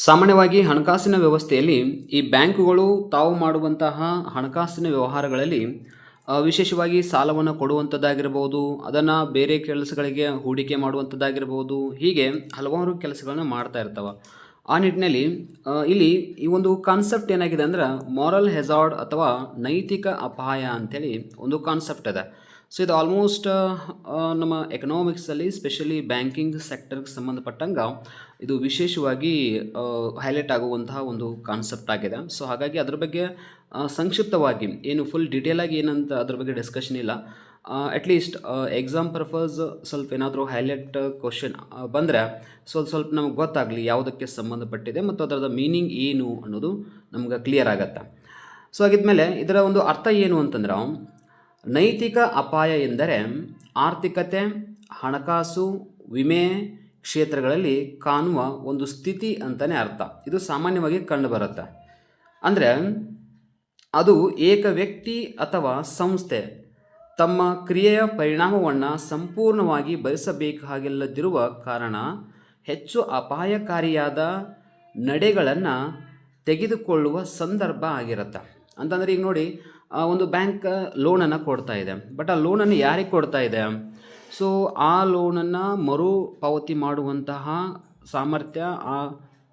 ಸಾಮಾನ್ಯವಾಗಿ ಹಣಕಾಸಿನ ವ್ಯವಸ್ಥೆಯಲ್ಲಿ ಈ ಬ್ಯಾಂಕುಗಳು ತಾವು ಮಾಡುವಂತಹ ಹಣಕಾಸಿನ ವ್ಯವಹಾರಗಳಲ್ಲಿ ವಿಶೇಷವಾಗಿ ಸಾಲವನ್ನು ಕೊಡುವಂಥದ್ದಾಗಿರ್ಬೋದು, ಅದನ್ನು ಬೇರೆ ಕೆಲಸಗಳಿಗೆ ಹೂಡಿಕೆ ಮಾಡುವಂಥದ್ದಾಗಿರ್ಬೋದು, ಹೀಗೆ ಹಲವಾರು ಕೆಲಸಗಳನ್ನ ಮಾಡ್ತಾ ಇರ್ತವೆ. ಆ ನಿಟ್ಟಿನಲ್ಲಿ ಇಲ್ಲಿ ಈ ಒಂದು ಕಾನ್ಸೆಪ್ಟ್ ಏನಾಗಿದೆ ಅಂದ್ರೆ ಮಾರಲ್ ಹೆಜಾರ್ಡ್ ಅಥವಾ ನೈತಿಕ ಅಪಾಯ ಅಂಥೇಳಿ ಒಂದು ಕಾನ್ಸೆಪ್ಟ್ ಇದೆ. ಸೊ ಇದು ಆಲ್ಮೋಸ್ಟ್ ನಮ್ಮ ಎಕನಾಮಿಕ್ಸಲ್ಲಿ ಸ್ಪೆಷಲಿ ಬ್ಯಾಂಕಿಂಗ್ ಸೆಕ್ಟರ್ಗೆ ಸಂಬಂಧಪಟ್ಟಂಗೆ ಇದು ವಿಶೇಷವಾಗಿ ಹೈಲೈಟ್ ಆಗುವಂತಹ ಒಂದು ಕಾನ್ಸೆಪ್ಟ್ ಆಗಿದೆ. ಸೊ ಹಾಗಾಗಿ ಅದ್ರ ಬಗ್ಗೆ ಸಂಕ್ಷಿಪ್ತವಾಗಿ ಏನು ಫುಲ್ ಡೀಟೇಲಾಗಿ ಏನಂತ ಅದ್ರ ಬಗ್ಗೆ ಡಿಸ್ಕಷನ್ ಇಲ್ಲ. ಅಟ್ಲೀಸ್ಟ್ ಎಕ್ಸಾಮ್ ಪರ್ಪಸ್ ಸ್ವಲ್ಪ ಏನಾದರೂ ಹೈಲೈಟ್ ಕ್ವಶನ್ ಬಂದರೆ ಸ್ವಲ್ಪ ನಮಗೆ ಗೊತ್ತಾಗಲಿ ಯಾವುದಕ್ಕೆ ಸಂಬಂಧಪಟ್ಟಿದೆ ಮತ್ತು ಅದರದ ಮೀನಿಂಗ್ ಏನು ಅನ್ನೋದು ನಮ್ಗೆ ಕ್ಲಿಯರ್ ಆಗತ್ತೆ. ಸೊ ಹಾಗಿದ್ಮೇಲೆ ಇದರ ಒಂದು ಅರ್ಥ ಏನು ಅಂತಂದ್ರೆ, ನೈತಿಕ ಅಪಾಯ ಎಂದರೆ ಆರ್ಥಿಕತೆ, ಹಣಕಾಸು, ವಿಮೆ ಕ್ಷೇತ್ರಗಳಲ್ಲಿ ಕಾಣುವ ಒಂದು ಸ್ಥಿತಿ ಅಂತಲೇ ಅರ್ಥ. ಇದು ಸಾಮಾನ್ಯವಾಗಿ ಕಂಡುಬರುತ್ತೆ. ಅಂದರೆ ಅದು ಏಕ ವ್ಯಕ್ತಿ ಅಥವಾ ಸಂಸ್ಥೆ ತಮ್ಮ ಕ್ರಿಯೆಯ ಪರಿಣಾಮವನ್ನು ಸಂಪೂರ್ಣವಾಗಿ ಭರಿಸಬೇಕಾಗಿಲ್ಲದಿರುವ ಕಾರಣ ಹೆಚ್ಚು ಅಪಾಯಕಾರಿಯಾದ ನಡೆಗಳನ್ನು ತೆಗೆದುಕೊಳ್ಳುವ ಸಂದರ್ಭ ಆಗಿರುತ್ತೆ. ಅಂತಂದರೆ ಈಗ ನೋಡಿ, ಒಂದು ಬ್ಯಾಂಕ್ ಲೋನನ್ನು ಕೊಡ್ತಾ ಇದೆ, ಬಟ್ ಆ ಲೋನನ್ನು ಯಾರಿಗೆ ಕೊಡ್ತಾ ಇದೆ? ಸೊ ಆ ಲೋನನ್ನು ಮರುಪಾವತಿ ಮಾಡುವಂತಹ ಸಾಮರ್ಥ್ಯ ಆ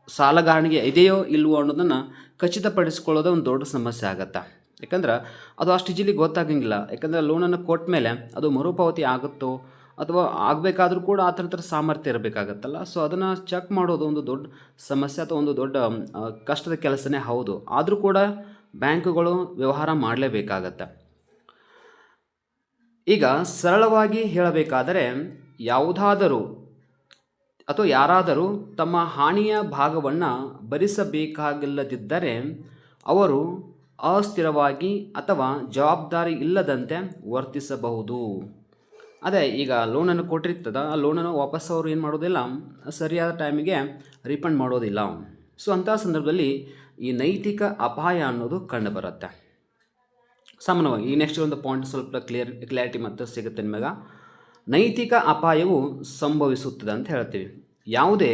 ಸಾಲಗಾರನಿಗೆ ಇದೆಯೋ ಇಲ್ವೋ ಅನ್ನೋದನ್ನು ಖಚಿತಪಡಿಸ್ಕೊಳ್ಳೋದು ಒಂದು ದೊಡ್ಡ ಸಮಸ್ಯೆ ಆಗುತ್ತೆ. ಯಾಕಂದ್ರೆ ಅದು ಅಷ್ಟು ಈಜಿಲಿ ಗೊತ್ತಾಗಂಗಿಲ್ಲ. ಯಾಕಂದರೆ ಲೋನನ್ನು ಕೊಟ್ಟ ಮೇಲೆ ಅದು ಮರುಪಾವತಿ ಆಗುತ್ತೋ ಅಥವಾ ಆಗಬೇಕಾದ್ರೂ ಕೂಡ ಆ ಥರ ಸಾಮರ್ಥ್ಯ ಇರಬೇಕಾಗತ್ತಲ್ಲ. ಸೊ ಅದನ್ನು ಚೆಕ್ ಮಾಡೋದು ಒಂದು ದೊಡ್ಡ ಸಮಸ್ಯೆ ಅಥವಾ ಒಂದು ದೊಡ್ಡ ಕಷ್ಟದ ಕೆಲಸನೇ ಹೌದು. ಆದರೂ ಕೂಡ ಬ್ಯಾಂಕುಗಳು ವ್ಯವಹಾರ ಮಾಡಲೇಬೇಕಾಗತ್ತೆ. ಈಗ ಸರಳವಾಗಿ ಹೇಳಬೇಕಾದರೆ, ಯಾವುದಾದರೂ ಅಥವಾ ಯಾರಾದರೂ ತಮ್ಮ ಹಾನಿಯ ಭಾಗವನ್ನು ಭರಿಸಬೇಕಾಗಿಲ್ಲದಿದ್ದರೆ ಅವರು ಅಸ್ಥಿರವಾಗಿ ಅಥವಾ ಜವಾಬ್ದಾರಿ ಇಲ್ಲದಂತೆ ವರ್ತಿಸಬಹುದು. ಅದೇ ಈಗ ಲೋನನ್ನು ಕೊಟ್ಟಿರ್ತದ, ಆ ಲೋನನ್ನು ವಾಪಸ್ ಅವರು ಏನು ಮಾಡೋದಿಲ್ಲ, ಸರಿಯಾದ ಟೈಮಿಗೆ ರೀಫಂಡ್ ಮಾಡೋದಿಲ್ಲ. ಸೊ ಅಂಥ ಸಂದರ್ಭದಲ್ಲಿ ಈ ನೈತಿಕ ಅಪಾಯ ಅನ್ನೋದು ಕಂಡುಬರುತ್ತೆ. ಸಾಮಾನ್ಯವಾಗಿ ಈ ನೆಕ್ಸ್ಟ್ ಒಂದು ಪಾಯಿಂಟ್ ಸ್ವಲ್ಪ ಕ್ಲಿಯಾರಿಟಿ ಮತ್ತು ಸಿಗುತ್ತೆ ನಿಮಗೆ. ನೈತಿಕ ಅಪಾಯವು ಸಂಭವಿಸುತ್ತದೆ ಅಂತ ಹೇಳ್ತೀವಿ. ಯಾವುದೇ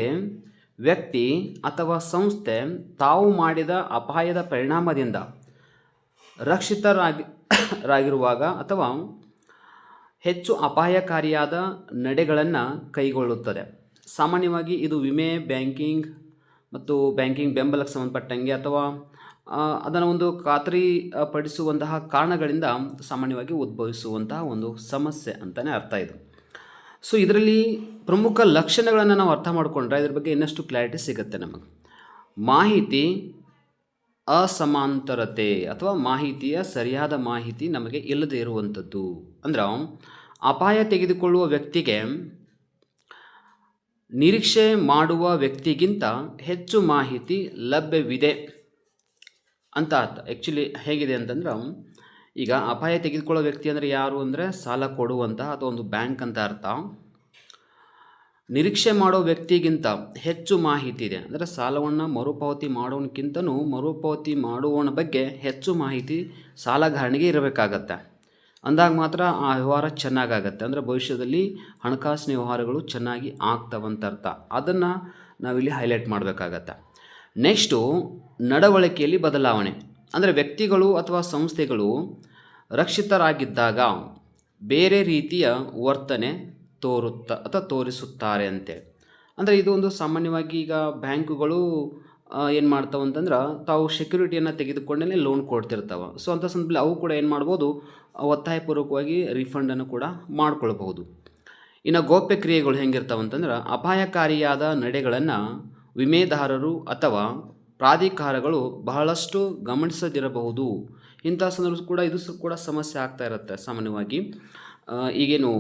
ವ್ಯಕ್ತಿ ಅಥವಾ ಸಂಸ್ಥೆ ತಾವು ಮಾಡಿದ ಅಪಾಯದ ಪರಿಣಾಮದಿಂದ ರಕ್ಷಿತರಾಗಿರುವಾಗ ಅಥವಾ ಹೆಚ್ಚು ಅಪಾಯಕಾರಿಯಾದ ನಡೆಗಳನ್ನು ಕೈಗೊಳ್ಳುತ್ತದೆ. ಸಾಮಾನ್ಯವಾಗಿ ಇದು ವಿಮೆ, ಬ್ಯಾಂಕಿಂಗ್ ಮತ್ತು ಬ್ಯಾಂಕಿಂಗ್ ಬೆಂಬಲಕ್ಕೆ ಸಂಬಂಧಪಟ್ಟಂಗೆ ಅಥವಾ ಅದನ್ನು ಒಂದು ಖಾತ್ರಿ ಪಡಿಸುವಂತಹ ಕಾರಣಗಳಿಂದ ಸಾಮಾನ್ಯವಾಗಿ ಉದ್ಭವಿಸುವಂತಹ ಒಂದು ಸಮಸ್ಯೆ ಅಂತಲೇ ಅರ್ಥ ಇದು. ಸೊ ಇದರಲ್ಲಿ ಪ್ರಮುಖ ಲಕ್ಷಣಗಳನ್ನು ನಾವು ಅರ್ಥ ಮಾಡಿಕೊಂಡ್ರೆ ಇದ್ರ ಬಗ್ಗೆ ಇನ್ನಷ್ಟು ಕ್ಲಾರಿಟಿ ಸಿಗುತ್ತೆ ನಮಗೆ. ಮಾಹಿತಿ ಅಸಮಾಂತರತೆ ಅಥವಾ ಮಾಹಿತಿಯ ಸರಿಯಾದ ಮಾಹಿತಿ ನಮಗೆ ಇಲ್ಲದೇ ಇರುವಂಥದ್ದು. ಅಂದ್ರೆ ಅಪಾಯ ತೆಗೆದುಕೊಳ್ಳುವ ವ್ಯಕ್ತಿಗೆ ನಿರೀಕ್ಷೆ ಮಾಡುವ ವ್ಯಕ್ತಿಗಿಂತ ಹೆಚ್ಚು ಮಾಹಿತಿ ಲಭ್ಯವಿದೆ ಅಂತ ಅರ್ಥ. ಆ್ಯಕ್ಚುಲಿ ಹೇಗಿದೆ ಅಂತಂದ್ರೆ, ಈಗ ಅಪಾಯ ತೆಗೆದುಕೊಳ್ಳೋ ವ್ಯಕ್ತಿ ಅಂದರೆ ಯಾರು ಅಂದರೆ ಸಾಲ ಕೊಡುವಂತಹ ಅಥವಾ ಒಂದು ಬ್ಯಾಂಕ್ ಅಂತ ಅರ್ಥ. ನಿರೀಕ್ಷೆ ಮಾಡೋ ವ್ಯಕ್ತಿಗಿಂತ ಹೆಚ್ಚು ಮಾಹಿತಿ ಇದೆ ಅಂದರೆ ಸಾಲವನ್ನು ಮರುಪಾವತಿ ಮಾಡೋನಕ್ಕಿಂತನೂ ಮರುಪಾವತಿ ಮಾಡುವವನ ಬಗ್ಗೆ ಹೆಚ್ಚು ಮಾಹಿತಿ ಸಾಲಗಾರನಿಗೆ ಇರಬೇಕಾಗತ್ತೆ. ಅಂದಾಗ ಮಾತ್ರ ಆ ವ್ಯವಹಾರ ಚೆನ್ನಾಗಾಗತ್ತೆ. ಅಂದರೆ ಭವಿಷ್ಯದಲ್ಲಿ ಹಣಕಾಸಿನ ವ್ಯವಹಾರಗಳು ಚೆನ್ನಾಗಿ ಆಗ್ತವಂತ ಅರ್ಥ. ಅದನ್ನು ನಾವಿಲ್ಲಿ ಹೈಲೈಟ್ ಮಾಡಬೇಕಾಗತ್ತೆ. ನೆಕ್ಸ್ಟು ನಡವಳಿಕೆಯಲ್ಲಿ ಬದಲಾವಣೆ. ಅಂದರೆ ವ್ಯಕ್ತಿಗಳು ಅಥವಾ ಸಂಸ್ಥೆಗಳು ರಕ್ಷಿತರಾಗಿದ್ದಾಗ ಬೇರೆ ರೀತಿಯ ವರ್ತನೆ ತೋರಿಸುತ್ತಾರೆ ಅಂತೇಳಿ. ಅಂದರೆ ಇದು ಒಂದು ಸಾಮಾನ್ಯವಾಗಿ ಈಗ ಬ್ಯಾಂಕುಗಳು ಏನು ಮಾಡ್ತಾವೆ ಅಂತಂದ್ರೆ ತಾವು ಸೆಕ್ಯೂರಿಟಿಯನ್ನು ತೆಗೆದುಕೊಂಡೇ ಲೋನ್ ಕೊಡ್ತಿರ್ತಾವೆ. ಸೊ ಅಂಥ ಸಂದರ್ಭದಲ್ಲಿ ಅವು ಕೂಡ ಏನು ಮಾಡ್ಬೋದು, ಒತ್ತಾಯಪೂರ್ವಕವಾಗಿ ರೀಫಂಡನ್ನು ಕೂಡ ಮಾಡ್ಕೊಳ್ಬಹುದು. ಇನ್ನು ಗೌಪ್ಯ ಕ್ರಿಯೆಗಳು ಹೆಂಗಿರ್ತಾವೆ ಅಂತಂದ್ರೆ, ಅಪಾಯಕಾರಿಯಾದ ನಡೆಗಳನ್ನು ವಿಮೆದಾರರು ಅಥವಾ ಪ್ರಾಧಿಕಾರಗಳು ಬಹಳಷ್ಟು ಗಮನಿಸದಿರಬಹುದು. ಇಂಥ ಸಂದರ್ಭ ಕೂಡ ಇದು ಕೂಡ ಸಮಸ್ಯೆ ಆಗ್ತಾ ಇರುತ್ತೆ ಸಾಮಾನ್ಯವಾಗಿ. ಈಗೇನು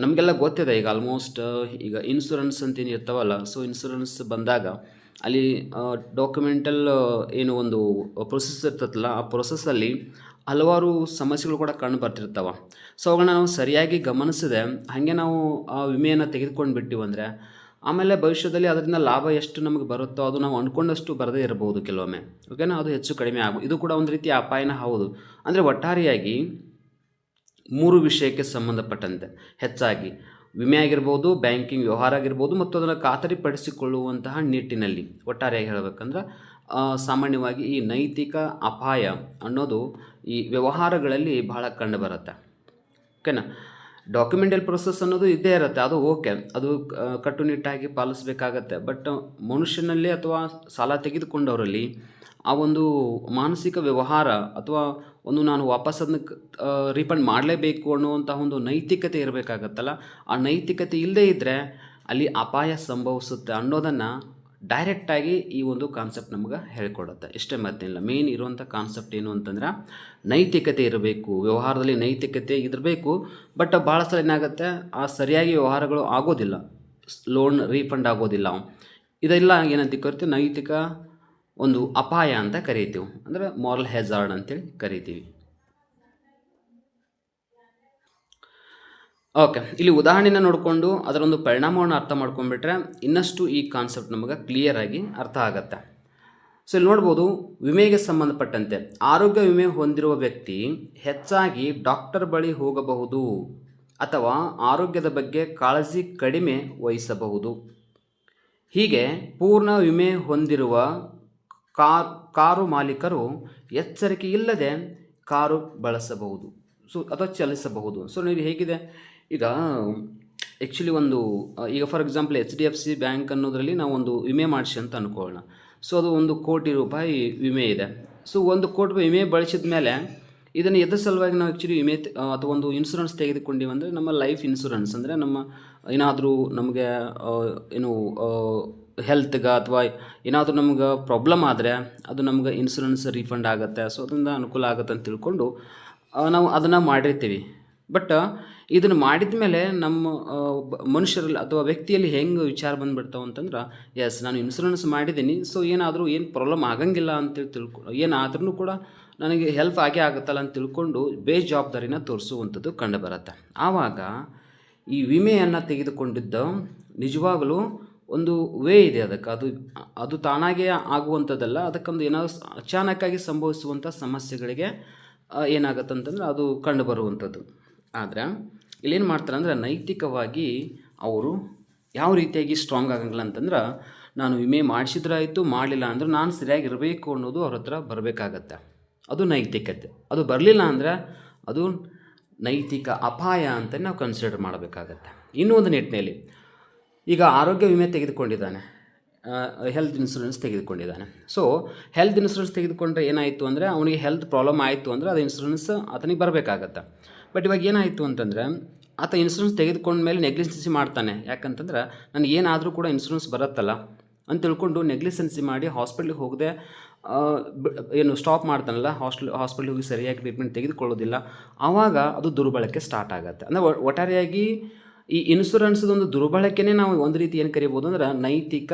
ನಮಗೆಲ್ಲ ಗೊತ್ತಿದೆ, ಈಗ ಆಲ್ಮೋಸ್ಟ್ ಈಗ ಇನ್ಶೂರೆನ್ಸ್ ಅಂತೇನು ಇರ್ತಾವಲ್ಲ, ಸೊ ಇನ್ಶೂರೆನ್ಸ್ ಬಂದಾಗ ಅಲ್ಲಿ ಡಾಕ್ಯುಮೆಂಟಲ್ ಏನು ಒಂದು ಪ್ರೊಸೆಸ್ ಇರ್ತದಲ್ಲ, ಆ ಪ್ರೊಸೆಸ್ಸಲ್ಲಿ ಹಲವಾರು ಸಮಸ್ಯೆಗಳು ಕೂಡ ಕಂಡು ಬರ್ತಿರ್ತಾವೆ. ಸೊ ಅವುಗಳನ್ನ ನಾವು ಸರಿಯಾಗಿ ಗಮನಿಸಿದೆ ಹಾಗೆ ನಾವು ಆ ವಿಮೆಯನ್ನು ತೆಗೆದುಕೊಂಡು ಬಿಟ್ಟಿವಂದರೆ ಆಮೇಲೆ ಭವಿಷ್ಯದಲ್ಲಿ ಅದರಿಂದ ಲಾಭ ಎಷ್ಟು ನಮಗೆ ಬರುತ್ತೋ ಅದು ನಾವು ಅಂದ್ಕೊಂಡಷ್ಟು ಬರದೇ ಇರಬಹುದು ಕೆಲವೊಮ್ಮೆ. ಓಕೆನಾ, ಅದು ಹೆಚ್ಚು ಕಡಿಮೆ ಇದು ಕೂಡ ಒಂದು ರೀತಿಯ ಅಪಾಯನ ಹೌದು. ಅಂದರೆ ಒಟ್ಟಾರೆಯಾಗಿ 3 ವಿಷಯಕ್ಕೆ ಸಂಬಂಧಪಟ್ಟಂತೆ ಹೆಚ್ಚಾಗಿ ವಿಮೆ ಆಗಿರ್ಬೋದು, ಬ್ಯಾಂಕಿಂಗ್ ವ್ಯವಹಾರ ಆಗಿರ್ಬೋದು ಮತ್ತು ಅದನ್ನು ಖಾತರಿಪಡಿಸಿಕೊಳ್ಳುವಂತಹ ನಿಟ್ಟಿನಲ್ಲಿ ಒಟ್ಟಾರೆಯಾಗಿ ಹೇಳಬೇಕಂದ್ರೆ ಸಾಮಾನ್ಯವಾಗಿ ಈ ನೈತಿಕ ಅಪಾಯ ಅನ್ನೋದು ಈ ವ್ಯವಹಾರಗಳಲ್ಲಿ ಬಹಳ ಕಂಡುಬರುತ್ತೆ. ಓಕೆನಾ. ಡಾಕ್ಯುಮೆಂಟಲ್ ಪ್ರೊಸೆಸ್ ಅನ್ನೋದು ಇದ್ದೇ ಇರುತ್ತೆ, ಅದು ಓಕೆ, ಅದು ಕಟ್ಟುನಿಟ್ಟಾಗಿ ಪಾಲಿಸಬೇಕಾಗತ್ತೆ. ಬಟ್ ಮನುಷ್ಯನಲ್ಲಿ ಅಥವಾ ಸಾಲ ತೆಗೆದುಕೊಂಡವರಲ್ಲಿ ಆ ಒಂದು ಮಾನಸಿಕ ವ್ಯವಹಾರ ಅಥವಾ ಒಂದು ನಾನು ವಾಪಸ್ ಅದನ್ನ ರೀಫಂಡ್ ಮಾಡಲೇಬೇಕು ಅನ್ನುವಂಥ ಒಂದು ನೈತಿಕತೆ ಇರಬೇಕಾಗತ್ತಲ್ಲ, ಆ ನೈತಿಕತೆ ಇಲ್ಲದೇ ಇದ್ದರೆ ಅಲ್ಲಿ ಅಪಾಯ ಸಂಭವಿಸುತ್ತೆ ಅನ್ನೋದನ್ನು ಡೈರೆಕ್ಟಾಗಿ ಈ ಒಂದು ಕಾನ್ಸೆಪ್ಟ್ ನಮ್ಗೆ ಹೇಳ್ಕೊಡುತ್ತೆ. ಇಷ್ಟೇ ಮತ್ತೇನಿಲ್ಲ. ಮೇನ್ ಇರುವಂಥ ಕಾನ್ಸೆಪ್ಟ್ ಏನು ಅಂತಂದ್ರೆ ನೈತಿಕತೆ ಇರಬೇಕು, ವ್ಯವಹಾರದಲ್ಲಿ ನೈತಿಕತೆ ಇರಬೇಕು. ಬಟ್ ಭಾಳ ಸಲ ಏನಾಗುತ್ತೆ, ಆ ಸರಿಯಾಗಿ ವ್ಯವಹಾರಗಳು ಆಗೋದಿಲ್ಲ, ಲೋನ್ ರೀಫಂಡ್ ಆಗೋದಿಲ್ಲ. ಇದೆಲ್ಲ ಏನಂತ ಕರಿತೀವಿ, ನೈತಿಕ ಒಂದು ಅಪಾಯ ಅಂತ ಕರಿತೀವಿ, ಅಂದರೆ ಮಾರಲ್ ಹೆಜಾರ್ಡ್ ಅಂತೇಳಿ ಕರಿತೀವಿ. ಓಕೆ, ಇಲ್ಲಿ ಉದಾಹರಣೆನ ನೋಡಿಕೊಂಡು ಅದರೊಂದು ಪರಿಣಾಮವನ್ನು ಅರ್ಥ ಮಾಡ್ಕೊಂಡ್ಬಿಟ್ರೆ ಇನ್ನಷ್ಟು ಈ ಕಾನ್ಸೆಪ್ಟ್ ನಮಗೆ ಕ್ಲಿಯರಾಗಿ ಅರ್ಥ ಆಗುತ್ತೆ. ಸೊ ಇಲ್ಲಿ ನೋಡ್ಬೋದು, ವಿಮೆಗೆ ಸಂಬಂಧಪಟ್ಟಂತೆ ಆರೋಗ್ಯ ವಿಮೆ ಹೊಂದಿರುವ ವ್ಯಕ್ತಿ ಹೆಚ್ಚಾಗಿ ಡಾಕ್ಟರ್ ಬಳಿ ಹೋಗಬಹುದು ಅಥವಾ ಆರೋಗ್ಯದ ಬಗ್ಗೆ ಕಾಳಜಿ ಕಡಿಮೆ ವಹಿಸಬಹುದು. ಹೀಗೆ ಪೂರ್ಣ ವಿಮೆ ಹೊಂದಿರುವ ಕಾರು ಮಾಲೀಕರು ಎಚ್ಚರಿಕೆ ಇಲ್ಲದೆ ಕಾರು ಬಳಸಬಹುದು, ಅಥವಾ ಚಲಿಸಬಹುದು. ಸೊ ನೀವು ಹೇಗಿದೆ, ಈಗ ಆ್ಯಕ್ಚುಲಿ ಈಗ ಫಾರ್ ಎಕ್ಸಾಂಪಲ್ HDFC ಬ್ಯಾಂಕ್ ಅನ್ನೋದರಲ್ಲಿ ನಾವು ಒಂದು ವಿಮೆ ಮಾಡಿಸಿ ಅಂತ ಅಂದ್ಕೊಳ್ಳೋಣ. ಸೊ ಅದು 1 ಕೋಟಿ ರೂಪಾಯಿ ವಿಮೆ ಇದೆ. ಸೊ 1 ಕೋಟಿ ರೂಪಾಯಿ ವಿಮೆ ಬಳಸಿದ ಮೇಲೆ ಇದನ್ನು ಎದ್ರ ಸಲುವಾಗಿ ನಾವು ಆ್ಯಕ್ಚುಲಿ ವಿಮೆ ಅಥವಾ ಒಂದು ಇನ್ಶೂರೆನ್ಸ್ ತೆಗೆದುಕೊಂಡಿವಿ ಅಂದರೆ ನಮ್ಮ ಲೈಫ್ ಇನ್ಶೂರೆನ್ಸ್, ಅಂದರೆ ನಮ್ಮ ಏನಾದರೂ ನಮಗೆ ಹೆಲ್ತ್ಗೆ ಅಥವಾ ಏನಾದರೂ ನಮ್ಗೆ ಪ್ರಾಬ್ಲಮ್ ಆದರೆ ಅದು ನಮ್ಗೆ ಇನ್ಶೂರೆನ್ಸ್ ರೀಫಂಡ್ ಆಗುತ್ತೆ. ಸೊ ಅದರಿಂದ ಅನುಕೂಲ ಆಗುತ್ತೆ ಅಂತ ತಿಳ್ಕೊಂಡು ನಾವು ಅದನ್ನು ಮಾಡಿರ್ತೀವಿ. ಬಟ್ ಇದನ್ನು ಮಾಡಿದ ಮೇಲೆ ನಮ್ಮ ಮನುಷ್ಯರಲ್ಲಿ ಅಥವಾ ವ್ಯಕ್ತಿಯಲ್ಲಿ ಹೆಂಗೆ ವಿಚಾರ ಬಂದುಬಿಡ್ತಾವೆ ಅಂತಂದ್ರೆ, ಎಸ್ ನಾನು ಇನ್ಶೂರೆನ್ಸ್ ಮಾಡಿದ್ದೀನಿ, ಸೊ ಏನು ಪ್ರಾಬ್ಲಮ್ ಆಗಂಗಿಲ್ಲ ಅಂತೇಳಿ ತಿಳ್ಕೊಂಡು, ಏನಾದ್ರೂ ಕೂಡ ನನಗೆ ಹೆಲ್ಪ್ ಆಗೇ ಆಗುತ್ತಲ್ಲ ಅಂತ ತಿಳ್ಕೊಂಡು ಬೇಜವಾಬ್ದಾರಿನ ತೋರಿಸುವಂಥದ್ದು ಕಂಡುಬರುತ್ತೆ. ಆವಾಗ ಈ ವಿಮೆಯನ್ನು ತೆಗೆದುಕೊಂಡಿದ್ದ ನಿಜವಾಗಲೂ ಒಂದು ವೇ ಇದೆ, ಅದಕ್ಕೆ ಅದು ತಾನಾಗೇ ಆಗುವಂಥದ್ದಲ್ಲ, ಅದಕ್ಕೊಂದು ಏನಾದರೂ ಅಚಾನಕ್ಕಾಗಿ ಸಂಭವಿಸುವಂಥ ಸಮಸ್ಯೆಗಳಿಗೆ ಏನಾಗುತ್ತೆ ಅಂತಂದ್ರೆ ಅದು ಕಂಡುಬರುವಂಥದ್ದು. ಆದರೆ ಇಲ್ಲೇನು ಮಾಡ್ತಾರೆ ಅಂದರೆ, ನೈತಿಕವಾಗಿ ಅವರು ಯಾವ ರೀತಿಯಾಗಿ ಸ್ಟ್ರಾಂಗ್ ಆಗಂಗಿಲ್ಲ ಅಂತಂದ್ರೆ, ನಾನು ವಿಮೆ ಮಾಡಿಸಿದ್ರಾಯಿತು, ಮಾಡಲಿಲ್ಲ ಅಂದ್ರೆ ನಾನು ಸರಿಯಾಗಿರಬೇಕು ಅನ್ನೋದು ಅವ್ರ ಹತ್ರ ಬರಬೇಕಾಗತ್ತೆ. ಅದು ನೈತಿಕತೆ. ಅದು ಬರಲಿಲ್ಲ ಅಂದರೆ ಅದು ನೈತಿಕ ಅಪಾಯ ಅಂತ ನಾವು ಕನ್ಸಿಡರ್ ಮಾಡಬೇಕಾಗತ್ತೆ. ಇನ್ನೂ ಒಂದು ನಿಟ್ಟಿನಲ್ಲಿ, ಈಗ ಆರೋಗ್ಯ ವಿಮೆ ತೆಗೆದುಕೊಂಡಿದ್ದಾನೆ, ಹೆಲ್ತ್ ಇನ್ಶೂರೆನ್ಸ್ ತೆಗೆದುಕೊಂಡಿದ್ದಾನೆ. ಸೊ ಹೆಲ್ತ್ ಇನ್ಶೂರೆನ್ಸ್ ತೆಗೆದುಕೊಂಡ್ರೆ ಏನಾಯಿತು ಅಂದರೆ, ಅವನಿಗೆ ಹೆಲ್ತ್ ಪ್ರಾಬ್ಲಮ್ ಆಯಿತು ಅಂದರೆ ಅದು ಇನ್ಶೂರೆನ್ಸ್ ಆತನಿಗೆ ಬರಬೇಕಾಗತ್ತೆ. ಬಟ್ ಇವಾಗ ಏನಾಯಿತು ಅಂತಂದರೆ, ಆತ ಇನ್ಶೂರೆನ್ಸ್ ತೆಗೆದುಕೊಂಡ ಮೇಲೆ ನೆಗ್ಲಿಜೆನ್ಸಿ ಮಾಡ್ತಾನೆ. ಯಾಕಂತಂದ್ರೆ ನನಗೆ ಏನಾದರೂ ಕೂಡ ಇನ್ಶೂರೆನ್ಸ್ ಬರುತ್ತಲ್ಲ ಅಂತ ತಿಳ್ಕೊಂಡು ನೆಗ್ಲಿಜೆನ್ಸಿ ಮಾಡಿ ಹಾಸ್ಪಿಟ್ಲಿಗೆ ಹೋಗದೆ ಸ್ಟಾಪ್ ಮಾಡ್ತಾನಲ್ಲ, ಹಾಸ್ಪಿಟ್ಲಿಗೆ ಹೋಗಿ ಸರಿಯಾಗಿ ಟ್ರೀಟ್ಮೆಂಟ್ ತೆಗೆದುಕೊಳ್ಳೋದಿಲ್ಲ. ಆವಾಗ ಅದು ದುರ್ಬಳಕೆ ಸ್ಟಾರ್ಟ್ ಆಗುತ್ತೆ. ಅಂದರೆ ಒಟ್ಟಾರೆಯಾಗಿ ಈ ಇನ್ಶೂರೆನ್ಸ್ದೊಂದು ದುರ್ಬಳಕೆನೇ ನಾವು ಒಂದು ರೀತಿ ಏನು ಕರಿಬೋದು ಅಂದ್ರೆ ನೈತಿಕ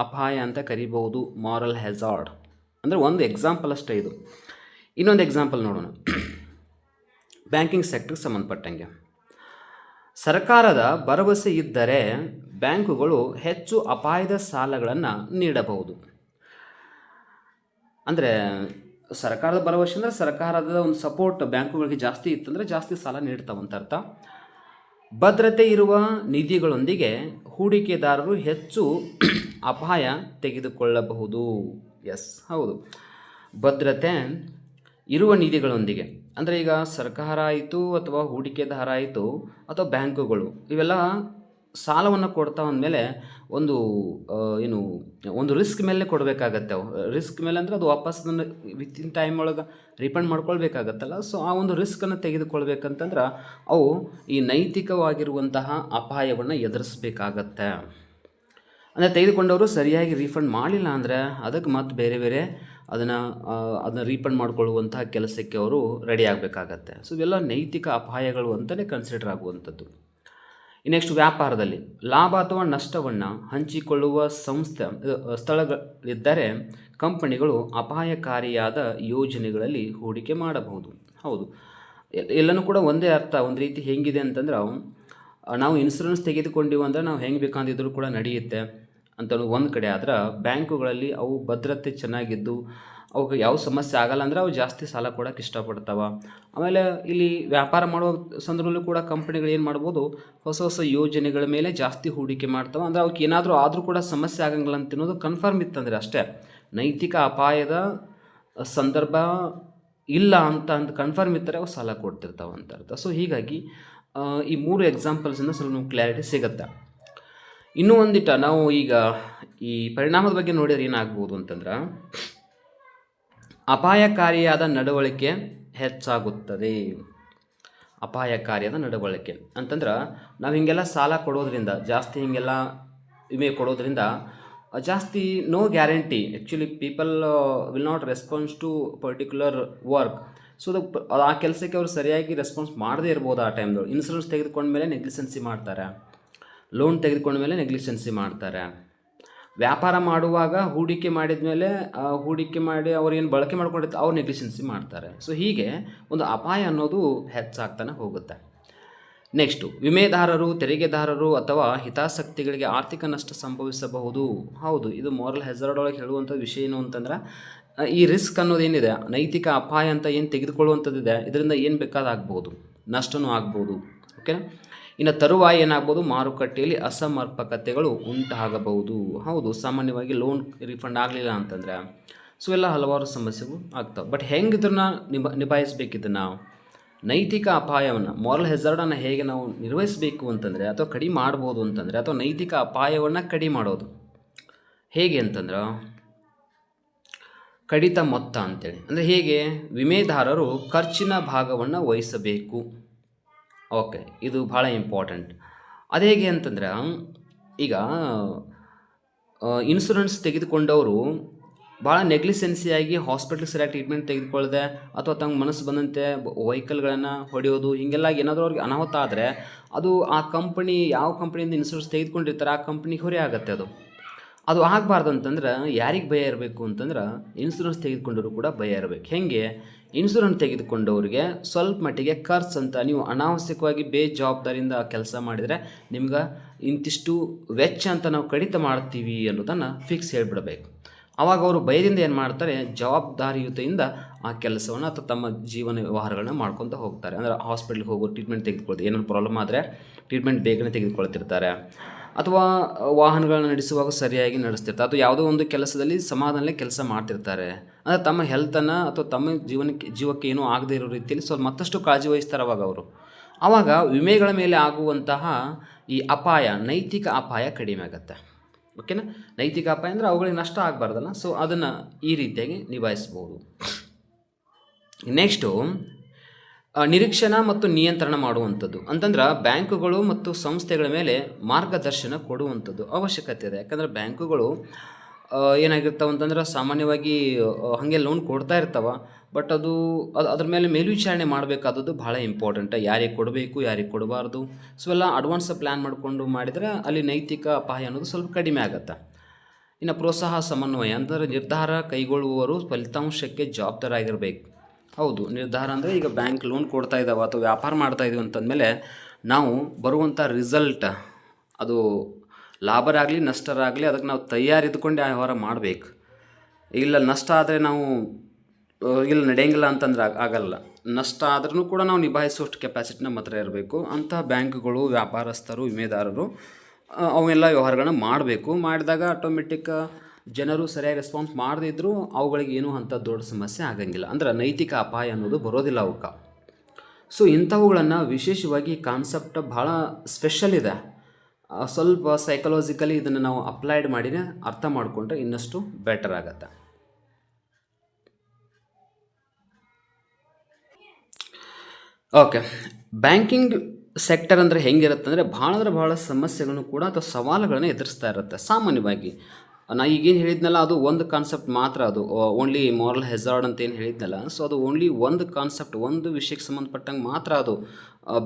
ಅಪಾಯ ಅಂತ ಕರಿಬೋದು, ಮಾರಲ್ ಹೆಜಾರ್ಡ್. ಅಂದರೆ ಒಂದು ಎಕ್ಸಾಂಪಲ್ ಅಷ್ಟೇ ಇದು. ಇನ್ನೊಂದು ಎಕ್ಸಾಂಪಲ್ ನೋಡೋಣ. ಬ್ಯಾಂಕಿಂಗ್ ಸೆಕ್ಟರ್ಗೆ ಸಂಬಂಧಪಟ್ಟಂಗೆ ಸರ್ಕಾರದ ಭರವಸೆ ಇದ್ದರೆ ಬ್ಯಾಂಕುಗಳು ಹೆಚ್ಚು ಅಪಾಯದ ಸಾಲಗಳನ್ನು ನೀಡಬಹುದು. ಅಂದರೆ ಸರ್ಕಾರದ ಭರವಸೆ ಅಂದರೆ ಸರ್ಕಾರದ ಒಂದು ಸಪೋರ್ಟ್ ಬ್ಯಾಂಕುಗಳಿಗೆ ಜಾಸ್ತಿ ಇತ್ತಂದರೆ ಜಾಸ್ತಿ ಸಾಲ ನೀಡ್ತಾವಂತ ಅರ್ಥ. ಭದ್ರತೆ ಇರುವ ನಿಧಿಗಳೊಂದಿಗೆ ಹೂಡಿಕೆದಾರರು ಹೆಚ್ಚು ಅಪಾಯ ತೆಗೆದುಕೊಳ್ಳಬಹುದು. ಎಸ್, ಹೌದು, ಭದ್ರತೆ ಇರುವ ನಿಧಿಗಳೊಂದಿಗೆ ಅಂದರೆ ಈಗ ಸರ್ಕಾರ ಆಯಿತು ಅಥವಾ ಹೂಡಿಕೆದಾರ ಆಯಿತು ಅಥವಾ ಬ್ಯಾಂಕುಗಳು ಇವೆಲ್ಲ ಸಾಲವನ್ನು ಕೊಡ್ತಾ ಅಂದಮೇಲೆ ಒಂದು ರಿಸ್ಕ್ ಮೇಲೆ ಕೊಡಬೇಕಾಗತ್ತೆ. ಅವು ರಿಸ್ಕ್ ಮೇಲೆ ಅಂದರೆ ಅದು ವಾಪಸ್ ವಿತಿನ್ ಟೈಮ್ ಒಳಗೆ ರೀಫಂಡ್ ಮಾಡ್ಕೊಳ್ಬೇಕಾಗತ್ತಲ್ಲ. ಸೊ ಆ ಒಂದು ರಿಸ್ಕನ್ನು ತೆಗೆದುಕೊಳ್ಬೇಕಂತಂದ್ರೆ ಅವು ಈ ನೈತಿಕವಾಗಿರುವಂತಹ ಅಪಾಯವನ್ನು ಎದುರಿಸಬೇಕಾಗತ್ತೆ. ಅಂದರೆ ತೆಗೆದುಕೊಂಡವರು ಸರಿಯಾಗಿ ರೀಫಂಡ್ ಮಾಡಲಿಲ್ಲ ಅಂದರೆ ಅದಕ್ಕೆ ಮತ್ತೆ ಬೇರೆ ಅದನ್ನು ರೀಫಂಡ್ ಮಾಡಿಕೊಳ್ಳುವಂತಹ ಕೆಲಸಕ್ಕೆ ಅವರು ರೆಡಿ ಆಗಬೇಕಾಗತ್ತೆ. ಸೊ ಇವೆಲ್ಲ ನೈತಿಕ ಅಪಾಯಗಳು ಅಂತಲೇ ಕನ್ಸಿಡರ್ ಆಗುವಂಥದ್ದು. ನೆಕ್ಸ್ಟ್, ವ್ಯಾಪಾರದಲ್ಲಿ ಲಾಭ ಅಥವಾ ನಷ್ಟವನ್ನು ಹಂಚಿಕೊಳ್ಳುವ ಸ್ಥಳಗಳಿದ್ದರೆ ಕಂಪನಿಗಳು ಅಪಾಯಕಾರಿಯಾದ ಯೋಜನೆಗಳಲ್ಲಿ ಹೂಡಿಕೆ ಮಾಡಬಹುದು. ಹೌದು, ಎಲ್ಲನೂ ಕೂಡ ಒಂದೇ ಅರ್ಥ. ಒಂದು ರೀತಿ ಹೆಂಗಿದೆ ಅಂತಂದ್ರೆ, ನಾವು ಇನ್ಶೂರೆನ್ಸ್ ತೆಗೆದುಕೊಂಡಿವಿ ಅಂದರೆ ನಾವು ಹೆಂಗೆ ಬೇಕಂದಿದ್ರೂ ಕೂಡ ನಡೆಯುತ್ತೆ. ಅಂತ ಒಂದು ಕಡೆ ಆದ್ರೆ, ಬ್ಯಾಂಕುಗಳಲ್ಲಿ ಅವು ಭದ್ರತೆ ಚೆನ್ನಾಗಿದ್ದು ಅವಕ್ಕೆ ಯಾವ ಸಮಸ್ಯೆ ಆಗಲ್ಲ ಅಂದರೆ ಅವು ಜಾಸ್ತಿ ಸಾಲ ಕೊಡೋಕೆ ಇಷ್ಟಪಡ್ತಾವೆ. ಆಮೇಲೆ ಇಲ್ಲಿ ವ್ಯಾಪಾರ ಮಾಡುವ ಸಂದರ್ಭದಲ್ಲೂ ಕೂಡ ಕಂಪನಿಗಳು ಏನು ಮಾಡ್ಬೋದು, ಹೊಸ ಹೊಸ ಯೋಜನೆಗಳ ಮೇಲೆ ಜಾಸ್ತಿ ಹೂಡಿಕೆ ಮಾಡ್ತಾವೆ. ಅಂದರೆ ಅವಕ್ಕೆ ಏನಾದರೂ ಆದರೂ ಕೂಡ ಸಮಸ್ಯೆ ಆಗಂಗಿಲ್ಲ ಅಂತ ಅನ್ನೋದು ಕನ್ಫರ್ಮ್ ಇತ್ತಂದರೆ ಅಷ್ಟೇ. ನೈತಿಕ ಅಪಾಯದ ಸಂದರ್ಭ ಇಲ್ಲ ಅಂತ ಕನ್ಫರ್ಮ್ ಇದ್ದರೆ ಅವು ಸಾಲ ಕೊಡ್ತಿರ್ತಾವೆ ಅಂತ ಅರ್ಥ. ಸೊ ಹೀಗಾಗಿ ಈ 3 ಎಕ್ಸಾಂಪಲ್ಸಿಂದ ಸ್ವಲ್ಪ ನಮ್ಗೆ ಕ್ಲಾರಿಟಿ ಸಿಗುತ್ತೆ. ಇನ್ನೂ ಒಂದಿಟ ನಾವು ಈಗ ಈ ಪರಿಣಾಮದ ಬಗ್ಗೆ ನೋಡಿದ್ರೆ ಏನಾಗ್ಬೋದು ಅಂತಂದ್ರೆ, ಅಪಾಯಕಾರಿಯಾದ ನಡವಳಿಕೆ ಹೆಚ್ಚಾಗುತ್ತದೆ. ಅಪಾಯಕಾರಿಯಾದ ನಡವಳಿಕೆ ಅಂತಂದ್ರೆ, ನಾವು ಹಿಂಗೆಲ್ಲ ಸಾಲ ಕೊಡೋದ್ರಿಂದ, ಜಾಸ್ತಿ ಹಿಂಗೆಲ್ಲ ವಿಮೆ ಕೊಡೋದ್ರಿಂದ ಜಾಸ್ತಿ no guarantee. Actually people will not response to particular work. So ಆ ಕೆಲಸಕ್ಕೆ ಅವರು ಸರಿಯಾಗಿ ರೆಸ್ಪಾನ್ಸ್ ಮಾಡದೇ ಇರ್ಬೋದು ಆ ಟೈಮ್ದೊಳಗೆ. ಇನ್ಶೂರೆನ್ಸ್ ತೆಗೆದುಕೊಂಡ ಮೇಲೆ ನೆಗ್ಲಿಸೆನ್ಸಿ ಮಾಡ್ತಾರೆ, ಲೋನ್ ತೆಗೆದುಕೊಂಡ ಮೇಲೆ ನೆಗ್ಲಿಸೆನ್ಸಿ ಮಾಡ್ತಾರೆ. ವ್ಯಾಪಾರ ಮಾಡುವಾಗ ಹೂಡಿಕೆ ಮಾಡಿದ ಮೇಲೆ ಹೂಡಿಕೆ ಮಾಡಿ ಅವ್ರು ಏನು ಬಳಕೆ ಮಾಡ್ಕೊಂಡಿರ್ತಾರೆ ಅವ್ರು ನೆಗ್ಲಿಷನ್ಸಿ ಮಾಡ್ತಾರೆ. ಸೊ ಹೀಗೆ ಒಂದು ಅಪಾಯ ಅನ್ನೋದು ಹೆಚ್ಚಾಗ್ತಾನೆ ಹೋಗುತ್ತೆ. ನೆಕ್ಸ್ಟು, ವಿಮೆದಾರರು, ತೆರಿಗೆದಾರರು ಅಥವಾ ಹಿತಾಸಕ್ತಿಗಳಿಗೆ ಆರ್ಥಿಕ ನಷ್ಟ ಸಂಭವಿಸಬಹುದು. ಹೌದು, ಇದು ಮಾರಲ್ ಹೆಜಾರ್ಡ್ ಒಳಗೆ ಹೇಳುವಂಥ ವಿಷಯ ಏನು ಅಂತಂದ್ರೆ, ಈ ರಿಸ್ಕ್ ಅನ್ನೋದೇನಿದೆ, ನೈತಿಕ ಅಪಾಯ ಅಂತ ಏನು ತೆಗೆದುಕೊಳ್ಳುವಂಥದ್ದಿದೆ, ಇದರಿಂದ ಏನು ಬೇಕಾದಾಗ್ಬೋದು, ನಷ್ಟವೂ ಆಗ್ಬೋದು. ಓಕೆನಾ. ಇನ್ನು ತರುವಾಯ ಏನಾಗ್ಬೋದು, ಮಾರುಕಟ್ಟೆಯಲ್ಲಿ ಅಸಮರ್ಪಕತೆಗಳು ಉಂಟಾಗಬಹುದು. ಹೌದು, ಸಾಮಾನ್ಯವಾಗಿ ಲೋನ್ ರಿಫಂಡ್ ಆಗಲಿಲ್ಲ ಅಂತಂದರೆ ಸೊ ಎಲ್ಲ ಹಲವಾರು ಸಮಸ್ಯೆಗಳು ಆಗ್ತವೆ. ಬಟ್ ಹೆಂಗೆ ಇದನ್ನು ನಿಭಾಯಿಸಬೇಕಿದ್ದನ್ನು, ನೈತಿಕ ಅಪಾಯವನ್ನು, ಮಾರಲ್ ಹೆಜಾರ್ಡನ್ನು ಹೇಗೆ ನಾವು ನಿರ್ವಹಿಸಬೇಕು ಅಂತಂದರೆ, ಅಥವಾ ಕಡಿಮೆ ಮಾಡ್ಬೋದು ಅಂತಂದರೆ, ಅಥವಾ ನೈತಿಕ ಅಪಾಯವನ್ನು ಕಡಿಮೆ ಮಾಡೋದು ಹೇಗೆ ಅಂತಂದ್ರೆ, ಕಡಿತ ಮೊತ್ತ ಅಂತೇಳಿ. ಅಂದರೆ ಹೇಗೆ, ವಿಮೆದಾರರು ಖರ್ಚಿನ ಭಾಗವನ್ನು ವಹಿಸಬೇಕು. ಓಕೆ, ಇದು ಭಾಳ ಇಂಪಾರ್ಟೆಂಟ್. ಅದು ಹೇಗೆ ಅಂತಂದ್ರೆ, ಈಗ ಇನ್ಶೂರೆನ್ಸ್ ತೆಗೆದುಕೊಂಡವರು ಭಾಳ ನೆಗ್ಲಿಸೆನ್ಸಿಯಾಗಿ ಹಾಸ್ಪಿಟ್ಲಿಗೆ ಸರಿಯಾಗಿ ಟ್ರೀಟ್ಮೆಂಟ್ ತೆಗೆದುಕೊಳ್ಳದೆ, ಅಥವಾ ತಮ್ಮ ಮನಸ್ಸು ಬಂದಂತೆ ವೆಹಿಕಲ್ಗಳನ್ನು ಹೊಡೆಯೋದು, ಹೀಗೆಲ್ಲ ಏನಾದರೂ ಅವ್ರಿಗೆ ಅನಾಹುತ ಆದರೆ ಅದು ಆ ಕಂಪನಿ, ಯಾವ ಕಂಪ್ನಿಯಿಂದ ಇನ್ಶೂರೆನ್ಸ್ ತೆಗೆದುಕೊಂಡಿರ್ತಾರೆ ಆ ಕಂಪ್ನಿಗೆ ಹೊರೆ ಆಗುತ್ತೆ. ಅದು ಆಗಬಾರ್ದು ಅಂತಂದ್ರೆ ಯಾರಿಗೆ ಭಯ ಇರಬೇಕು ಅಂತಂದ್ರೆ, ಇನ್ಶೂರೆನ್ಸ್ ತೆಗೆದುಕೊಂಡವರು ಕೂಡ ಭಯ ಇರಬೇಕು. ಹೇಗೆ, ಇನ್ಶೂರೆನ್ಸ್ ತೆಗೆದುಕೊಂಡವ್ರಿಗೆ ಸ್ವಲ್ಪ ಮಟ್ಟಿಗೆ ಖರ್ಚು ಅಂತ, ನೀವು ಅನಾವಶ್ಯಕವಾಗಿ ಬೇಜವಾಬ್ದಾರಿಯಿಂದ ಕೆಲಸ ಮಾಡಿದರೆ ನಿಮ್ಗೆ ಇಂತಿಷ್ಟು ವೆಚ್ಚ ಅಂತ ನಾವು ಕಡಿತ ಮಾಡ್ತೀವಿ ಅನ್ನೋದನ್ನು ಫಿಕ್ಸ್ ಹೇಳಿಬಿಡಬೇಕು. ಆವಾಗ ಅವರು ಭಯದಿಂದ ಏನು ಮಾಡ್ತಾರೆ, ಜವಾಬ್ದಾರಿಯುತೆಯಿಂದ ಆ ಕೆಲಸವನ್ನು ಅಥವಾ ತಮ್ಮ ಜೀವನ ವ್ಯವಹಾರಗಳನ್ನ ಮಾಡ್ಕೊತ ಹೋಗ್ತಾರೆ. ಅಂದರೆ ಹಾಸ್ಪಿಟ್ಲಿಗೆ ಹೋಗೋ, ಟ್ರೀಟ್ಮೆಂಟ್ ತೆಗೆದುಕೊಳ್ತಾರೆ, ಏನಾದ್ರು ಪ್ರಾಬ್ಲಮ್ ಆದರೆ ಟ್ರೀಟ್ಮೆಂಟ್ ಬೇಗನೆ ತೆಗೆದುಕೊಳ್ತಿರ್ತಾರೆ, ಅಥವಾ ವಾಹನಗಳನ್ನ ನಡೆಸುವಾಗ ಸರಿಯಾಗಿ ನಡೆಸ್ತಿರ್ತಾರೆ, ಅಥವಾ ಯಾವುದೋ ಒಂದು ಕೆಲಸದಲ್ಲಿ ಸಮಾಧಾನದಲ್ಲಿ ಕೆಲಸ ಮಾಡ್ತಿರ್ತಾರೆ. ಅಂದರೆ ತಮ್ಮ ಹೆಲ್ತನ್ನು ಅಥವಾ ತಮ್ಮ ಜೀವಕ್ಕೆ ಏನೂ ಆಗದೇ ಇರೋ ರೀತಿಯಲ್ಲಿ ಸ್ವಲ್ಪ ಮತ್ತಷ್ಟು ಕಾಳಜಿ ವಹಿಸ್ತಾರೆ ಆವಾಗ ವಿಮೆಗಳ ಮೇಲೆ ಆಗುವಂತಹ ಈ ಅಪಾಯ, ನೈತಿಕ ಅಪಾಯ ಕಡಿಮೆ ಆಗುತ್ತೆ. ಓಕೆನಾ. ನೈತಿಕ ಅಪಾಯ ಅಂದರೆ ಅವುಗಳಿಗೆ ನಷ್ಟ ಆಗಬಾರ್ದಲ್ಲ. ಸೊ ಅದನ್ನು ಈ ರೀತಿಯಾಗಿ ನಿಭಾಯಿಸ್ಬೋದು. ನೆಕ್ಸ್ಟು, ನಿರೀಕ್ಷಣಾ ಮತ್ತು ನಿಯಂತ್ರಣ ಮಾಡುವಂಥದ್ದು ಅಂತಂದ್ರೆ, ಬ್ಯಾಂಕುಗಳು ಮತ್ತು ಸಂಸ್ಥೆಗಳ ಮೇಲೆ ಮಾರ್ಗದರ್ಶನ ಕೊಡುವಂಥದ್ದು ಅವಶ್ಯಕತೆ ಇದೆ. ಯಾಕಂದರೆ ಬ್ಯಾಂಕುಗಳು ಏನಾಗಿರ್ತಾವೆ ಅಂತಂದ್ರೆ, ಸಾಮಾನ್ಯವಾಗಿ ಹಾಗೆ ಲೋನ್ ಕೊಡ್ತಾ ಇರ್ತಾವೆ, ಬಟ್ ಅದ್ರ ಮೇಲೆ ಮೇಲ್ವಿಚಾರಣೆ ಮಾಡಬೇಕಾದದ್ದು ಭಾಳ ಇಂಪಾರ್ಟೆಂಟ್. ಯಾರಿಗೆ ಕೊಡಬೇಕು, ಯಾರಿಗೆ ಕೊಡಬಾರ್ದು, ಸೊ ಎಲ್ಲ ಅಡ್ವಾನ್ಸ್ ಪ್ಲ್ಯಾನ್ ಮಾಡಿಕೊಂಡು ಮಾಡಿದರೆ ಅಲ್ಲಿ ನೈತಿಕ ಅಪಾಯ ಅನ್ನೋದು ಸ್ವಲ್ಪ ಕಡಿಮೆ ಆಗುತ್ತೆ. ಇನ್ನು ಪ್ರೋತ್ಸಾಹ ಸಮನ್ವಯ ಅಂದರೆ, ನಿರ್ಧಾರ ಕೈಗೊಳ್ಳುವವರು ಫಲಿತಾಂಶಕ್ಕೆ ಜವಾಬ್ದಾರಾಗಿರಬೇಕು. ಹೌದು, ನಿರ್ಧಾರ ಅಂದರೆ ಈಗ ಬ್ಯಾಂಕ್ ಲೋನ್ ಕೊಡ್ತಾ ಇದ್ದಾವೆ ಅಥವಾ ವ್ಯಾಪಾರ ಮಾಡ್ತಾಯಿದ್ದೀವಿ ಅಂತಂದಮೇಲೆ ನಾವು ಬರುವಂಥ ರಿಸಲ್ಟ್, ಅದು ಲಾಭರಾಗಲಿ ನಷ್ಟರಾಗಲಿ, ಅದಕ್ಕೆ ನಾವು ತಯಾರಿದ್ಕೊಂಡು ಆ ವ್ಯವಹಾರ ಮಾಡಬೇಕು. ಇಲ್ಲ ನಷ್ಟ ಆದರೆ ನಾವು ಇಲ್ಲ ನಡೆಯಂಗಿಲ್ಲ ಅಂತಂದ್ರೆ ಆಗಲ್ಲ. ನಷ್ಟ ಆದ್ರೂ ಕೂಡ ನಾವು ನಿಭಾಯಿಸುವಷ್ಟು ಕೆಪಾಸಿಟಿನ ಮಾತ್ರ ಇರಬೇಕು. ಅಂಥ ಬ್ಯಾಂಕ್ಗಳು, ವ್ಯಾಪಾರಸ್ಥರು, ವಿಮೆದಾರರು ಅವೆಲ್ಲ ವ್ಯವಹಾರಗಳನ್ನ ಮಾಡಬೇಕು. ಮಾಡಿದಾಗ ಆಟೋಮೆಟಿಕ್ ಜನರು ಸರಿಯಾಗಿ ರೆಸ್ಪಾನ್ಸ್ ಮಾಡದಿದ್ದರೂ ಅವುಗಳಿಗೆ ಏನೂ ಅಂಥ ದೊಡ್ಡ ಸಮಸ್ಯೆ ಆಗಂಗಿಲ್ಲ. ಅಂದ್ರೆ ನೈತಿಕ ಅಪಾಯ ಅನ್ನೋದು ಬರೋದಿಲ್ಲ ಅವಕ್ಕೆ. ಸೊ ಇಂಥವುಗಳನ್ನು ವಿಶೇಷವಾಗಿ ಕಾನ್ಸೆಪ್ಟ್ ಭಾಳ ಸ್ಪೆಷಲ್ ಇದೆ. ಸ್ವಲ್ಪ ಸೈಕಲಾಜಿಕಲಿ ಇದನ್ನು ನಾವು ಅಪ್ಲೈಡ್ ಮಾಡಿನೇ ಅರ್ಥ ಮಾಡಿಕೊಂಡ್ರೆ ಇನ್ನಷ್ಟು ಬೆಟರ್ ಆಗತ್ತೆ. ಓಕೆ, ಬ್ಯಾಂಕಿಂಗ್ ಸೆಕ್ಟರ್ ಅಂದರೆ ಹೆಂಗಿರುತ್ತೆ ಅಂದರೆ, ಭಾಳ ಸಮಸ್ಯೆಗಳನ್ನು ಕೂಡ ಅಥವಾ ಸವಾಲುಗಳನ್ನು ಎದುರಿಸ್ತಾ ಇರುತ್ತೆ ಸಾಮಾನ್ಯವಾಗಿ. ನಾ ಈಗೇನು ಹೇಳಿದ್ನಲ್ಲ, ಅದು ಒಂದು ಕಾನ್ಸೆಪ್ಟ್ ಮಾತ್ರ, ಅದು ಓನ್ಲಿ ಮಾರಲ್ ಹೆಜಾರ್ಡ್ ಅಂತ ಏನು ಹೇಳಿದ್ನಲ್ಲ, ಸೊ ಅದು ಓನ್ಲಿ ಒಂದು ಕಾನ್ಸೆಪ್ಟ್, ಒಂದು ವಿಷಯಕ್ಕೆ ಸಂಬಂಧಪಟ್ಟಂಗೆ ಮಾತ್ರ ಅದು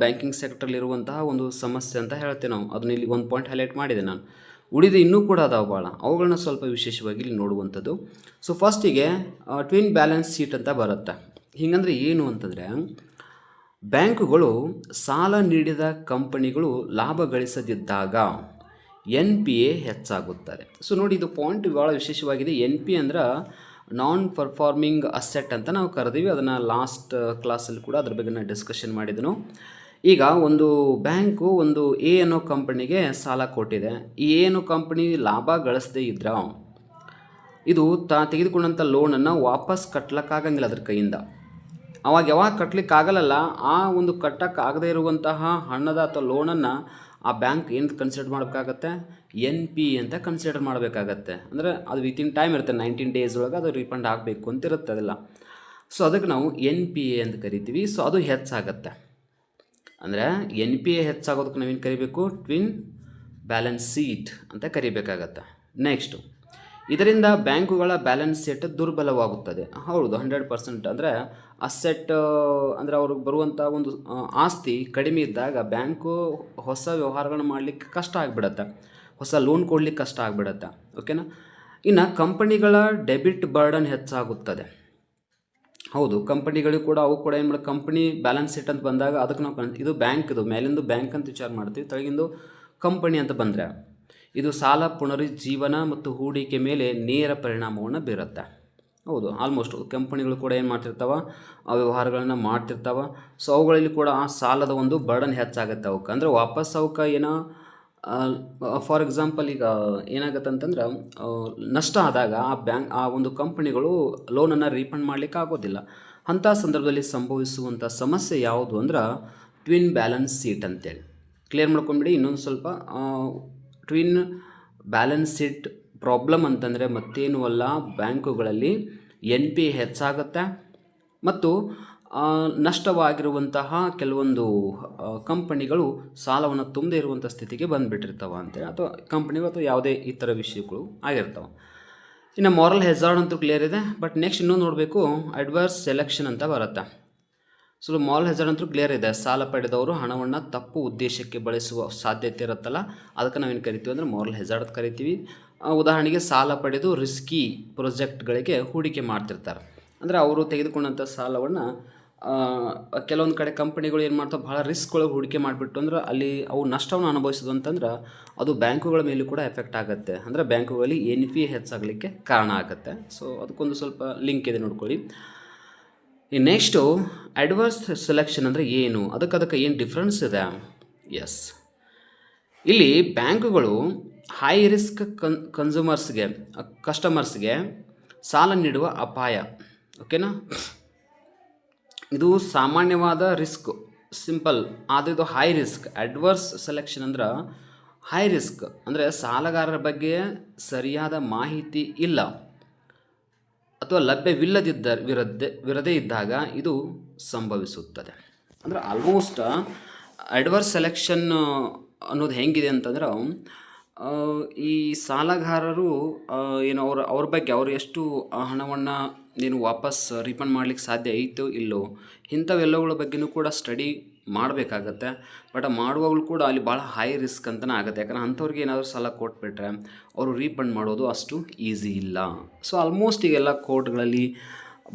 ಬ್ಯಾಂಕಿಂಗ್ ಸೆಕ್ಟ್ರಲ್ಲಿರುವಂತಹ ಒಂದು ಸಮಸ್ಯೆ ಅಂತ ಹೇಳ್ತೇವೆ ನಾವು. ಅದನ್ನ ಇಲ್ಲಿ ಒಂದು ಪಾಯಿಂಟ್ ಹೈಲೈಟ್ ಮಾಡಿದೆ ನಾನು. ಉಳಿದು ಇನ್ನೂ ಕೂಡ ಅದಾವೆ ಭಾಳ, ಅವುಗಳನ್ನ ಸ್ವಲ್ಪ ವಿಶೇಷವಾಗಿ ಇಲ್ಲಿ ನೋಡುವಂಥದ್ದು. ಸೊ ಫಸ್ಟಿಗೆ ಟ್ವಿನ್ ಬ್ಯಾಲೆನ್ಸ್ ಶೀಟ್ ಅಂತ ಬರುತ್ತೆ. ಹಿಂಗಂದ್ರೆ ಏನು ಅಂತಂದರೆ, ಬ್ಯಾಂಕುಗಳು ಸಾಲ ನೀಡಿದ ಕಂಪನಿಗಳು ಲಾಭ ಗಳಿಸದಿದ್ದಾಗ ಎನ್ ಪಿ ಎ ಹೆಚ್ಚಾಗುತ್ತದೆ. ಸೊ ನೋಡಿ, ಇದು ಪಾಯಿಂಟ್ ಭಾಳ ವಿಶೇಷವಾಗಿದೆ. ಎನ್ ಪಿ ಅಂದ್ರೆ ನಾನ್ ಪರ್ಫಾರ್ಮಿಂಗ್ ಅಸೆಟ್ ಅಂತ ನಾವು ಕರೆದೀವಿ. ಅದನ್ನು ಲಾಸ್ಟ್ ಕ್ಲಾಸಲ್ಲಿ ಕೂಡ ಅದ್ರ ಬಗ್ಗೆ ನಾನು ಡಿಸ್ಕಷನ್ ಮಾಡಿದನು. ಈಗ ಒಂದು ಬ್ಯಾಂಕು ಒಂದು ಎ ಅನ್ನೋ ಕಂಪನಿಗೆ ಸಾಲ ಕೊಟ್ಟಿದೆ. ಈ ಎ ಅನ್ನೋ ಕಂಪನಿ ಲಾಭ ಗಳಿಸದೇ ಇದ್ರೆ ಇದು ತೆಗೆದುಕೊಂಡಂಥ ಲೋನನ್ನು ವಾಪಸ್ ಕಟ್ಲಿಕ್ಕಾಗಂಗಿಲ್ಲ ಅದ್ರ ಕೈಯಿಂದ. ಅವಾಗ ಯಾವಾಗ ಕಟ್ಲಿಕ್ಕಾಗಲ್ಲ, ಆ ಒಂದು ಕಟ್ಟಕ್ಕಾಗದೇ ಇರುವಂತಹ ಹಣದ ಅಥವಾ ಲೋನನ್ನು ಆ ಬ್ಯಾಂಕ್ ಏನು ಕನ್ಸಿಡರ್ ಮಾಡಬೇಕಾಗತ್ತೆ, ಎನ್ ಪಿ ಅಂತ ಕನ್ಸಿಡರ್ ಮಾಡಬೇಕಾಗತ್ತೆ. ಅಂದರೆ ಅದು ವಿತಿನ್ ಟೈಮ್ ಇರುತ್ತೆ, 19 ಡೇಸ್ ಒಳಗೆ ಅದು ರೀಫಂಡ್ ಆಗಬೇಕು ಅಂತ ಇರುತ್ತೆ ಅದೆಲ್ಲ. ಸೊ ಅದಕ್ಕೆ ನಾವು ಎನ್ ಪಿ ಎ ಅಂತ ಕರಿತೀವಿ. ಸೊ ಅದು ಹೆಚ್ಚಾಗತ್ತೆ. ಅಂದರೆ ಎನ್ ಪಿ ಎ ಹೆಚ್ಚಾಗೋದಕ್ಕೆ ನಾವೇನು ಕರಿಬೇಕು, ಟ್ವಿನ್ ಬ್ಯಾಲೆನ್ಸ್ ಶೀಟ್ ಅಂತ ಕರಿಬೇಕಾಗತ್ತೆ. ನೆಕ್ಸ್ಟು, ಇದರಿಂದ ಬ್ಯಾಂಕುಗಳ ಬ್ಯಾಲೆನ್ಸ್ ಶೀಟ್ ದುರ್ಬಲವಾಗುತ್ತದೆ. ಹೌದು, 100%. ಅಂದರೆ ಅಸೆಟ್ ಅಂದರೆ ಅವ್ರಿಗೆ ಬರುವಂಥ ಒಂದು ಆಸ್ತಿ ಕಡಿಮೆ ಇದ್ದಾಗ ಬ್ಯಾಂಕು ಹೊಸ ವ್ಯವಹಾರಗಳನ್ನ ಮಾಡಲಿಕ್ಕೆ ಕಷ್ಟ ಆಗಿಬಿಡತ್ತೆ, ಹೊಸ ಲೋನ್ ಕೊಡಲಿಕ್ಕೆ ಕಷ್ಟ ಆಗಿಬಿಡತ್ತೆ. ಓಕೆನಾ. ಇನ್ನು ಕಂಪನಿಗಳ ಡೆಬಿಟ್ ಬರ್ಡನ್ ಹೆಚ್ಚಾಗುತ್ತದೆ. ಹೌದು, ಕಂಪನಿಗಳಿಗೂ ಕೂಡ ಅವು ಕೂಡ ಏನು ಮಾಡಿ, ಕಂಪನಿ ಬ್ಯಾಲೆನ್ಸ್ ಶೀಟ್ ಅಂತ ಬಂದಾಗ ಅದಕ್ಕೆ ನಾವು ಇದು ಬ್ಯಾಂಕ್, ಇದು ಮೇಲಿಂದು ಬ್ಯಾಂಕ್ ಅಂತ ವಿಚಾರ ಮಾಡ್ತೀವಿ, ತೆಳಗಿಂದು ಕಂಪನಿ ಅಂತ ಬಂದರೆ ಇದು ಸಾಲ ಪುನರುಜ್ಜೀವನ ಮತ್ತು ಹೂಡಿಕೆ ಮೇಲೆ ನೇರ ಪರಿಣಾಮವನ್ನು ಬೀರುತ್ತೆ. ಹೌದು, ಆಲ್ಮೋಸ್ಟ್ ಕಂಪನಿಗಳು ಕೂಡ ಏನು ಮಾಡ್ತಿರ್ತಾವೆ, ಆ ವ್ಯವಹಾರಗಳನ್ನು ಮಾಡ್ತಿರ್ತಾವೆ. ಸೊ ಅವುಗಳಲ್ಲಿ ಕೂಡ ಆ ಸಾಲದ ಒಂದು ಬರ್ಡನ್ ಹೆಚ್ಚಾಗುತ್ತೆ ಅವಕ್ಕೆ. ಅಂದರೆ ವಾಪಸ್ ಅವಕ್ಕೆ ಏನೋ ಫಾರ್ ಎಕ್ಸಾಂಪಲ್ ಈಗ ಏನಾಗುತ್ತೆ ಅಂತಂದ್ರೆ ನಷ್ಟ ಆದಾಗ ಆ ಒಂದು ಕಂಪನಿಗಳು ಲೋನನ್ನು ರೀಫಂಡ್ ಮಾಡಲಿಕ್ಕೆ ಆಗೋದಿಲ್ಲ. ಅಂಥ ಸಂದರ್ಭದಲ್ಲಿ ಸಂಭವಿಸುವಂಥ ಸಮಸ್ಯೆ ಯಾವುದು ಅಂದ್ರೆ ಟ್ವಿನ್ ಬ್ಯಾಲೆನ್ಸ್ ಶೀಟ್ ಅಂತೇಳಿ. ಕ್ಲಿಯರ್ ಮಾಡ್ಕೊಂಬಿಡಿ. ಇನ್ನೊಂದು ಸ್ವಲ್ಪ ಟ್ವಿನ್ ಬ್ಯಾಲೆನ್ಸ್ ಶೀಟ್ ಪ್ರಾಬ್ಲಮ್ ಅಂತಂದರೆ ಮತ್ತೇನೂ ಅಲ್ಲ, ಬ್ಯಾಂಕುಗಳಲ್ಲಿ ಎನ್ ಪಿ ಹೆಚ್ಚಾಗುತ್ತೆ ಮತ್ತು ನಷ್ಟವಾಗಿರುವಂತಹ ಕೆಲವೊಂದು ಕಂಪನಿಗಳು ಸಾಲವನ್ನು ತುಂಬದೇ ಇರುವಂಥ ಸ್ಥಿತಿಗೆ ಬಂದುಬಿಟ್ಟಿರ್ತಾವೆ ಅಂತೇಳಿ, ಅಥವಾ ಕಂಪನಿಗಳು ಅಥವಾ ಯಾವುದೇ ಈ ಥರ ವಿಷಯಗಳು ಆಗಿರ್ತಾವೆ. ಇನ್ನು ಮಾರಲ್ ಹೆಜಾರ್ಡ್ ಅಂತೂ ಕ್ಲಿಯರ್ ಇದೆ. ಬಟ್ ನೆಕ್ಸ್ಟ್ ಇನ್ನೂ ನೋಡಬೇಕು, ಅಡ್ವರ್ಸ್ ಸೆಲೆಕ್ಷನ್ ಅಂತ ಬರುತ್ತೆ. ಸೊ ಮಾರಲ್ ಹೆಜಾರ್ಡ್ ಅಂತೂ ಕ್ಲಿಯರ್ ಇದೆ. ಸಾಲ ಪಡೆದವರು ಹಣವನ್ನು ತಪ್ಪು ಉದ್ದೇಶಕ್ಕೆ ಬಳಸುವ ಸಾಧ್ಯತೆ ಇರುತ್ತಲ್ಲ, ಅದಕ್ಕೆ ನಾವೇನು ಕರಿತೀವಿ ಅಂದರೆ ಮಾರಲ್ ಹೆಜಾರ್ಡ್ ಅಂತ ಕರಿತೀವಿ. ಉದಾಹರಣೆಗೆ ಸಾಲ ಪಡೆದು ರಿಸ್ಕಿ ಪ್ರಾಜೆಕ್ಟ್ಗಳಿಗೆ ಹೂಡಿಕೆ ಮಾಡ್ತಿರ್ತಾರೆ. ಅಂದರೆ ಅವರು ತೆಗೆದುಕೊಂಡಂಥ ಸಾಲವನ್ನು ಕೆಲವೊಂದು ಕಡೆ ಕಂಪನಿಗಳು ಏನು ಮಾಡ್ತಾವೆ, ಭಾಳ ರಿಸ್ಕ್ ಒಳಗೆ ಹೂಡಿಕೆ ಮಾಡಿಬಿಟ್ಟು ಅಂದ್ರೆ ಅಲ್ಲಿ ಅವು ನಷ್ಟವನ್ನು ಅನುಭವಿಸೋದು ಅಂತಂದ್ರೆ ಅದು ಬ್ಯಾಂಕುಗಳ ಮೇಲೂ ಕೂಡ ಎಫೆಕ್ಟ್ ಆಗುತ್ತೆ. ಅಂದರೆ ಬ್ಯಾಂಕುಗಳಲ್ಲಿ ಎನ್ ಪಿ ಎ ಹೆಚ್ಚಾಗಲಿಕ್ಕೆ ಕಾರಣ ಆಗುತ್ತೆ. ಸೊ ಅದಕ್ಕೊಂದು ಸ್ವಲ್ಪ ಲಿಂಕ್ ಇದೆ, ನೋಡ್ಕೊಳ್ಳಿ. ನೆಕ್ಸ್ಟು ಅಡ್ವರ್ಸ್ ಸೆಲೆಕ್ಷನ್ ಅಂದರೆ ಏನು, ಅದಕ್ಕೆ ಏನು ಡಿಫ್ರೆನ್ಸ್ ಇದೆ? ಎಸ್, ಇಲ್ಲಿ ಬ್ಯಾಂಕುಗಳು ಹೈ ರಿಸ್ಕ್ ಕಸ್ಟಮರ್ಸ್ಗೆ ಸಾಲ ನೀಡುವ ಅಪಾಯ. ಓಕೆನಾ. ಇದು ಸಾಮಾನ್ಯವಾದ ರಿಸ್ಕ್, ಸಿಂಪಲ್. ಆದರೆ ಇದು ಹೈ ರಿಸ್ಕ್. ಅಡ್ವರ್ಸ್ ಸೆಲೆಕ್ಷನ್ ಅಂದ್ರೆ ಹೈ ರಿಸ್ಕ್, ಅಂದರೆ ಸಾಲಗಾರರ ಬಗ್ಗೆ ಸರಿಯಾದ ಮಾಹಿತಿ ಇಲ್ಲ ಅಥವಾ ಲಭ್ಯವಿರದೇ ಇದ್ದಾಗ ಇದು ಸಂಭವಿಸುತ್ತದೆ. ಅಂದರೆ ಆಲ್ಮೋಸ್ಟ್ ಅಡ್ವರ್ಸ್ ಸೆಲೆಕ್ಷನ್ ಅನ್ನೋದು ಹೆಂಗಿದೆ ಅಂತಂದ್ರೆ, ಈ ಸಾಲಗಾರರು ಏನು ಅವ್ರ ಬಗ್ಗೆ ಅವರು ಎಷ್ಟು ಹಣವನ್ನು ನೀನು ವಾಪಸ್ ರೀಫಂಡ್ ಮಾಡಲಿಕ್ಕೆ ಸಾಧ್ಯ ಐತೋ ಇಲ್ಲೋ, ಇಂಥವೆಲ್ಲವುಗಳ ಬಗ್ಗೆಯೂ ಕೂಡ ಸ್ಟಡಿ ಮಾಡಬೇಕಾಗತ್ತೆ. ಬಟ್ ಮಾಡುವಾಗಲೂ ಕೂಡ ಅಲ್ಲಿ ಭಾಳ ಹೈ ರಿಸ್ಕ್ ಅಂತಲೇ ಆಗುತ್ತೆ. ಯಾಕಂದರೆ ಅಂಥವ್ರಿಗೆ ಏನಾದರೂ ಸಾಲ ಕೊಟ್ಬಿಟ್ರೆ ಅವರು ರೀಫಂಡ್ ಮಾಡೋದು ಅಷ್ಟು ಈಸಿ ಇಲ್ಲ. ಸೊ ಆಲ್ಮೋಸ್ಟ್ ಈಗೆಲ್ಲ ಕೋರ್ಟ್ಗಳಲ್ಲಿ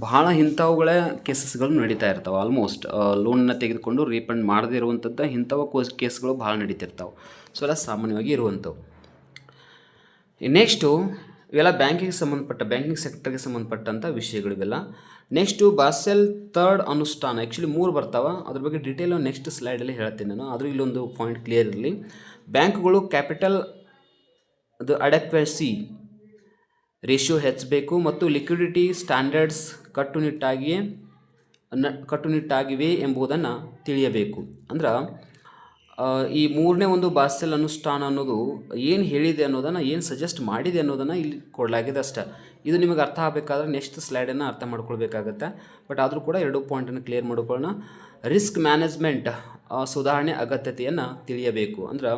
ಭಾಳ ಇಂಥವುಗಳೇ ಕೇಸಸ್ಗಳು ನಡೀತಾ ಇರ್ತಾವೆ. ಆಲ್ಮೋಸ್ಟ್ ಲೋನನ್ನು ತೆಗೆದುಕೊಂಡು ರೀಫಂಡ್ ಮಾಡದೇ ಇರುವಂಥದ್ದು ಇಂಥವು ಕೇಸ್ಗಳು ಭಾಳ ನಡೀತಿರ್ತಾವೆ. ಸೊ ಎಲ್ಲ ಸಾಮಾನ್ಯವಾಗಿ ಇರುವಂಥವು. ನೆಕ್ಸ್ಟು ಇವೆಲ್ಲ ಬ್ಯಾಂಕಿಂಗ್ ಸೆಕ್ಟರ್ಗೆ ಸಂಬಂಧಪಟ್ಟಂಥ ವಿಷಯಗಳಿವೆಲ್ಲ. ನೆಕ್ಸ್ಟು ಬಾಸೆಲ್ ಥರ್ಡ್ ಅನುಷ್ಠಾನ. ಆ್ಯಕ್ಚುಲಿ 3 ಬರ್ತಾವೆ, ಅದ್ರ ಬಗ್ಗೆ ಡೀಟೇಲ್ ನೆಕ್ಸ್ಟ್ ಸ್ಲೈಡಲ್ಲಿ ಹೇಳ್ತೀನಿ ನಾನು. ಆದರೂ ಇಲ್ಲೊಂದು ಪಾಯಿಂಟ್ ಕ್ಲಿಯರ್ ಇರಲಿ. ಬ್ಯಾಂಕ್ಗಳು ಕ್ಯಾಪಿಟಲ್ ಅದು ಅಡೆಕ್ವೆಸಿ ರೇಷಿಯೋ ಹೆಚ್ಚಬೇಕು ಮತ್ತು ಲಿಕ್ವಿಡಿಟಿ ಸ್ಟ್ಯಾಂಡರ್ಡ್ಸ್ ಕಟ್ಟುನಿಟ್ಟಾಗಿವೆ ಎಂಬುದನ್ನು ತಿಳಿಯಬೇಕು. ಅಂದ್ರೆ ಈ 3ನೇ ಒಂದು ಬಾಸೆಲ್ ಅನುಷ್ಠಾನ ಅನ್ನೋದು ಏನು ಹೇಳಿದೆ ಅನ್ನೋದನ್ನು, ಏನು ಸಜೆಸ್ಟ್ ಮಾಡಿದೆ ಅನ್ನೋದನ್ನು ಇಲ್ಲಿ ಕೊಡಲಾಗಿದೆ ಅಷ್ಟೇ. ಇದು ನಿಮಗೆ ಅರ್ಥ ಆಗಬೇಕಾದ್ರೆ ನೆಕ್ಸ್ಟ್ ಸ್ಲೈಡನ್ನು ಅರ್ಥ ಮಾಡ್ಕೊಳ್ಬೇಕಾಗತ್ತೆ. ಬಟ್ ಆದರೂ ಕೂಡ 2 ಪಾಯಿಂಟನ್ನು ಕ್ಲಿಯರ್ ಮಾಡ್ಕೊಳ್ಳೋಣ. ರಿಸ್ಕ್ ಮ್ಯಾನೇಜ್ಮೆಂಟ್ ಸುಧಾರಣೆ ಅಗತ್ಯತೆಯನ್ನು ತಿಳಿಯಬೇಕು. ಅಂದ್ರೆ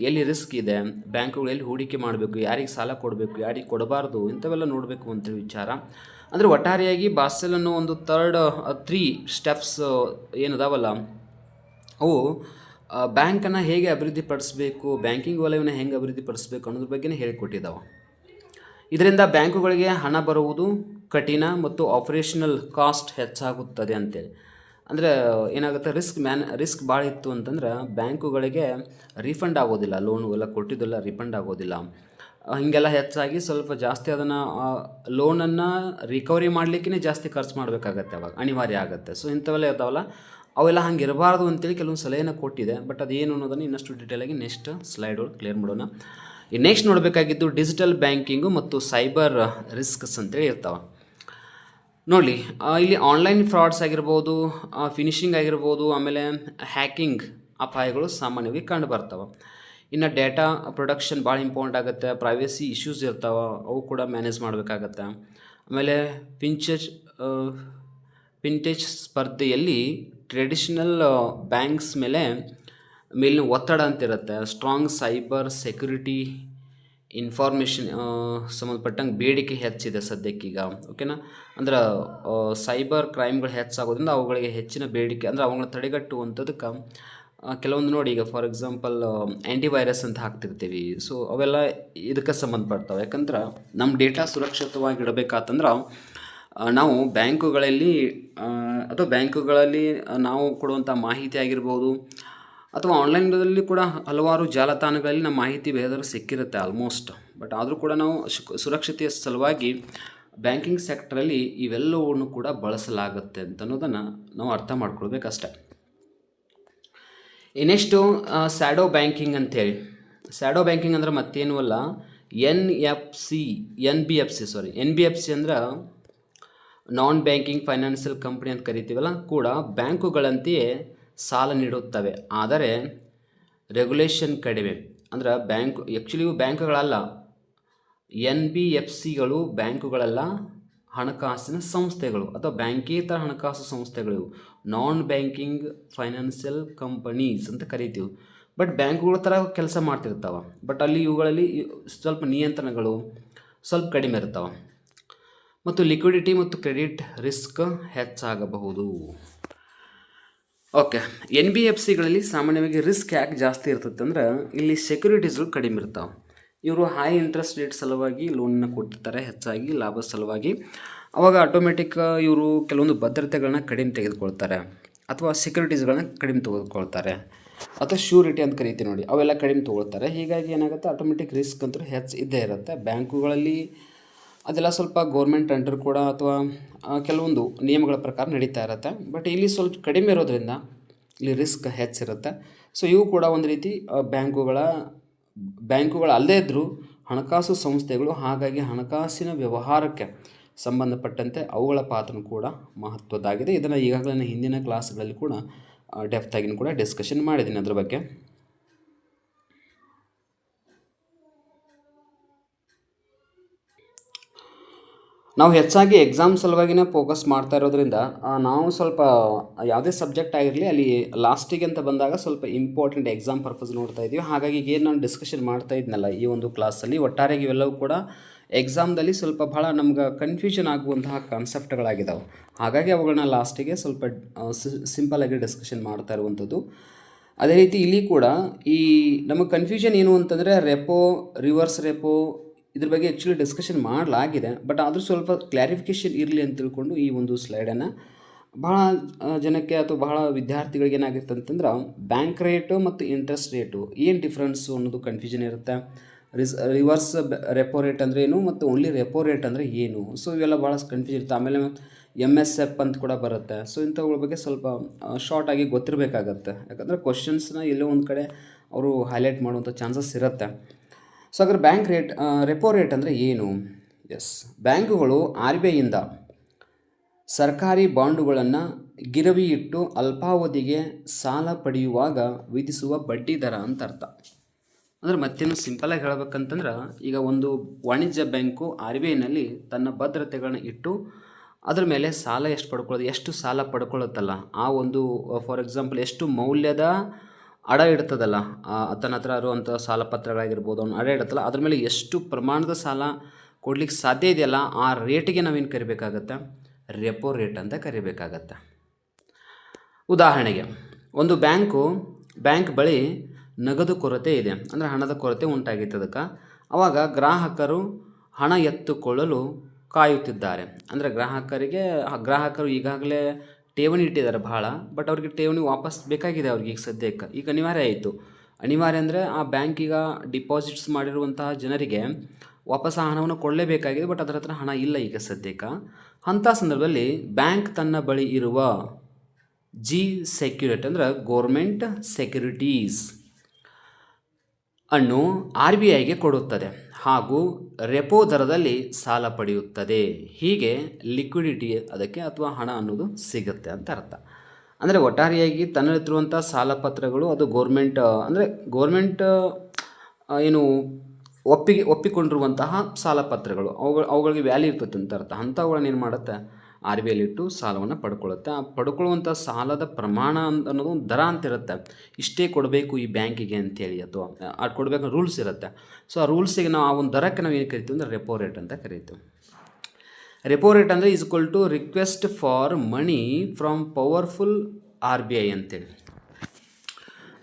ಎಲ್ಲಿ ರಿಸ್ಕ್ ಇದೆ, ಬ್ಯಾಂಕುಗಳು ಎಲ್ಲಿ ಹೂಡಿಕೆ ಮಾಡಬೇಕು, ಯಾರಿಗೆ ಸಾಲ ಕೊಡಬೇಕು, ಯಾರಿಗೆ ಕೊಡಬಾರ್ದು, ಇಂಥವೆಲ್ಲ ನೋಡಬೇಕು ಅಂತೇಳಿ ವಿಚಾರ. ಅಂದರೆ ಒಟ್ಟಾರೆಯಾಗಿ ಬಾಸೆಲ್ ಅನ್ನೋ ಒಂದು 3 ಸ್ಟೆಪ್ಸ್ ಏನದಾವಲ್ಲ, ಅವು ಬ್ಯಾಂಕನ್ನು ಹೇಗೆ ಅಭಿವೃದ್ಧಿಪಡಿಸಬೇಕು, ಬ್ಯಾಂಕಿಂಗ್ ವಲಯವನ್ನು ಹೆಂಗೆ ಅಭಿವೃದ್ಧಿಪಡಿಸಬೇಕು ಅನ್ನೋದ್ರ ಬಗ್ಗೆನೇ ಹೇಳಿಕೊಟ್ಟಿದ್ದಾವೆ. ಇದರಿಂದ ಬ್ಯಾಂಕುಗಳಿಗೆ ಹಣ ಬರುವುದು ಕಠಿಣ ಮತ್ತು ಆಪರೇಷನಲ್ ಕಾಸ್ಟ್ ಹೆಚ್ಚಾಗುತ್ತದೆ ಅಂತೇಳಿ. ಅಂದರೆ ಏನಾಗುತ್ತೆ, ರಿಸ್ಕ್ ಭಾಳ ಇತ್ತು ಅಂತಂದ್ರೆ ಬ್ಯಾಂಕುಗಳಿಗೆ ರೀಫಂಡ್ ಆಗೋದಿಲ್ಲ, ಲೋನು ಎಲ್ಲ ಕೊಟ್ಟಿದ್ದೆಲ್ಲ ರೀಫಂಡ್ ಆಗೋದಿಲ್ಲ. ಹೀಗೆಲ್ಲ ಹೆಚ್ಚಾಗಿ ಸ್ವಲ್ಪ ಜಾಸ್ತಿ ಅದನ್ನು ಲೋನನ್ನು ರಿಕವರಿ ಮಾಡಲಿಕ್ಕೇ ಜಾಸ್ತಿ ಖರ್ಚು ಮಾಡಬೇಕಾಗತ್ತೆ, ಅವಾಗ ಅನಿವಾರ್ಯ ಆಗುತ್ತೆ. ಸೊ ಇಂಥವೆಲ್ಲ ಇರ್ತಾವಲ್ಲ, ಅವೆಲ್ಲ ಹಂಗೆ ಇರಬಾರ್ದು ಅಂತೇಳಿ ಕೆಲವೊಂದು ಸಲಹೆನ ಕೊಟ್ಟಿದೆ. ಬಟ್ ಅದೇನು ಅನ್ನೋದನ್ನು ಇನ್ನಷ್ಟು ಡೀಟೇಲಾಗಿ ನೆಕ್ಸ್ಟ್ ಸ್ಲೈಡ್ ಒಳಗೆ ಕ್ಲಿಯರ್ ಮಾಡೋಣ. ಈ ನೆಕ್ಸ್ಟ್ ನೋಡಬೇಕಾಗಿದ್ದು ಡಿಜಿಟಲ್ ಬ್ಯಾಂಕಿಂಗು ಮತ್ತು ಸೈಬರ್ ರಿಸ್ಕ್ಸ್ ಅಂತೇಳಿ ಇರ್ತಾವೆ. ನೋಡಿ, ಇಲ್ಲಿ ಆನ್ಲೈನ್ ಫ್ರಾಡ್ಸ್ ಆಗಿರ್ಬೋದು, ಫಿನಿಶಿಂಗ್ ಆಗಿರ್ಬೋದು, ಆಮೇಲೆ ಹ್ಯಾಕಿಂಗ್ ಅಪಾಯಗಳು ಸಾಮಾನ್ಯವಾಗಿ ಕಂಡು ಬರ್ತವೆ. ಇನ್ನು ಡೇಟಾ ಪ್ರೊಡಕ್ಷನ್ ಭಾಳ ಇಂಪಾರ್ಟೆಂಟ್ ಆಗುತ್ತೆ, ಪ್ರೈವೇಸಿ ಇಶ್ಯೂಸ್ ಇರ್ತಾವೆ, ಅವು ಕೂಡ ಮ್ಯಾನೇಜ್ ಮಾಡಬೇಕಾಗತ್ತೆ. ಆಮೇಲೆ ಪಿಂಟೇಜ್ ಸ್ಪರ್ಧೆಯಲ್ಲಿ ಟ್ರೆಡಿಷನಲ್ ಬ್ಯಾಂಕ್ಸ್ ಮೇಲಿನ ಒತ್ತಡ ಅಂತಿರುತ್ತೆ. ಸ್ಟ್ರಾಂಗ್ ಸೈಬರ್ ಸೆಕ್ಯುರಿಟಿ ಇನ್ಫಾರ್ಮೇಷನ್ ಸಂಬಂಧಪಟ್ಟಂಗೆ ಬೇಡಿಕೆ ಹೆಚ್ಚಿದೆ ಸದ್ಯಕ್ಕೀಗ, ಓಕೆನಾ. ಅಂದ್ರೆ ಸೈಬರ್ ಕ್ರೈಮ್ಗಳು ಹೆಚ್ಚಾಗೋದ್ರಿಂದ ಅವುಗಳಿಗೆ ಹೆಚ್ಚಿನ ಬೇಡಿಕೆ, ಅಂದರೆ ಅವುಗಳನ್ನ ತಡೆಗಟ್ಟುವಂಥದಕ್ಕೆ ಕೆಲವೊಂದು ನೋಡಿ, ಈಗ ಫಾರ್ ಎಕ್ಸಾಂಪಲ್ ಆ್ಯಂಟಿವೈರಸ್ ಅಂತ ಹಾಕ್ತಿರ್ತೀವಿ. ಸೊ ಅವೆಲ್ಲ ಇದಕ್ಕೆ ಸಂಬಂಧಪಡ್ತಾವೆ. ಯಾಕಂದ್ರೆ ನಮ್ಮ ಡೇಟಾ ಸುರಕ್ಷಿತವಾಗಿ ಇಡಬೇಕಾತಂದ್ರೆ ನಾವು ಬ್ಯಾಂಕುಗಳಲ್ಲಿ ಅಥವಾ ಬ್ಯಾಂಕುಗಳಲ್ಲಿ ನಾವು ಕೊಡುವಂಥ ಮಾಹಿತಿ ಆಗಿರ್ಬೋದು, ಅಥವಾ ಆನ್ಲೈನ್ದಲ್ಲಿ ಕೂಡ ಹಲವಾರು ಜಾಲತಾಣಗಳಲ್ಲಿ ನಮ್ಮ ಮಾಹಿತಿ ಬೇರೆದವರು ಸಿಕ್ಕಿರುತ್ತೆ ಆಲ್ಮೋಸ್ಟ್. ಬಟ್ ಆದರೂ ಕೂಡ ನಾವು ಸುರಕ್ಷತೆಯ ಸಲುವಾಗಿ ಬ್ಯಾಂಕಿಂಗ್ ಸೆಕ್ಟ್ರಲ್ಲಿ ಇವೆಲ್ಲವನ್ನು ಕೂಡ ಬಳಸಲಾಗುತ್ತೆ ಅಂತ ಅನ್ನೋದನ್ನು ನಾವು ಅರ್ಥ ಮಾಡ್ಕೊಳ್ಬೇಕಷ್ಟೆ. ನೆಕ್ಸ್ಟು ಸ್ಯಾಡೋ ಬ್ಯಾಂಕಿಂಗ್ ಅಂತೇಳಿ. ಸ್ಯಾಡೋ ಬ್ಯಾಂಕಿಂಗ್ ಅಂದ್ರೆ ಮತ್ತೇನೂ ಅಲ್ಲ, ಎನ್ ಬಿ ಎಫ್ ಸಿ ಅಂದ್ರೆ ನಾನ್ ಬ್ಯಾಂಕಿಂಗ್ ಫೈನಾನ್ಷಿಯಲ್ ಕಂಪ್ನಿ ಅಂತ ಕರಿತೀವಲ್ಲ, ಕೂಡ ಬ್ಯಾಂಕುಗಳಂತೆಯೇ ಸಾಲ ನೀಡುತ್ತವೆ. ಆದರೆ ರೆಗ್ಯುಲೇಷನ್ ಕಡಿಮೆ. ಅಂದ್ರೆ ಆ್ಯಕ್ಚುಲಿ ಇವು ಬ್ಯಾಂಕುಗಳಲ್ಲ, NBFCಗಳು ಬ್ಯಾಂಕುಗಳಲ್ಲ, ಹಣಕಾಸಿನ ಸಂಸ್ಥೆಗಳು ಅಥವಾ ಬ್ಯಾಂಕೇತರ ಹಣಕಾಸು ಸಂಸ್ಥೆಗಳು, ನಾನ್ ಬ್ಯಾಂಕಿಂಗ್ ಫೈನಾನ್ಷಿಯಲ್ ಕಂಪನೀಸ್ ಅಂತ ಕರಿತೀವಿ. ಬಟ್ ಬ್ಯಾಂಕುಗಳ ಥರ ಕೆಲಸ ಮಾಡ್ತಿರ್ತಾವೆ, ಬಟ್ ಇವುಗಳಲ್ಲಿ ಸ್ವಲ್ಪ ನಿಯಂತ್ರಣಗಳು ಸ್ವಲ್ಪ ಕಡಿಮೆ ಇರ್ತಾವೆ. ಮತ್ತು ಲಿಕ್ವಿಡಿಟಿ ಮತ್ತು ಕ್ರೆಡಿಟ್ ರಿಸ್ಕ್ ಹೆಚ್ಚಾಗಬಹುದು. ಓಕೆ, NBFCಗಳಲ್ಲಿ ಸಾಮಾನ್ಯವಾಗಿ ರಿಸ್ಕ್ ಯಾಕೆ ಜಾಸ್ತಿ ಇರ್ತದೆ ಅಂದ್ರೆ ಇಲ್ಲಿ ಸೆಕ್ಯೂರಿಟೀಸ್ಗಳು ಕಡಿಮೆ ಇರ್ತಾವೆ. ಇವರು ಹೈ ಇಂಟ್ರೆಸ್ಟ್ ರೇಟ್ ಸಲುವಾಗಿ ಲೋನನ್ನು ಕೊಟ್ಟಿರ್ತಾರೆ, ಹೆಚ್ಚಾಗಿ ಲಾಭ ಸಲುವಾಗಿ. ಅವಾಗ ಆಟೋಮೆಟಿಕ್ ಇವರು ಕೆಲವೊಂದು ಭದ್ರತೆಗಳನ್ನ ಕಡಿಮೆ ತೆಗೆದುಕೊಳ್ತಾರೆ, ಅಥವಾ ಸೆಕ್ಯೂರಿಟೀಸ್ಗಳನ್ನ ಕಡಿಮೆ ತೆಗೆದುಕೊಳ್ತಾರೆ, ಅಥವಾ ಶ್ಯೂರಿಟಿ ಅಂತ ಕರಿತೀವಿ ನೋಡಿ, ಅವೆಲ್ಲ ಕಡಿಮೆ ತೊಗೊಳ್ತಾರೆ. ಹೀಗಾಗಿ ಏನಾಗುತ್ತೆ, ಆಟೋಮೆಟಿಕ್ ರಿಸ್ಕ್ ಅಂತೂ ಇದ್ದೇ ಇರುತ್ತೆ. ಬ್ಯಾಂಕುಗಳಲ್ಲಿ ಅದೆಲ್ಲ ಸ್ವಲ್ಪ ಗೌರ್ಮೆಂಟ್ ಅಂಡರ್ ಕೂಡ ಅಥವಾ ಕೆಲವೊಂದು ನಿಯಮಗಳ ಪ್ರಕಾರ ನಡೀತಾ ಇರುತ್ತೆ. ಬಟ್ ಇಲ್ಲಿ ಸ್ವಲ್ಪ ಕಡಿಮೆ ಇರೋದ್ರಿಂದ ಇಲ್ಲಿ ರಿಸ್ಕ್ ಹೆಚ್ಚಿರುತ್ತೆ. ಸೊ ಇವು ಕೂಡ ಒಂದು ರೀತಿ ಬ್ಯಾಂಕುಗಳು ಅಲ್ಲದೇ ಇದ್ದರೂ ಹಣಕಾಸು ಸಂಸ್ಥೆಗಳು. ಹಾಗಾಗಿ ಹಣಕಾಸಿನ ವ್ಯವಹಾರಕ್ಕೆ ಸಂಬಂಧಪಟ್ಟಂತೆ ಅವುಗಳ ಪಾತ್ರ ಕೂಡ ಮಹತ್ವದ್ದಾಗಿದೆ. ಇದನ್ನು ಈಗಾಗಲೇ ಹಿಂದಿನ ಕ್ಲಾಸ್ಗಳಲ್ಲಿ ಕೂಡ ಡೆಪ್ತಾಗಿನೂ ಕೂಡ ಡಿಸ್ಕಷನ್ ಮಾಡಿದ್ದೀನಿ ಅದ್ರ ಬಗ್ಗೆ. ನಾವು ಹೆಚ್ಚಾಗಿ ಎಕ್ಸಾಮ್ ಸಲುವಾಗಿನೇ ಫೋಕಸ್ ಮಾಡ್ತಾ ಇರೋದ್ರಿಂದ ನಾವು ಸ್ವಲ್ಪ ಯಾವುದೇ ಸಬ್ಜೆಕ್ಟ್ ಆಗಿರಲಿ ಅಲ್ಲಿ ಲಾಸ್ಟಿಗೆ ಅಂತ ಬಂದಾಗ ಸ್ವಲ್ಪ ಇಂಪಾರ್ಟೆಂಟ್ ಎಕ್ಸಾಮ್ ಪರ್ಪಸ್ ನೋಡ್ತಾ ಇದ್ದೀವಿ. ಹಾಗಾಗಿ ಏನು ನಾನು ಡಿಸ್ಕಷನ್ ಮಾಡ್ತಾ ಇದ್ನಲ್ಲ ಈ ಒಂದು ಕ್ಲಾಸಲ್ಲಿ, ಒಟ್ಟಾರೆಯಾಗಿ ಇವೆಲ್ಲವೂ ಕೂಡ ಎಕ್ಸಾಮ್ದಲ್ಲಿ ಸ್ವಲ್ಪ ಭಾಳ ನಮ್ಗೆ ಕನ್ಫ್ಯೂಷನ್ ಆಗುವಂತಹ ಕಾನ್ಸೆಪ್ಟ್ಗಳಾಗಿದ್ದಾವೆ. ಹಾಗಾಗಿ ಅವುಗಳನ್ನ ಲಾಸ್ಟಿಗೆ ಸ್ವಲ್ಪ ಸಿಂಪಲಾಗಿ ಡಿಸ್ಕಷನ್ ಮಾಡ್ತಾ ಇರುವಂಥದ್ದು. ಅದೇ ರೀತಿ ಇಲ್ಲಿ ಕೂಡ ಈ ನಮಗೆ ಕನ್ಫ್ಯೂಷನ್ ಏನು ಅಂತಂದರೆ ರೆಪೋ, ರಿವರ್ಸ್ ರೆಪೋ ಇದ್ರ ಬಗ್ಗೆ ಆ್ಯಕ್ಚುಲಿ ಡಿಸ್ಕಷನ್ ಮಾಡಲಾಗಿದೆ. ಬಟ್ ಆದರೂ ಸ್ವಲ್ಪ ಕ್ಲಾರಿಫಿಕೇಷನ್ ಇರಲಿ ಅಂತ ತಿಳ್ಕೊಂಡು ಈ ಒಂದು ಸ್ಲೈಡನ್ನು ಭಾಳ ಜನಕ್ಕೆ ಅಥವಾ ಬಹಳ ವಿದ್ಯಾರ್ಥಿಗಳಿಗೆ ಏನಾಗಿರುತ್ತೆ ಅಂತಂದ್ರೆ ಬ್ಯಾಂಕ್ ರೇಟು ಮತ್ತು ಇಂಟ್ರೆಸ್ಟ್ ರೇಟು ಏನು ಡಿಫ್ರೆನ್ಸು ಅನ್ನೋದು ಕನ್ಫ್ಯೂಷನ್ ಇರುತ್ತೆ. ರಿವರ್ಸ್ ರೆಪೋ ರೇಟ್ ಅಂದರೆ ಏನು ಮತ್ತು ಓನ್ಲಿ ರೆಪೋ ರೇಟ್ ಅಂದರೆ ಏನು, ಸೊ ಇವೆಲ್ಲ ಭಾಳ ಕನ್ಫ್ಯೂಷನ್ ಇರುತ್ತೆ. ಆಮೇಲೆ MSF ಅಂತ ಕೂಡ ಬರುತ್ತೆ. ಸೊ ಇಂಥವುಗಳ ಬಗ್ಗೆ ಸ್ವಲ್ಪ ಶಾರ್ಟಾಗಿ ಗೊತ್ತಿರಬೇಕಾಗತ್ತೆ, ಯಾಕಂದರೆ ಕ್ವಶನ್ಸ್ನ ಎಲ್ಲೋ ಒಂದು ಕಡೆ ಅವರು ಹೈಲೈಟ್ ಮಾಡುವಂಥ ಚಾನ್ಸಸ್ ಇರುತ್ತೆ. ಸೊ ಹಾಗಾದ್ರೆ ರೆಪೋ ರೇಟ್ ಅಂದರೆ ಏನು? ಬ್ಯಾಂಕುಗಳು RBIಯಿಂದ ಸರ್ಕಾರಿ ಬಾಂಡುಗಳನ್ನು ಗಿರವಿ ಇಟ್ಟು ಅಲ್ಪಾವಧಿಗೆ ಸಾಲ ಪಡೆಯುವಾಗ ವಿಧಿಸುವ ಬಡ್ಡಿ ದರ ಅಂತ ಅರ್ಥ. ಅಂದರೆ ಮತ್ತೇನು ಸಿಂಪಲಾಗಿ ಹೇಳಬೇಕಂತಂದ್ರೆ, ಈಗ ಒಂದು ವಾಣಿಜ್ಯ ಬ್ಯಾಂಕು RBIನಲ್ಲಿ ತನ್ನ ಭದ್ರತೆಗಳನ್ನ ಇಟ್ಟು ಅದ್ರ ಮೇಲೆ ಸಾಲ ಎಷ್ಟು ಸಾಲ ಪಡ್ಕೊಳ್ಳುತ್ತಲ್ಲ, ಆ ಒಂದು ಫಾರ್ ಎಕ್ಸಾಂಪಲ್ ಎಷ್ಟು ಮೌಲ್ಯದ ಅಡ ಇಡ್ತದಲ್ಲ, ತನ್ನ ಹತ್ರ ಇರುವಂಥ ಸಾಲ ಪತ್ರಗಳಾಗಿರ್ಬೋದು, ಅವ್ನು ಅಡ ಇಡುತ್ತಲ್ಲ, ಅದ್ರ ಮೇಲೆ ಎಷ್ಟು ಪ್ರಮಾಣದ ಸಾಲ ಕೊಡ್ಲಿಕ್ಕೆ ಸಾಧ್ಯ ಇದೆಯಲ್ಲ ಆ ರೇಟಿಗೆ ನಾವೇನು ಕರಿಬೇಕಾಗತ್ತೆ, ರೆಪೋ ರೇಟ್ ಅಂತ ಕರಿಬೇಕಾಗತ್ತೆ. ಉದಾಹರಣೆಗೆ ಒಂದು ಬ್ಯಾಂಕ್ ಬಳಿ ನಗದು ಕೊರತೆ ಇದೆ, ಅಂದರೆ ಹಣದ ಕೊರತೆ ಉಂಟಾಗಿತ್ತು. ಅದಕ್ಕೆ ಆವಾಗ ಗ್ರಾಹಕರು ಹಣ ಎತ್ತುಕೊಳ್ಳಲು ಕಾಯುತ್ತಿದ್ದಾರೆ. ಅಂದರೆ ಗ್ರಾಹಕರು ಈಗಾಗಲೇ ಠೇವಣಿ ಇಟ್ಟಿದ್ದಾರೆ ಭಾಳ, ಬಟ್ ಅವ್ರಿಗೆ ಠೇವಣಿ ವಾಪಸ್ ಬೇಕಾಗಿದೆ ಅವ್ರಿಗೆ ಈಗ ಸದ್ಯಕ್ಕೆ. ಈಗ ಅನಿವಾರ್ಯ ಆಯಿತು. ಅನಿವಾರ್ಯ ಅಂದರೆ ಆ ಬ್ಯಾಂಕ್ ಈಗ ಡಿಪಾಸಿಟ್ಸ್ ಮಾಡಿರುವಂತಹ ಜನರಿಗೆ ವಾಪಸ್ ಆ ಹಣವನ್ನು ಕೊಡಲೇಬೇಕಾಗಿದೆ, ಬಟ್ ಅದರ ಹತ್ರ ಹಣ ಇಲ್ಲ ಈಗ ಸದ್ಯಕ್ಕೆ. ಅಂಥ ಸಂದರ್ಭದಲ್ಲಿ ಬ್ಯಾಂಕ್ ತನ್ನ ಬಳಿ ಇರುವ ಜಿ ಸೆಕ್ಯೂರಿಟಿ ಅಂದರೆ ಗೋರ್ಮೆಂಟ್ ಸೆಕ್ಯೂರಿಟೀಸ್ ಅನ್ನು ಆರ್ ಬಿ ಐಗೆ ಕೊಡುತ್ತದೆ ಹಾಗೂ ರೆಪೋ ದರದಲ್ಲಿ ಸಾಲ ಪಡೆಯುತ್ತದೆ. ಹೀಗೆ ಲಿಕ್ವಿಡಿಟಿ ಅದಕ್ಕೆ ಅಥವಾ ಹಣ ಅನ್ನೋದು ಸಿಗುತ್ತೆ ಅಂತ ಅರ್ಥ. ಅಂದರೆ ಒಟ್ಟಾರೆಯಾಗಿ ತನ್ನಲ್ಲಿರುವಂಥ ಸಾಲ ಪತ್ರಗಳು ಅದು ಗೋರ್ಮೆಂಟ್ ಏನು ಒಪ್ಪಿಕೊಂಡಿರುವಂತಹ ಸಾಲ ಪತ್ರಗಳು ಅವುಗಳಿಗೆ ವ್ಯಾಲ್ಯೂ ಇರ್ತದೆ ಅಂತ ಅರ್ಥ. ಅಂಥವುಗಳನ್ನ ಏನು ಮಾಡುತ್ತೆ, ಆರ್ ಬಿ ಐಲಿಟ್ಟು ಸಾಲವನ್ನು ಪಡ್ಕೊಳ್ಳುತ್ತೆ. ಆ ಪಡ್ಕೊಳ್ಳುವಂಥ ಸಾಲದ ಪ್ರಮಾಣ ಅನ್ನೋದು ಒಂದು ದರ ಅಂತ ಇರುತ್ತೆ. ಇಷ್ಟೇ ಕೊಡಬೇಕು ಈ ಬ್ಯಾಂಕಿಗೆ ಅಂತೇಳಿ, ಅಥವಾ ಅದು ಕೊಡಬೇಕು ರೂಲ್ಸ್ ಇರುತ್ತೆ. ಸೊ ಆ ರೂಲ್ಸಿಗೆ ನಾವು ಆ ಒಂದು ದರಕ್ಕೆ ನಾವು ಏನು ಕರಿತೀವಿ ಅಂದರೆ ರೆಪೋ ರೇಟ್ ಅಂತ ಕರಿತೀವಿ. ರೆಪೋ ರೇಟ್ ಅಂದರೆ is equal to request for money from powerful R B I ಅಂತೇಳಿ.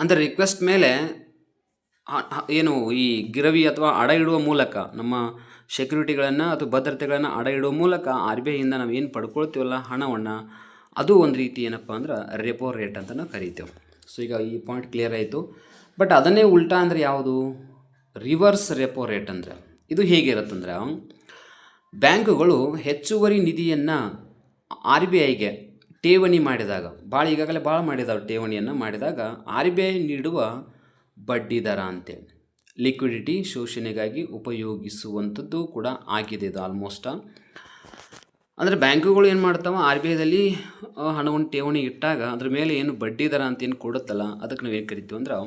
ಅಂದರೆ ರಿಕ್ವೆಸ್ಟ್ ಮೇಲೆ ಏನು ಈ ಗಿರವಿ ಅಥವಾ ಅಡ ಇಡುವ ಮೂಲಕ ನಮ್ಮ ಸೆಕ್ಯೂರಿಟಿಗಳನ್ನು ಅಥವಾ ಭದ್ರತೆಗಳನ್ನು ಅಡ ಇಡುವ ಮೂಲಕ ಆರ್ ಬಿ ಐಯಿಂದ ನಾವು ಏನು ಪಡ್ಕೊಳ್ತೀವಲ್ಲ ಹಣವನ್ನು, ಅದು ಒಂದು ರೀತಿ ಏನಪ್ಪ ಅಂದ್ರೆ ರೆಪೋ ರೇಟ್ ಅಂತ ನಾವು ಕರಿತೇವೆ. ಸೊ ಈಗ ಈ ಪಾಯಿಂಟ್ ಕ್ಲಿಯರ್ ಆಯಿತು. ಬಟ್ ಅದನ್ನೇ ಉಲ್ಟಾ ಅಂದರೆ ಯಾವುದು, ರಿವರ್ಸ್ ರೆಪೋ ರೇಟ್ ಅಂದರೆ ಇದು ಹೇಗಿರುತ್ತಂದ್ರೆ, ಬ್ಯಾಂಕುಗಳು ಹೆಚ್ಚುವರಿ ನಿಧಿಯನ್ನು ಆರ್ ಬಿ ಐಗೆ ಠೇವಣಿ ಮಾಡಿದಾಗ, ಈಗಾಗಲೇ ಭಾಳ ಮಾಡಿದಾವೆ ಠೇವಣಿಯನ್ನು ಮಾಡಿದಾಗ ಆರ್ ಬಿ ಐ ನೀಡುವ ಬಡ್ಡಿ ದರ ಅಂತೇಳಿ ಲಿಕ್ವಿಡಿಟಿ ಶೋಷಣೆಗಾಗಿ ಉಪಯೋಗಿಸುವಂಥದ್ದು ಕೂಡ ಆಗಿದೆ ಇದು ಆಲ್ಮೋಸ್ಟ್. ಅಂದರೆ ಬ್ಯಾಂಕುಗಳು ಏನು ಮಾಡ್ತಾವೆ, ಆರ್ ಬಿ ಐದಲ್ಲಿ ಹಣವನ್ನು ಠೇವಣಿ ಇಟ್ಟಾಗ ಅದ್ರ ಮೇಲೆ ಏನು ಬಡ್ಡಿ ದರ ಅಂತ ಏನು ಕೊಡುತ್ತಲ್ಲ, ಅದಕ್ಕೆ ನಾವು ಏನು ಕರಿತೀವಿ ಅಂದ್ರೆ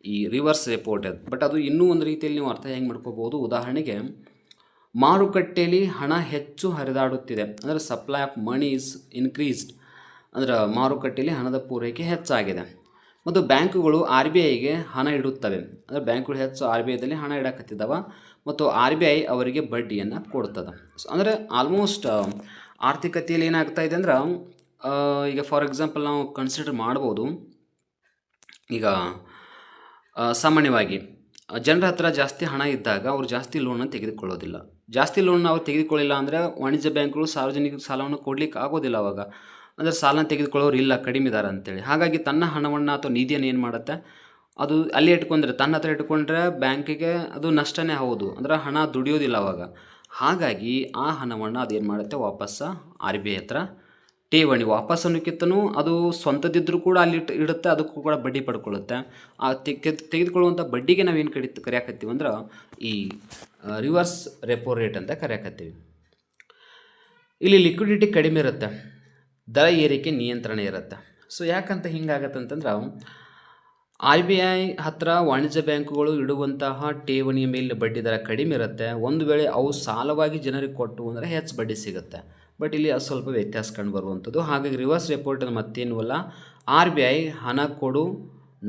ಈ ರಿವರ್ಸ್ ರೆಪೋರ್ಟ್. ಬಟ್ ಅದು ಇನ್ನೂ ಒಂದು ರೀತಿಯಲ್ಲಿ ನೀವು ಅರ್ಥ ಹೆಂಗೆ ಮಾಡ್ಕೋಬೋದು, ಉದಾಹರಣೆಗೆ ಮಾರುಕಟ್ಟೆಯಲ್ಲಿ ಹಣ ಹೆಚ್ಚು ಹರಿದಾಡುತ್ತಿದೆ, ಅಂದರೆ supply of money is increased, ಅಂದರೆ ಮಾರುಕಟ್ಟೆಯಲ್ಲಿ ಹಣದ ಪೂರೈಕೆ ಹೆಚ್ಚಾಗಿದೆ ಮತ್ತು ಬ್ಯಾಂಕುಗಳು ಆರ್ ಬಿ ಐಗೆ ಹಣ ಇಡುತ್ತವೆ. ಅಂದರೆ ಬ್ಯಾಂಕುಗಳು ಹೆಚ್ಚು ಆರ್ ಬಿ ಐದಲ್ಲಿ ಹಣ ಇಡಕತ್ತಿದ್ದಾವೆ ಮತ್ತು ಆರ್ ಬಿ ಐ ಅವರಿಗೆ ಬಡ್ಡಿಯನ್ನು ಕೊಡ್ತದೆ. ಸೊ ಅಂದರೆ ಆಲ್ಮೋಸ್ಟ್ ಆರ್ಥಿಕತೆಯಲ್ಲಿ ಏನಾಗ್ತಾ ಇದೆ ಅಂದ್ರೆ, ಈಗ ಫಾರ್ ಎಕ್ಸಾಂಪಲ್ ನಾವು ಕನ್ಸಿಡರ್ ಮಾಡ್ಬೋದು, ಈಗ ಸಾಮಾನ್ಯವಾಗಿ ಜನರ ಹತ್ರ ಜಾಸ್ತಿ ಹಣ ಇದ್ದಾಗ ಅವರು ಜಾಸ್ತಿ ಲೋನನ್ನು ತೆಗೆದುಕೊಳ್ಳೋದಿಲ್ಲ. ಜಾಸ್ತಿ ಲೋನ್ ಅವ್ರು ತೆಗೆದುಕೊಳ್ಳಿಲ್ಲ ಅಂದರೆ ವಾಣಿಜ್ಯ ಬ್ಯಾಂಕ್ಗಳು ಸಾರ್ವಜನಿಕ ಸಾಲವನ್ನು ಕೊಡಲಿಕ್ಕೆ ಆಗೋದಿಲ್ಲ. ಅವಾಗ ಅಂದರೆ ಸಾಲನ ತೆಗೆದುಕೊಳ್ಳೋರು ಇಲ್ಲ, ಕಡಿಮೆ ಇದ್ದಾರೆ ಅಂತೇಳಿ. ಹಾಗಾಗಿ ತನ್ನ ಹಣವನ್ನು ಅಥವಾ ನಿಧಿಯನ್ನು ಏನು ಮಾಡುತ್ತೆ, ಅದು ಅಲ್ಲಿ ಇಟ್ಕೊಂಡ್ರೆ, ತನ್ನ ಹತ್ರ ಇಟ್ಕೊಂಡ್ರೆ ಬ್ಯಾಂಕಿಗೆ ಅದು ನಷ್ಟನೇ ಹೌದು, ಅಂದರೆ ಹಣ ದುಡಿಯೋದಿಲ್ಲ ಅವಾಗ. ಹಾಗಾಗಿ ಆ ಹಣವನ್ನು ಅದೇನು ಮಾಡುತ್ತೆ, ವಾಪಸ್ಸು ಆರ್ ಬಿ ಐ ಹತ್ರ ಠೇವಣಿ ವಾಪಸ್ ಅನ್ನೋಕ್ಕಿಂತನೂ ಅದು ಸ್ವಂತದಿದ್ದರೂ ಕೂಡ ಅಲ್ಲಿ ಇಡುತ್ತೆ, ಅದಕ್ಕೂ ಕೂಡ ಬಡ್ಡಿ ಪಡ್ಕೊಳ್ಳುತ್ತೆ. ಆ ತೆಗೆದುಕೊಳ್ಳುವಂಥ ಬಡ್ಡಿಗೆ ನಾವೇನು ಕರೆಯಾಕತ್ತೀವಿ ಅಂದ್ರೆ ಈ ರಿವರ್ಸ್ ರೆಪೋ ರೇಟ್ ಅಂತ ಕರೆಯಾಕತ್ತೀವಿ. ಇಲ್ಲಿ ಲಿಕ್ವಿಡಿಟಿ ಕಡಿಮೆ ಇರುತ್ತೆ, ದರ ಏರಿಕೆ ನಿಯಂತ್ರಣ ಇರುತ್ತೆ. ಸೊ ಯಾಕಂತ ಹಿಂಗಾಗತ್ತಂತಂದ್ರೆ, ಆರ್ ಬಿ ಐ ಹತ್ರ ವಾಣಿಜ್ಯ ಬ್ಯಾಂಕುಗಳು ಇಡುವಂತಹ ಠೇವಣಿಯ ಮೇಲೆ ಬಡ್ಡಿ ದರ ಕಡಿಮೆ ಇರುತ್ತೆ. ಒಂದು ವೇಳೆ ಅವು ಸಾಲವಾಗಿ ಜನರಿಗೆ ಕೊಟ್ಟು ಅಂದರೆ ಹೆಚ್ಚು ಬಡ್ಡಿ ಸಿಗುತ್ತೆ. ಬಟ್ ಇಲ್ಲಿ ಅದು ಸ್ವಲ್ಪ ವ್ಯತ್ಯಾಸ ಕಂಡು ಬರುವಂಥದ್ದು. ಹಾಗಾಗಿ ರಿವರ್ಸ್ ರೆಪೋರ್ಟ್ ಮತ್ತೇನು ಅಲ್ಲ, ಆರ್ ಬಿ ಐ ಹಣ ಕೊಡು,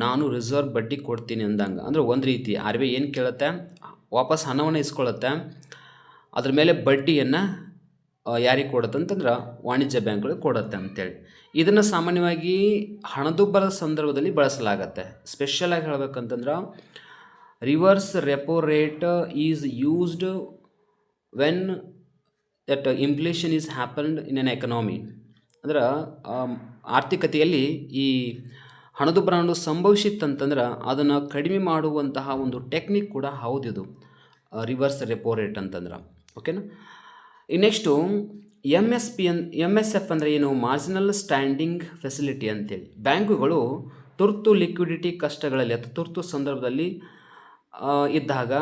ನಾನು ರಿಸರ್ವ್ ಬಡ್ಡಿ ಕೊಡ್ತೀನಿ ಅಂದಂಗೆ. ಅಂದರೆ ಒಂದು ರೀತಿ ಆರ್ ಬಿ ಐ ಏನು ಕೇಳುತ್ತೆ, ವಾಪಸ್ ಹಣವನ್ನು ಇಸ್ಕೊಳ್ಳುತ್ತೆ, ಅದ್ರ ಮೇಲೆ ಬಡ್ಡಿಯನ್ನು ಯಾರಿಗೆ ಕೊಡುತ್ತೆ ಅಂತಂದ್ರೆ ವಾಣಿಜ್ಯ ಬ್ಯಾಂಕ್ಗಳಿಗೆ ಕೊಡುತ್ತೆ ಅಂತೇಳಿ. ಇದನ್ನು ಸಾಮಾನ್ಯವಾಗಿ ಹಣದುಬ್ಬರದ ಸಂದರ್ಭದಲ್ಲಿ ಬಳಸಲಾಗತ್ತೆ. ಸ್ಪೆಷಲಾಗಿ ಹೇಳಬೇಕಂತಂದ್ರೆ, reverse repo rate is used when that inflation is happened in an economy. ಅಂದ್ರೆ ಆರ್ಥಿಕತೆಯಲ್ಲಿ ಈ ಹಣದುಬ್ಬರ ಅನ್ನೋದು ಸಂಭವಿಸಿತ್ತಂತಂದ್ರೆ ಅದನ್ನು ಕಡಿಮೆ ಮಾಡುವಂತಹ ಒಂದು ಟೆಕ್ನಿಕ್ ಕೂಡ ಹೌದಿದು ರಿವರ್ಸ್ ರೆಪೋ ರೇಟ್ ಅಂತಂದ್ರೆ. ಓಕೆನಾ. ನೆಕ್ಸ್ಟು ಎಮ್ ಎಸ್ ಎಫ್ ಅಂದರೆ ಏನು, ಮಾರ್ಜಿನಲ್ ಸ್ಟ್ಯಾಂಡಿಂಗ್ ಫೆಸಿಲಿಟಿ ಅಂತೇಳಿ. ಬ್ಯಾಂಕುಗಳು ತುರ್ತು ಲಿಕ್ವಿಡಿಟಿ ಕಷ್ಟಗಳಲ್ಲಿ ಅಥವಾ ತುರ್ತು ಸಂದರ್ಭದಲ್ಲಿ ಇದ್ದಾಗ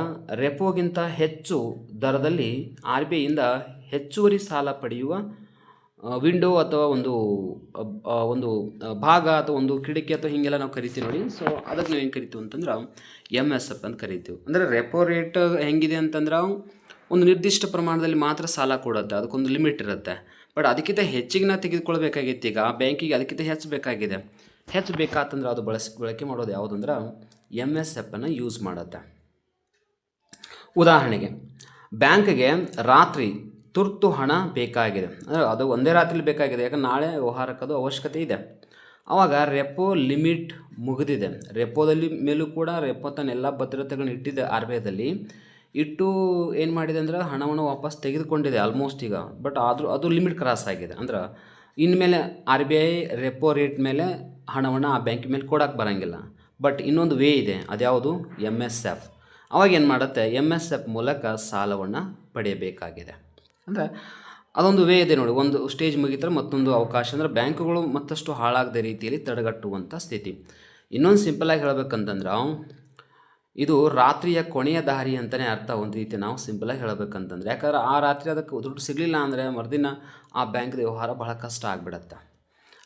ರೆಪೋಗಿಂತ ಹೆಚ್ಚು ದರದಲ್ಲಿ ಆರ್ ಬಿ ಐಯಿಂದ ಹೆಚ್ಚುವರಿ ಸಾಲ ಪಡೆಯುವ ವಿಂಡೋ ಅಥವಾ ಒಂದು ಭಾಗ ಅಥವಾ ಒಂದು ಕಿಟಕಿ ಅಥವಾ ಹೀಗೆಲ್ಲ ನಾವು ಕರಿತೀವಿ ನೋಡಿ. ಸೊ ಅದಕ್ಕೆ ನಾವು ಏನು ಕರಿತೀವಿ ಅಂತಂದ್ರೆ ಎಮ್ ಎಸ್ ಎಫ್ ಅಂತ ಕರಿತೀವಿ. ಅಂದರೆ ರೆಪೋ ರೇಟ್ ಹೆಂಗಿದೆ ಅಂತಂದ್ರೆ ಒಂದು ನಿರ್ದಿಷ್ಟ ಪ್ರಮಾಣದಲ್ಲಿ ಮಾತ್ರ ಸಾಲ ಕೊಡುತ್ತೆ, ಅದಕ್ಕೊಂದು ಲಿಮಿಟ್ ಇರುತ್ತೆ. ಬಟ್ ಅದಕ್ಕಿಂತ ಹೆಚ್ಚಿಗೆ ನಾವು ತೆಗೆದುಕೊಳ್ಬೇಕಾಗಿತ್ತು. ಈಗ ಬ್ಯಾಂಕಿಗೆ ಅದಕ್ಕಿಂತ ಹೆಚ್ಚು ಬೇಕಾಗಿದೆ. ಹೆಚ್ಚು ಬೇಕಾತಂದ್ರೆ ಅದು ಬಳಕೆ ಮಾಡೋದು ಯಾವುದಂದ್ರೆ ಎಮ್ ಎಸ್ ಎಫನ್ನು ಯೂಸ್ ಮಾಡುತ್ತೆ. ಉದಾಹರಣೆಗೆ ಬ್ಯಾಂಕ್ಗೆ ರಾತ್ರಿ ತುರ್ತು ಹಣ ಬೇಕಾಗಿದೆ, ಅಂದರೆ ಅದು ಒಂದೇ ರಾತ್ರಿ ಬೇಕಾಗಿದೆ, ಯಾಕಂದ್ರೆ ನಾಳೆ ವ್ಯವಹಾರಕ್ಕದು ಅವಶ್ಯಕತೆ ಇದೆ. ಆವಾಗ ರೆಪೋ ಲಿಮಿಟ್ ಮುಗಿದಿದೆ. ರೆಪೋದಲ್ಲಿ ಮೇಲೂ ಕೂಡ ರೆಪೋ ತನ್ನೆಲ್ಲ ಭದ್ರತೆಗಳನ್ನ ಇಟ್ಟಿದೆ ಆರ್ ಬಿ ಐದಲ್ಲಿ. ಇಟ್ಟು ಏನು ಮಾಡಿದೆ ಅಂದ್ರೆ ಹಣವನ್ನು ವಾಪಸ್ ತೆಗೆದುಕೊಂಡಿದೆ ಆಲ್ಮೋಸ್ಟ್ ಈಗ. ಬಟ್ ಆದರೂ ಅದು ಲಿಮಿಟ್ ಕ್ರಾಸ್ ಆಗಿದೆ. ಅಂದ್ರೆ ಇನ್ಮೇಲೆ R B I repo rate ಮೇಲೆ ಹಣವನ್ನು ಆ ಬ್ಯಾಂಕ್ ಮೇಲೆ ಕೊಡೋಕ್ಕೆ ಬರೋಂಗಿಲ್ಲ. ಬಟ್ ಇನ್ನೊಂದು ವೇ ಇದೆ, ಅದ್ಯಾವುದು MSF. ಅವಾಗ ಏನು ಮಾಡುತ್ತೆ, MSF ಮೂಲಕ ಸಾಲವನ್ನು ಪಡೆಯಬೇಕಾಗಿದೆ. ಅಂದರೆ ಅದೊಂದು ವೇ ಇದೆ ನೋಡಿ, ಒಂದು ಸ್ಟೇಜ್ ಮುಗಿತಾರೆ ಮತ್ತೊಂದು ಅವಕಾಶ, ಅಂದರೆ ಬ್ಯಾಂಕುಗಳು ಮತ್ತಷ್ಟು ಹಾಳಾಗದ ರೀತಿಯಲ್ಲಿ ತಡೆಗಟ್ಟುವಂಥ ಸ್ಥಿತಿ. ಇನ್ನೊಂದು ಸಿಂಪಲಾಗಿ ಹೇಳಬೇಕಂತಂದ್ರೆ ಇದು ರಾತ್ರಿಯ ಕೊನೆಯ ದಾರಿ ಅಂತಲೇ ಅರ್ಥ. ಒಂದು ರೀತಿ ನಾವು ಸಿಂಪಲಾಗಿ ಹೇಳಬೇಕಂತಂದ್ರೆ, ಯಾಕಂದ್ರೆ ಆ ರಾತ್ರಿ ಅದಕ್ಕೆ ದುಡ್ಡು ಸಿಗಲಿಲ್ಲ ಅಂದರೆ ಮರುದಿನ ಆ ಬ್ಯಾಂಕ್ದ ವ್ಯವಹಾರ ಬಹಳ ಕಷ್ಟ ಆಗಿಬಿಡತ್ತೆ.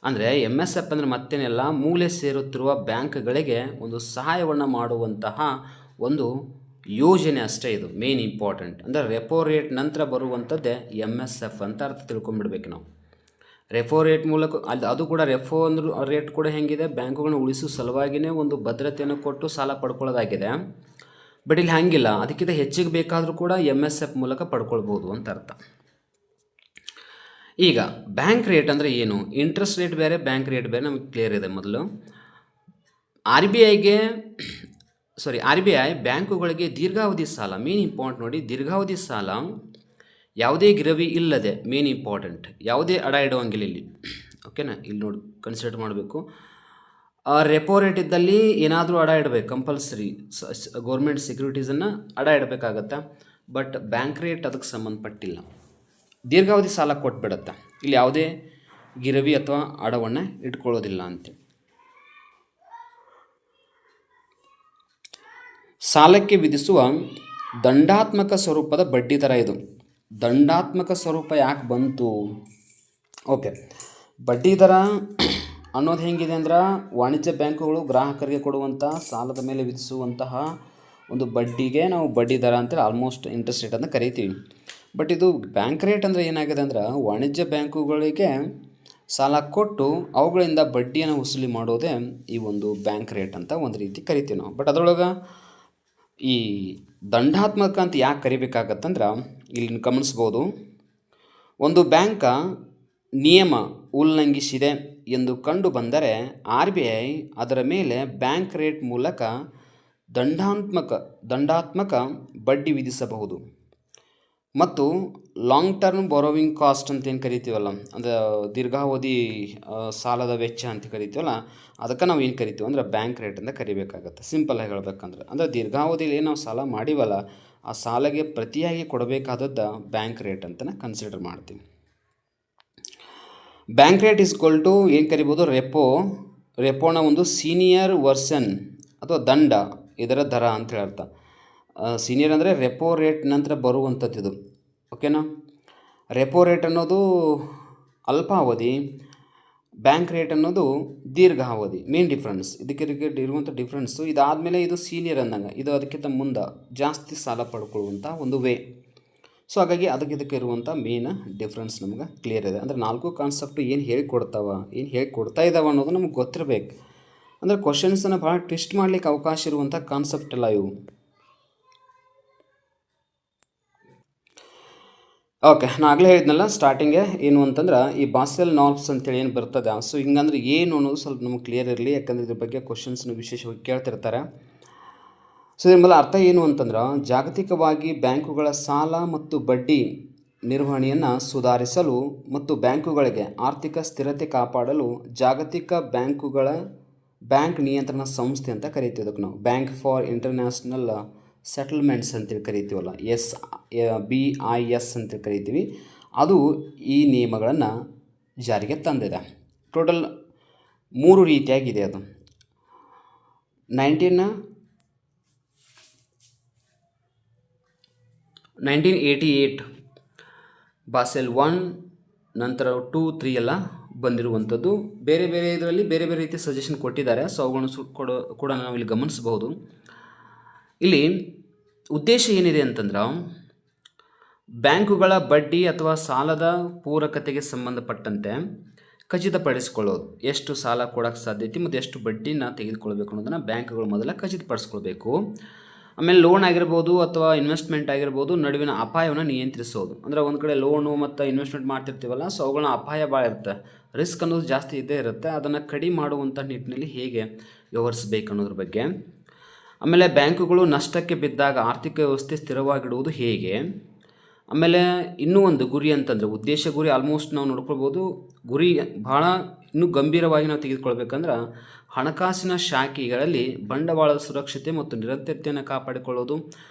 ಅಂದರೆ MSF ಅಂದರೆ ಮತ್ತೇನೆಲ್ಲ, ಮೂಲೆ ಸೇರುತ್ತಿರುವ ಬ್ಯಾಂಕ್ಗಳಿಗೆ ಒಂದು ಸಹಾಯವನ್ನು ಮಾಡುವಂತಹ ಒಂದು ಯೋಜನೆ ಅಷ್ಟೇ. ಇದು ಮೇನ್ ಇಂಪಾರ್ಟೆಂಟ್. ಅಂದರೆ ರೆಪೋ ರೇಟ್ ನಂತರ ಬರುವಂಥದ್ದೇ MSF ಅಂತ ಅರ್ಥ ತಿಳ್ಕೊಂಡ್ಬಿಡ್ಬೇಕು ನಾವು. ರೆಪೋ ರೇಟ್ ಮೂಲಕ ಅದು ಕೂಡ ರೆಪೋ ಅಂದ್ರೆ ರೇಟ್ ಕೂಡ ಹೆಂಗಿದೆ, ಬ್ಯಾಂಕುಗಳನ್ನ ಉಳಿಸೋ ಸಲುವಾಗಿಯೇ ಒಂದು ಭದ್ರತೆಯನ್ನು ಕೊಟ್ಟು ಸಾಲ ಪಡ್ಕೊಳ್ಳೋದಾಗಿದೆ. ಬಟ್ ಇಲ್ಲಿ ಹಾಗಿಲ್ಲ, ಅದಕ್ಕಿಂತ ಹೆಚ್ಚಿಗೆ ಬೇಕಾದರೂ ಕೂಡ MSF ಮೂಲಕ ಪಡ್ಕೊಳ್ಬೋದು ಅಂತ ಅರ್ಥ. ಈಗ ಬ್ಯಾಂಕ್ ರೇಟ್ ಅಂದರೆ ಏನು, ಇಂಟ್ರೆಸ್ಟ್ ರೇಟ್ ಬೇರೆ ಬ್ಯಾಂಕ್ ರೇಟ್ ಬೇರೆ ನಮಗೆ ಕ್ಲಿಯರ್ ಇದೆ. ಮೊದಲು ಆರ್ ಬಿ ಐ ಬ್ಯಾಂಕುಗಳಿಗೆ ದೀರ್ಘಾವಧಿ ಸಾಲ, ಮೇನ್ ಇಂಪಾರ್ಟೆಂಟ್ ನೋಡಿ, ದೀರ್ಘಾವಧಿ ಸಾಲ ಯಾವುದೇ ಗಿರವಿ ಇಲ್ಲದೆ, ಮೇನ್ ಇಂಪಾರ್ಟೆಂಟ್, ಯಾವುದೇ ಅಡ ಇಡುವಂಗಿಲ್ಲ ಇಲ್ಲಿ. ಓಕೆನಾ, ಇಲ್ಲಿ ನೋಡಿ ಕನ್ಸಿಡರ್ ಮಾಡಬೇಕು. ರೆಪೋ ರೇಟ್ ಇದ್ದಲ್ಲಿ ಏನಾದರೂ ಅಡ ಇಡಬೇಕು, ಕಂಪಲ್ಸರಿ ಗೌರ್ಮೆಂಟ್ ಸೆಕ್ಯೂರಿಟೀಸನ್ನು ಅಡ ಇಡಬೇಕಾಗತ್ತೆ. ಬಟ್ ಬ್ಯಾಂಕ್ ರೇಟ್ ಅದಕ್ಕೆ ಸಂಬಂಧಪಟ್ಟಿಲ್ಲ, ದೀರ್ಘಾವಧಿ ಸಾಲ ಕೊಟ್ಬಿಡತ್ತೆ. ಇಲ್ಲಿ ಯಾವುದೇ ಗಿರವಿ ಅಥವಾ ಅಡವನ್ನು ಇಟ್ಕೊಳ್ಳೋದಿಲ್ಲ ಅಂತ. ಸಾಲಕ್ಕೆ ವಿಧಿಸುವ ದಂಡಾತ್ಮಕ ಸ್ವರೂಪದ ಬಡ್ಡಿ ದರ ಇದು. ದಂಡಾತ್ಮಕ ಸ್ವರೂಪ ಯಾಕೆ ಬಂತು? ಓಕೆ, ಬಡ್ಡಿ ದರ ಅನ್ನೋದು ಹೆಂಗಿದೆ ಅಂದ್ರೆ, ವಾಣಿಜ್ಯ ಬ್ಯಾಂಕುಗಳು ಗ್ರಾಹಕರಿಗೆ ಕೊಡುವಂಥ ಸಾಲದ ಮೇಲೆ ವಿಧಿಸುವಂತಹ ಒಂದು ಬಡ್ಡಿಗೆ ನಾವು ಬಡ್ಡಿ ದರ ಅಂತೇಳಿ ಆಲ್ಮೋಸ್ಟ್ ಇಂಟ್ರೆಸ್ಟ್ ರೇಟ್ ಅಂತ ಕರಿತೀವಿ. ಬಟ್ ಇದು ಬ್ಯಾಂಕ್ ರೇಟ್ ಅಂದರೆ ಏನಾಗಿದೆ ಅಂದ್ರೆ, ವಾಣಿಜ್ಯ ಬ್ಯಾಂಕುಗಳಿಗೆ ಸಾಲ ಕೊಟ್ಟು ಅವುಗಳಿಂದ ಬಡ್ಡಿಯನ್ನು ವಸೂಲಿ ಮಾಡೋದೇ ಈ ಒಂದು ಬ್ಯಾಂಕ್ ರೇಟ್ ಅಂತ ಒಂದು ರೀತಿ ಕರಿತೀವಿ ನಾವು. ಬಟ್ ಅದರೊಳಗೆ ಈ ದಂಡಾತ್ಮಕ ಅಂತ ಯಾಕೆ ಕರಿಬೇಕಾಗತ್ತಂದ್ರೆ, ಇಲ್ಲಿ ಗಮನಿಸ್ಬೋದು, ಒಂದು ಬ್ಯಾಂಕ ನಿಯಮ ಉಲ್ಲಂಘಿಸಿದೆ ಎಂದು ಕಂಡು ಬಂದರೆ RBI ಅದರ ಮೇಲೆ ಬ್ಯಾಂಕ್ ರೇಟ್ ಮೂಲಕ ದಂಡಾತ್ಮಕ ಬಡ್ಡಿ ವಿಧಿಸಬಹುದು. ಮತ್ತು ಲಾಂಗ್ ಟರ್ಮ್ ಬಾರೋವಿಂಗ್ ಕಾಸ್ಟ್ ಅಂತ ಏನು ಕರಿತೀವಲ್ಲ, ಅಂದರೆ ದೀರ್ಘಾವಧಿ ಸಾಲದ ವೆಚ್ಚ ಅಂತ ಕರಿತೀವಲ್ಲ, ಅದಕ್ಕೆ ನಾವು ಏನು ಕರಿತೀವಿ ಅಂದರೆ ಬ್ಯಾಂಕ್ ರೇಟ್ ಅಂತ ಕರಿಬೇಕಾಗತ್ತೆ. ಸಿಂಪಲ್ಲಾಗಿ ಹೇಳ್ಬೇಕಂದ್ರೆ, ಅಂದರೆ ದೀರ್ಘಾವಧಿಯಲ್ಲಿ ನಾವು ಸಾಲ ಮಾಡಿವಲ್ಲ, ಆ ಸಾಲಗೆ ಪ್ರತಿಯಾಗಿ ಕೊಡಬೇಕಾದದ್ದು ಬ್ಯಾಂಕ್ ರೇಟ್ ಅಂತಲೇ ಕನ್ಸಿಡರ್ ಮಾಡ್ತೀವಿ. ಬ್ಯಾಂಕ್ ರೇಟ್ ಈಕ್ವಲ್ ಟು ಏನು ಕರಿಬೋದು, ರೆಪೋನ ಒಂದು ಸೀನಿಯರ್ ವರ್ಷನ್ ಅಥವಾ ದಂಡ, ಇದರ ದರ ಅಂತ ಹೇಳ್ತಾ. ಸೀನಿಯರ್ ಅಂದರೆ ರೆಪೋ ರೇಟ್ ನಂತರ ಬರುವಂಥದ್ದು ಇದು. ಓಕೆನಾ, ರೆಪೋ ರೇಟ್ ಅನ್ನೋದು ಅಲ್ಪಾವಧಿ, ಬ್ಯಾಂಕ್ ರೇಟ್ ಅನ್ನೋದು ದೀರ್ಘಾವಧಿ. ಮೇನ್ ಡಿಫ್ರೆನ್ಸ್ ಇದಕ್ಕೆ ಇರುವಂಥ ಡಿಫ್ರೆನ್ಸು. ಇದಾದಮೇಲೆ ಇದು ಸೀನಿಯರ್ ಅಂದಂಗೆ, ಇದು ಅದಕ್ಕಿಂತ ಮುಂದೆ ಜಾಸ್ತಿ ಸಾಲ ಪಡ್ಕೊಳ್ಳುವಂಥ ಒಂದು ವೇ. ಸೊ ಹಾಗಾಗಿ ಇದಕ್ಕೆ ಇರುವಂಥ ಮೇನ್ ಡಿಫ್ರೆನ್ಸ್ ನಮ್ಗೆ ಕ್ಲಿಯರ್ ಇದೆ. ಅಂದರೆ 4 ಕಾನ್ಸೆಪ್ಟು ಏನು ಹೇಳ್ಕೊಡ್ತಾ ಇದ್ದಾವೆ ಅನ್ನೋದು ನಮ್ಗೆ ಗೊತ್ತಿರಬೇಕು. ಅಂದರೆ ಕ್ವಶನ್ಸನ್ನು ಭಾಳ ಟ್ವಿಸ್ಟ್ ಮಾಡಲಿಕ್ಕೆ ಅವಕಾಶ ಇರುವಂಥ ಕಾನ್ಸೆಪ್ಟ್ ಎಲ್ಲ ಇವು. ಓಕೆ, ನಾನು ಆಗಲೇ ಹೇಳಿದ್ನಲ್ಲ ಸ್ಟಾರ್ಟಿಂಗೇ ಏನು ಅಂತಂದ್ರೆ, ಈ ಬಾಸೆಲ್ ನಾರ್ಮ್ಸ್ ಅಂತೇಳಿ ಏನು ಬರ್ತದೆ, ಸೊ ಹಿಂಗಂದ್ರೆ ಏನು ಅನ್ನೋದು ಸ್ವಲ್ಪ ನಮಗೆ ಕ್ಲಿಯರ್ ಇರಲಿ. ಯಾಕಂದರೆ ಇದ್ರ ಬಗ್ಗೆ ಕ್ವಶನ್ಸ್ನ ವಿಶೇಷವಾಗಿ ಕೇಳ್ತಿರ್ತಾರೆ. ಸೊ ಇದ್ರ ಮೇಲೆ ಅರ್ಥ ಏನು ಅಂತಂದ್ರೆ, ಜಾಗತಿಕವಾಗಿ ಬ್ಯಾಂಕುಗಳ ಸಾಲ ಮತ್ತು ಬಡ್ಡಿ ನಿರ್ವಹಣೆಯನ್ನು ಸುಧಾರಿಸಲು ಮತ್ತು ಬ್ಯಾಂಕುಗಳಿಗೆ ಆರ್ಥಿಕ ಸ್ಥಿರತೆ ಕಾಪಾಡಲು ಜಾಗತಿಕ ಬ್ಯಾಂಕ್ ನಿಯಂತ್ರಣ ಸಂಸ್ಥೆ ಅಂತ ಕರಿತೀವಿ. ಅದಕ್ಕೆ ನಾವು ಬ್ಯಾಂಕ್ ಫಾರ್ ಇಂಟರ್ನ್ಯಾಷನಲ್ ಸೆಟಲ್ಮೆಂಟ್ಸ್ ಅಂತೇಳಿ ಕರಿತೀವಲ್ಲ, BIS ಅಂತೇಳಿ ಕರಿತೀವಿ. ಅದು ಈ ನಿಯಮಗಳನ್ನು ಜಾರಿಗೆ ತಂದಿದೆ. ಟೋಟಲ್ 3 ರೀತಿಯಾಗಿದೆ. ಅದು 1988 ಬಾಸೆಲ್ 1 ನಂತರ 2, 3 ಎಲ್ಲ ಬಂದಿರುವಂಥದ್ದು. ಬೇರೆ ಬೇರೆ ಇದರಲ್ಲಿ ಬೇರೆ ಬೇರೆ ರೀತಿಯ ಸಜೆಷನ್ ಕೊಟ್ಟಿದ್ದಾರೆ. ಸೊ ಅವುಗಳನ್ನು ಕೂಡ ನಾವು ಇಲ್ಲಿ ಗಮನಿಸಬಹುದು. ಇಲ್ಲಿ ಉದ್ದೇಶ ಏನಿದೆ ಅಂತಂದ್ರೆ, ಬ್ಯಾಂಕುಗಳ ಬಡ್ಡಿ ಅಥವಾ ಸಾಲದ ಪೂರಕತೆಗೆ ಸಂಬಂಧಪಟ್ಟಂತೆ ಖಚಿತಪಡಿಸಿಕೊಳ್ಳೋದು, ಎಷ್ಟು ಸಾಲ ಕೊಡೋಕ್ಕೆ ಸಾಧ್ಯತೆ ಮತ್ತು ಎಷ್ಟು ಬಡ್ಡಿನ ತೆಗೆದುಕೊಳ್ಬೇಕು ಅನ್ನೋದನ್ನು ಬ್ಯಾಂಕುಗಳು ಮೊದಲ ಖಚಿತಪಡಿಸ್ಕೊಳ್ಬೇಕು. ಆಮೇಲೆ ಲೋನ್ ಆಗಿರ್ಬೋದು ಅಥವಾ ಇನ್ವೆಸ್ಟ್ಮೆಂಟ್ ಆಗಿರ್ಬೋದು, ನಡುವಿನ ಅಪಾಯವನ್ನು ನಿಯಂತ್ರಿಸೋದು. ಅಂದರೆ ಒಂದು ಕಡೆ ಲೋನು ಮತ್ತು ಇನ್ವೆಸ್ಟ್ಮೆಂಟ್ ಮಾಡ್ತಿರ್ತೀವಲ್ಲ, ಸೊ ಅವುಗಳ ಅಪಾಯ ಭಾಳ ಇರುತ್ತೆ, ರಿಸ್ಕ್ ಅನ್ನೋದು ಜಾಸ್ತಿ ಇದ್ದೇ ಇರುತ್ತೆ. ಅದನ್ನು ಕಡಿಮೆ ಮಾಡುವಂಥ ನಿಟ್ಟಿನಲ್ಲಿ ಹೇಗೆ ವ್ಯವಹರಿಸಬೇಕು ಅನ್ನೋದ್ರ ಬಗ್ಗೆ. ಆಮೇಲೆ ಬ್ಯಾಂಕುಗಳು ನಷ್ಟಕ್ಕೆ ಬಿದ್ದಾಗ ಆರ್ಥಿಕ ವ್ಯವಸ್ಥೆ ಸ್ಥಿರವಾಗಿಡುವುದು ಹೇಗೆ, ಆಮೇಲೆ ಇನ್ನೂ ಒಂದು ಗುರಿ ಅಂತಂದರೆ ಉದ್ದೇಶ ಗುರಿ ಆಲ್ಮೋಸ್ಟ್ ನಾವು ನೋಡ್ಕೊಳ್ಬೋದು. ಗುರಿ ಭಾಳ ಇನ್ನೂ ಗಂಭೀರವಾಗಿ ನಾವು ತೆಗೆದುಕೊಳ್ಬೇಕಂದ್ರೆ ಹಣಕಾಸಿನ ಶಾಖೆಗಳಲ್ಲಿ ಬಂಡವಾಳದ ಸುರಕ್ಷತೆ ಮತ್ತು ನಿರಂತರತೆಯನ್ನು ಕಾಪಾಡಿಕೊಳ್ಳೋದು.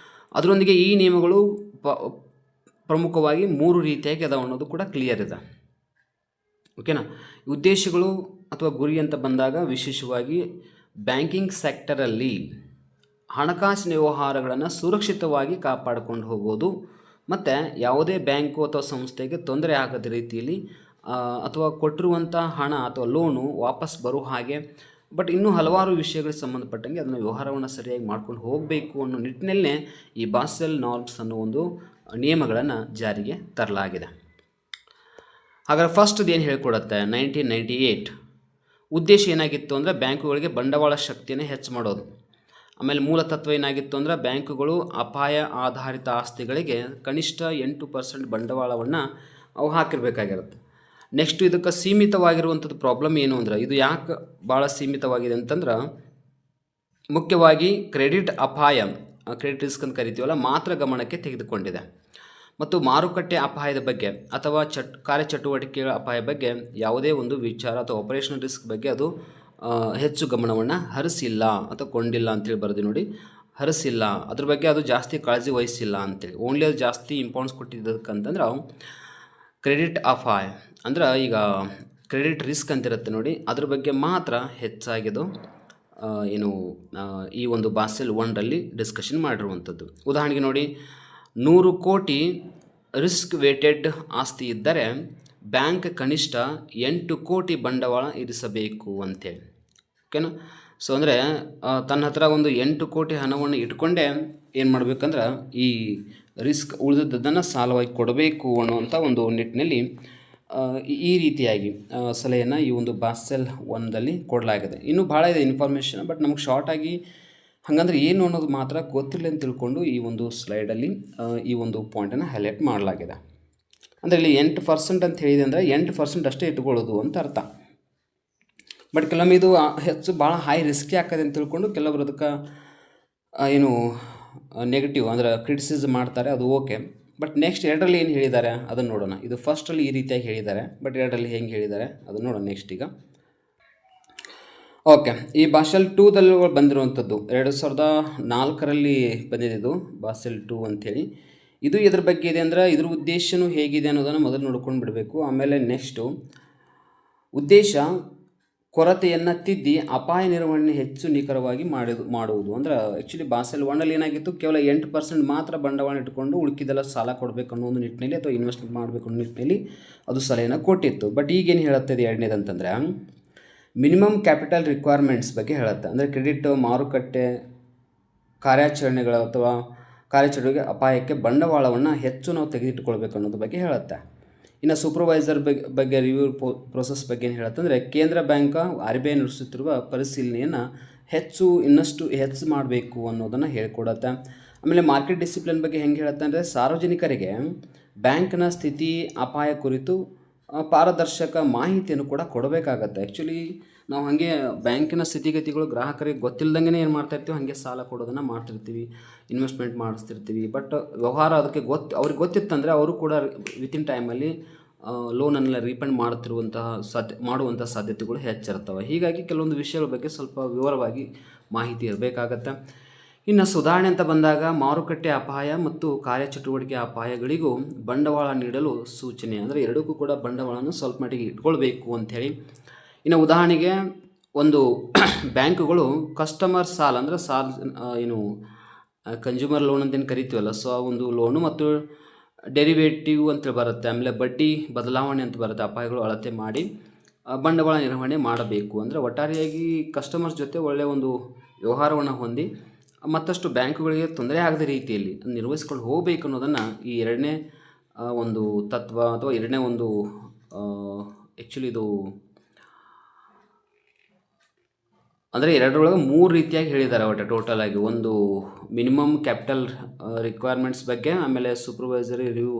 ಅದರೊಂದಿಗೆ ಈ ನಿಯಮಗಳು ಪ್ರಮುಖವಾಗಿ 3 ರೀತಿಯಾಗಿ ಅದಾವ ಅನ್ನೋದು ಕೂಡ ಕ್ಲಿಯರ್ ಇದೆ. ಓಕೆನಾ. ಉದ್ದೇಶಗಳು ಅಥವಾ ಗುರಿ ಅಂತ ಬಂದಾಗ ವಿಶೇಷವಾಗಿ ಬ್ಯಾಂಕಿಂಗ್ ಸೆಕ್ಟರಲ್ಲಿ ಹಣಕಾಸಿನ ವ್ಯವಹಾರಗಳನ್ನು ಸುರಕ್ಷಿತವಾಗಿ ಕಾಪಾಡಿಕೊಂಡು ಹೋಗೋದು ಮತ್ತು ಯಾವುದೇ ಬ್ಯಾಂಕು ಅಥವಾ ಸಂಸ್ಥೆಗೆ ತೊಂದರೆ ಆಗದ ರೀತಿಯಲ್ಲಿ ಅಥವಾ ಕೊಟ್ಟಿರುವಂಥ ಹಣ ಅಥವಾ ಲೋನು ವಾಪಸ್ ಬರೋ ಹಾಗೆ, ಬಟ್ ಇನ್ನೂ ಹಲವಾರು ವಿಷಯಗಳಿಗೆ ಸಂಬಂಧಪಟ್ಟಂಗೆ ಅದನ್ನು ವ್ಯವಹಾರವನ್ನು ಸರಿಯಾಗಿ ಮಾಡ್ಕೊಂಡು ಹೋಗಬೇಕು ಅನ್ನೋ ನಿಟ್ಟಿನಲ್ಲೇ ಈ ಬಾಸೆಲ್ ನಾರ್ಮ್ಸ್ ಅನ್ನೋ ಒಂದು ನಿಯಮಗಳನ್ನು ಜಾರಿಗೆ ತರಲಾಗಿದೆ. ಹಾಗಾದ್ರೆ ಫಸ್ಟ್ದು ಏನು ಹೇಳ್ಕೊಡುತ್ತೆ 1998 ಉದ್ದೇಶ ಏನಾಗಿತ್ತು ಅಂದರೆ ಬ್ಯಾಂಕುಗಳಿಗೆ ಬಂಡವಾಳ ಶಕ್ತಿಯನ್ನು ಹೆಚ್ಚು ಮಾಡೋದು. ಆಮೇಲೆ ಮೂಲ ತತ್ವ ಏನಾಗಿತ್ತು ಅಂದರೆ ಬ್ಯಾಂಕುಗಳು ಅಪಾಯ ಆಧಾರಿತ ಆಸ್ತಿಗಳಿಗೆ ಕನಿಷ್ಠ 8% ಬಂಡವಾಳವನ್ನು ಅವು ಹಾಕಿರಬೇಕಾಗಿರುತ್ತೆ. ನೆಕ್ಸ್ಟು ಇದಕ್ಕೆ ಸೀಮಿತವಾಗಿರುವಂಥದ್ದು ಪ್ರಾಬ್ಲಮ್ ಏನು ಅಂದ್ರೆ, ಇದು ಯಾಕೆ ಭಾಳ ಸೀಮಿತವಾಗಿದೆ ಅಂತಂದ್ರೆ ಮುಖ್ಯವಾಗಿ ಕ್ರೆಡಿಟ್ ಅಪಾಯ, ಕ್ರೆಡಿಟ್ ರಿಸ್ಕ್ ಅಂತ ಕರಿತೀವಲ್ಲ, ಮಾತ್ರ ಗಮನಕ್ಕೆ ತೆಗೆದುಕೊಂಡಿದೆ. ಮತ್ತು ಮಾರುಕಟ್ಟೆ ಅಪಾಯದ ಬಗ್ಗೆ ಅಥವಾ ಕಾರ್ಯಚಟುವಟಿಕೆಗಳ ಅಪಾಯ ಬಗ್ಗೆ ಯಾವುದೇ ಒಂದು ವಿಚಾರ ಅಥವಾ ಆಪರೇಷನಲ್ ರಿಸ್ಕ್ ಬಗ್ಗೆ ಅದು ಹೆಚ್ಚು ಗಮನವನ್ನು ಹರಿಸಿಲ್ಲ ಅಥವಾ ಕೊಂಡಿಲ್ಲ ಅಂತೇಳಿ ಬರೆದು ನೋಡಿ. ಹರಿಸಿಲ್ಲ, ಅದ್ರ ಬಗ್ಗೆ ಅದು ಜಾಸ್ತಿ ಕಾಳಜಿ ವಹಿಸಿಲ್ಲ ಅಂತೇಳಿ. ಓನ್ಲಿ ಅದು ಜಾಸ್ತಿ ಇಂಪಾರ್ಟೆನ್ಸ್ ಕೊಟ್ಟಿದ್ದಕ್ಕಂತಂದ್ರೆ ಕ್ರೆಡಿಟ್ ಅಪಾಯ ಅಂದ್ರೆ ಈಗ ಕ್ರೆಡಿಟ್ ರಿಸ್ಕ್ ಅಂತಿರುತ್ತೆ ನೋಡಿ, ಅದ್ರ ಬಗ್ಗೆ ಮಾತ್ರ ಹೆಚ್ಚಾಗಿದು ಈ ಒಂದು ಬಾಸೆಲ್ 1ರಲ್ಲಿ ಡಿಸ್ಕಷನ್ ಮಾಡಿರುವಂಥದ್ದು. ಉದಾಹರಣೆಗೆ ನೋಡಿ, 100 ಕೋಟಿ ರಿಸ್ಕ್ ವೇಟೆಡ್ ಆಸ್ತಿ ಇದ್ದರೆ ಬ್ಯಾಂಕ್ ಕನಿಷ್ಠ 8 ಕೋಟಿ ಬಂಡವಾಳ ಇರಿಸಬೇಕು ಅಂತೇಳಿ. ಓಕೆನಾ. ಸೊ ಅಂದರೆ ತನ್ನ ಹತ್ರ ಒಂದು 8 ಕೋಟಿ ಹಣವನ್ನು ಇಟ್ಕೊಂಡೇ ಏನು ಮಾಡಬೇಕಂದ್ರೆ ಈ ರಿಸ್ಕ್ ಉಳಿದದ್ದನ್ನು ಸಾಲವಾಗಿ ಕೊಡಬೇಕು ಅನ್ನುವಂಥ ಒಂದು ನಿಟ್ಟಿನಲ್ಲಿ ಈ ರೀತಿಯಾಗಿ ಸಲಹೆಯನ್ನು ಈ ಒಂದು ಬಾಸೆಲ್ 1ದಲ್ಲಿ ಕೊಡಲಾಗಿದೆ. ಇನ್ನೂ ಭಾಳ ಇದೆ ಇನ್ಫಾರ್ಮೇಷನ್, ಬಟ್ ನಮಗೆ ಶಾರ್ಟಾಗಿ ಹಾಗಂದ್ರೆ ಏನು ಅನ್ನೋದು ಮಾತ್ರ ಗೊತ್ತಿಲ್ಲ ಅಂತ ತಿಳ್ಕೊಂಡು ಈ ಒಂದು ಸ್ಲೈಡಲ್ಲಿ ಈ ಒಂದು ಪಾಯಿಂಟನ್ನು ಹೈಲೈಟ್ ಮಾಡಲಾಗಿದೆ. ಅಂದರೆ ಇಲ್ಲಿ 8% ಅಂತ ಹೇಳಿದೆ ಅಂದರೆ 8% ಅಷ್ಟೇ ಇಟ್ಕೊಳ್ಳೋದು ಅಂತ ಅರ್ಥ. ಬಟ್ ಕೆಲವೊಮ್ಮೆ ಇದು ಹೆಚ್ಚು ಭಾಳ ಹೈ ರಿಸ್ಕಿ ಆಗ್ತದೆ ಅಂತ ತಿಳ್ಕೊಂಡು ಕೆಲವರು ಅದಕ್ಕೆ ನೆಗೆಟಿವ್ ಅಂದರೆ ಕ್ರಿಟಿಸಿಸಮ್ ಮಾಡ್ತಾರೆ, ಅದು ಓಕೆ. ಬಟ್ ನೆಕ್ಸ್ಟ್ 2ರಲ್ಲಿ ಏನು ಹೇಳಿದ್ದಾರೆ ಅದನ್ನು ನೋಡೋಣ. ಇದು ಫಸ್ಟಲ್ಲಿ ಈ ರೀತಿಯಾಗಿ ಹೇಳಿದ್ದಾರೆ, ಬಟ್ 2ರಲ್ಲಿ ಹೆಂಗೆ ಹೇಳಿದ್ದಾರೆ ಅದನ್ನು ನೋಡೋಣ ನೆಕ್ಸ್ಟ್ ಈಗ. ಓಕೆ, ಈ ಬಾಸೆಲ್ 2ದಲ್ಲಿ ಬಂದಿರುವಂಥದ್ದು 2004ರಲ್ಲಿ ಬಂದಿದ್ದು ಬಾಸೆಲ್ 2 ಅಂಥೇಳಿ. ಇದು ಇದ್ರ ಬಗ್ಗೆ ಇದೆ ಅಂದರೆ ಇದ್ರ ಉದ್ದೇಶನೂ ಹೇಗಿದೆ ಅನ್ನೋದನ್ನು ಮೊದಲು ನೋಡ್ಕೊಂಡು ಬಿಡಬೇಕು. ಆಮೇಲೆ ನೆಕ್ಸ್ಟು ಉದ್ದೇಶ ಕೊರತೆಯನ್ನು ತಿದ್ದಿ ಅಪಾಯ ನಿರ್ವಹಣೆ ಹೆಚ್ಚು ನಿಖರವಾಗಿ ಮಾಡುವುದು. ಅಂದರೆ ಆ್ಯಕ್ಚುಲಿ ಬಾಸೆಲ್ 1ರಲ್ಲಿ ಏನಾಗಿತ್ತು, ಕೇವಲ 8% ಮಾತ್ರ ಬಂಡವಾಳ ಇಟ್ಕೊಂಡು ಉಳಿಕಿದೆಲ್ಲ ಸಾಲ ಕೊಡಬೇಕು ಅನ್ನೋ ಒಂದು ನಿಟ್ಟಿನಲ್ಲಿ ಅಥವಾ ಇನ್ವೆಸ್ಟ್ಮೆಂಟ್ ಮಾಡಬೇಕು ಅನ್ನೋ ನಿಟ್ಟಿನಲ್ಲಿ ಅದು ಸಲಹೆಯನ್ನು ಕೊಟ್ಟಿತ್ತು. ಬಟ್ ಈಗೇನು ಹೇಳುತ್ತದೆ 2ನೇದಂತಂದರೆ ಮಿನಿಮಮ್ ಕ್ಯಾಪಿಟಲ್ ರಿಕ್ವೈರ್ಮೆಂಟ್ಸ್ ಬಗ್ಗೆ ಹೇಳುತ್ತೆ. ಅಂದರೆ ಕ್ರೆಡಿಟ್ ಮಾರುಕಟ್ಟೆ ಕಾರ್ಯಾಚರಣೆಗಳು ಅಥವಾ ಕಾರ್ಯಾಚರಣೆಗೆ ಅಪಾಯಕ್ಕೆ ಬಂಡವಾಳವನ್ನು ಹೆಚ್ಚು ನಾವು ತೆಗೆದಿಟ್ಟುಕೊಳ್ಬೇಕು ಅನ್ನೋದ್ರ ಬಗ್ಗೆ ಹೇಳುತ್ತೆ. ಇನ್ನು ಸೂಪರ್ವೈಸರ್ ಬಗ್ಗೆ ರಿವ್ಯೂ ಪ್ರೋಸೆಸ್ ಬಗ್ಗೆ ಏನು ಹೇಳುತ್ತೆ ಅಂದರೆ ಕೇಂದ್ರ ಬ್ಯಾಂಕ್ RBI ನಡೆಸುತ್ತಿರುವ ಪರಿಶೀಲನೆಯನ್ನು ಇನ್ನಷ್ಟು ಹೆಚ್ಚು ಮಾಡಬೇಕು ಅನ್ನೋದನ್ನು ಹೇಳಿಕೊಡುತ್ತೆ. ಆಮೇಲೆ ಮಾರ್ಕೆಟ್ ಡಿಸಿಪ್ಲಿನ್ ಬಗ್ಗೆ ಹೆಂಗೆ ಹೇಳುತ್ತೆ ಅಂದರೆ ಸಾರ್ವಜನಿಕರಿಗೆ ಬ್ಯಾಂಕ್ನ ಸ್ಥಿತಿ ಅಪಾಯ ಕುರಿತು ಪಾರದರ್ಶಕ ಮಾಹಿತಿಯನ್ನು ಕೂಡ ಕೊಡಬೇಕಾಗತ್ತೆ. ಆ್ಯಕ್ಚುಲಿ ನಾವು ಹಾಗೆ ಬ್ಯಾಂಕಿನ ಸ್ಥಿತಿಗತಿಗಳು ಗ್ರಾಹಕರಿಗೆ ಗೊತ್ತಿಲ್ಲದಂಗೆ ಏನು ಮಾಡ್ತಾಯಿರ್ತೀವಿ, ಹಾಗೆ ಸಾಲ ಕೊಡೋದನ್ನು ಮಾಡ್ತಿರ್ತೀವಿ, ಇನ್ವೆಸ್ಟ್ಮೆಂಟ್ ಮಾಡಿಸ್ತಿರ್ತೀವಿ. ಬಟ್ ವ್ಯವಹಾರ ಅದಕ್ಕೆ ಅವ್ರಿಗೆ ಗೊತ್ತಿತ್ತಂದರೆ ಅವರು ಕೂಡ ವಿತಿನ್ ಟೈಮಲ್ಲಿ ಲೋನನ್ನೆಲ್ಲ ರೀಫಂಡ್ ಮಾಡುವಂಥ ಸಾಧ್ಯತೆಗಳು ಹೆಚ್ಚಿರ್ತವೆ. ಹೀಗಾಗಿ ಕೆಲವೊಂದು ವಿಷಯಗಳ ಬಗ್ಗೆ ಸ್ವಲ್ಪ ವಿವರವಾಗಿ ಮಾಹಿತಿ ಇರಬೇಕಾಗತ್ತೆ. ಇನ್ನು ಸುಧಾರಣೆ ಅಂತ ಬಂದಾಗ ಮಾರುಕಟ್ಟೆ ಅಪಾಯ ಮತ್ತು ಕಾರ್ಯಚಟುವಟಿಕೆ ಅಪಾಯಗಳಿಗೂ ಬಂಡವಾಳ ನೀಡಲು ಸೂಚನೆ. ಅಂದರೆ ಎರಡಕ್ಕೂ ಕೂಡ ಬಂಡವಾಳನ ಸ್ವಲ್ಪ ಮಟ್ಟಿಗೆ ಇಟ್ಕೊಳ್ಬೇಕು ಅಂಥೇಳಿ. ಇನ್ನು ಉದಾಹರಣೆಗೆ ಒಂದು ಬ್ಯಾಂಕುಗಳು ಕಸ್ಟಮರ್ ಸಾಲ ಅಂದರೆ ಕನ್ಸ್ಯೂಮರ್ ಲೋನ್ ಅಂತೇನು ಕರಿತೀವಲ್ಲ, ಸೊ ಆ ಒಂದು ಲೋನು ಮತ್ತು ಡೆರಿವೇಟಿವ್ ಅಂತ ಬರುತ್ತೆ, ಆಮೇಲೆ ಬಡ್ಡಿ ಬದಲಾವಣೆ ಅಂತ ಬರುತ್ತೆ, ಅಪಾಯಗಳು ಅಳತೆ ಮಾಡಿ ಬಂಡವಾಳ ನಿರ್ವಹಣೆ ಮಾಡಬೇಕು. ಅಂದರೆ ಒಟ್ಟಾರೆಯಾಗಿ ಕಸ್ಟಮರ್ಸ್ ಜೊತೆ ಒಳ್ಳೆಯ ಒಂದು ವ್ಯವಹಾರವನ್ನು ಹೊಂದಿ ಮತ್ತಷ್ಟು ಬ್ಯಾಂಕುಗಳಿಗೆ ತೊಂದರೆ ಆಗದ ರೀತಿಯಲ್ಲಿ ನಿರ್ವಹಿಸ್ಕೊಂಡು ಹೋಗಬೇಕು ಅನ್ನೋದನ್ನು ಈ 2ನೇ ಒಂದು ತತ್ವ ಅಥವಾ 2ನೇ ಒಂದು ಆ್ಯಕ್ಚುಲಿ ಇದು ಅಂದರೆ 2ರೊಳಗೆ 3 ರೀತಿಯಾಗಿ ಹೇಳಿದ್ದಾರೆ ಒಟ್ಟು ಟೋಟಲ್ ಆಗಿ. ಒಂದು ಮಿನಿಮಮ್ ಕ್ಯಾಪಿಟಲ್ ರಿಕ್ವೈರ್ಮೆಂಟ್ಸ್ ಬಗ್ಗೆ, ಆಮೇಲೆ ಸೂಪರ್ವೈಸರಿ ರಿವ್ಯೂ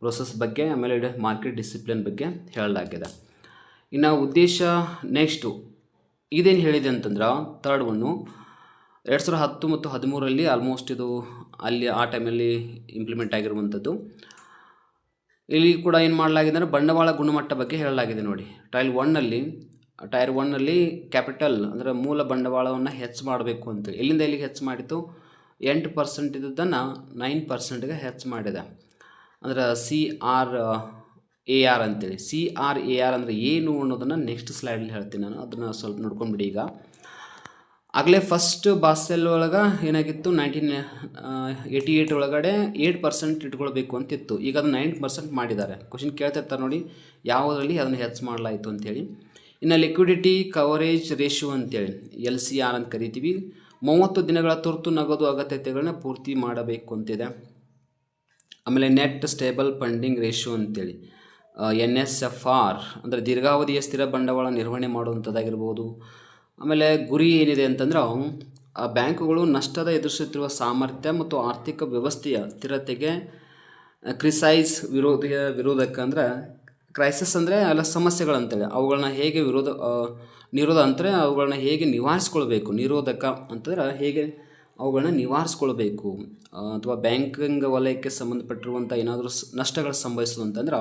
ಪ್ರೋಸೆಸ್ ಬಗ್ಗೆ, ಆಮೇಲೆ ಮಾರ್ಕೆಟ್ ಡಿಸಿಪ್ಲಿನ್ ಬಗ್ಗೆ ಹೇಳಲಾಗಿದೆ. ಇನ್ನು ಉದ್ದೇಶ ನೆಕ್ಸ್ಟು ಇದೇನು ಹೇಳಿದೆ ಅಂತಂದ್ರೆ 3rd ಒನ್ನು 2010 ಮತ್ತು 2013ರಲ್ಲಿ ಆಲ್ಮೋಸ್ಟ್ ಇದು ಅಲ್ಲಿ ಆ ಟೈಮಲ್ಲಿ ಇಂಪ್ಲಿಮೆಂಟ್ ಆಗಿರುವಂಥದ್ದು. ಇಲ್ಲಿ ಕೂಡ ಏನು ಮಾಡಲಾಗಿದೆ ಅಂದರೆ ಬಂಡವಾಳ ಗುಣಮಟ್ಟ ಬಗ್ಗೆ ಹೇಳಲಾಗಿದೆ ನೋಡಿ. ಟೈರ್ ಒನ್ನಲ್ಲಿ ಕ್ಯಾಪಿಟಲ್ ಅಂದರೆ ಮೂಲ ಬಂಡವಾಳವನ್ನು ಹೆಚ್ಚು ಮಾಡಬೇಕು ಅಂತೇಳಿ ಎಲ್ಲಿಂದ ಎಲ್ಲಿಗೆ ಹೆಚ್ಚು ಮಾಡಿತು, 8% ಇದ್ದದ್ದನ್ನು 9%ಗೆ ಹೆಚ್ಚು ಮಾಡಿದೆ. ಅಂದ್ರೆ CRAR ಅಂತೇಳಿ. CRAR ಅಂದರೆ ಏನು ಅನ್ನೋದನ್ನು ನೆಕ್ಸ್ಟ್ ಸ್ಲೈಡಲ್ಲಿ ಹೇಳ್ತೀನಿ ನಾನು, ಅದನ್ನು ಸ್ವಲ್ಪ ನೋಡ್ಕೊಂಡ್ಬಿಡಿ. ಈಗ ಆಗಲೇ ಫಸ್ಟ್ ಬಾಸೆಲ್ ಒಳಗೆ ಏನಾಗಿತ್ತು, 1988 ಒಳಗಡೆ 8% ಇಟ್ಕೊಳ್ಬೇಕು ಅಂತಿತ್ತು. ಈಗ ಅದು 9% ಮಾಡಿದ್ದಾರೆ. ಕ್ವಶನ್ ಕೇಳ್ತಿರ್ತಾರೆ ನೋಡಿ, ಯಾವುದರಲ್ಲಿ ಅದನ್ನು ಹೆಚ್ಚು ಮಾಡಲಾಯಿತು ಅಂಥೇಳಿ. ಇನ್ನು ಲಿಕ್ವಿಡಿಟಿ ಕವರೇಜ್ ರೇಷಿಯೋ ಅಂತೇಳಿ LCR ಅಂತ ಕರಿತೀವಿ. 30 ದಿನಗಳ ತುರ್ತು ನಗದು ಅಗತ್ಯತೆಗಳನ್ನ ಪೂರ್ತಿ ಮಾಡಬೇಕು ಅಂತಿದೆ. ಆಮೇಲೆ ನೆಟ್ ಸ್ಟೇಬಲ್ ಫಂಡಿಂಗ್ ರೇಷಿಯೋ ಅಂತೇಳಿ NSFR ಅಂದರೆ ದೀರ್ಘಾವಧಿಯ ಸ್ಥಿರ ಬಂಡವಾಳ ನಿರ್ವಹಣೆ ಮಾಡುವಂಥದ್ದಾಗಿರ್ಬೋದು. ಆಮೇಲೆ ಗುರಿ ಏನಿದೆ ಅಂತಂದ್ರೆ, ಬ್ಯಾಂಕುಗಳು ನಷ್ಟದ ಎದುರಿಸುತ್ತಿರುವ ಸಾಮರ್ಥ್ಯ ಮತ್ತು ಆರ್ಥಿಕ ವ್ಯವಸ್ಥೆಯ ಸ್ಥಿರತೆಗೆ ವಿರೋಧಕ್ಕೆ ಅಂದರೆ ಕ್ರೈಸಿಸ್ ಅಂದರೆ ಎಲ್ಲ ಸಮಸ್ಯೆಗಳಂತೇಳಿ ಅವುಗಳನ್ನ ಹೇಗೆ ನಿರೋಧ ಅಂದರೆ ಅವುಗಳನ್ನ ಹೇಗೆ ನಿವಾರಿಸ್ಕೊಳ್ಬೇಕು. ನಿರೋಧಕ ಅಂತಂದ್ರೆ ಹೇಗೆ ಅವುಗಳನ್ನ ನಿವಾರಿಸ್ಕೊಳ್ಬೇಕು, ಅಥವಾ ಬ್ಯಾಂಕಿಂಗ್ ವಲಯಕ್ಕೆ ಸಂಬಂಧಪಟ್ಟಿರುವಂಥ ಏನಾದರೂ ನಷ್ಟಗಳು ಸಂಭವಿಸೋದು ಅಂತಂದ್ರೆ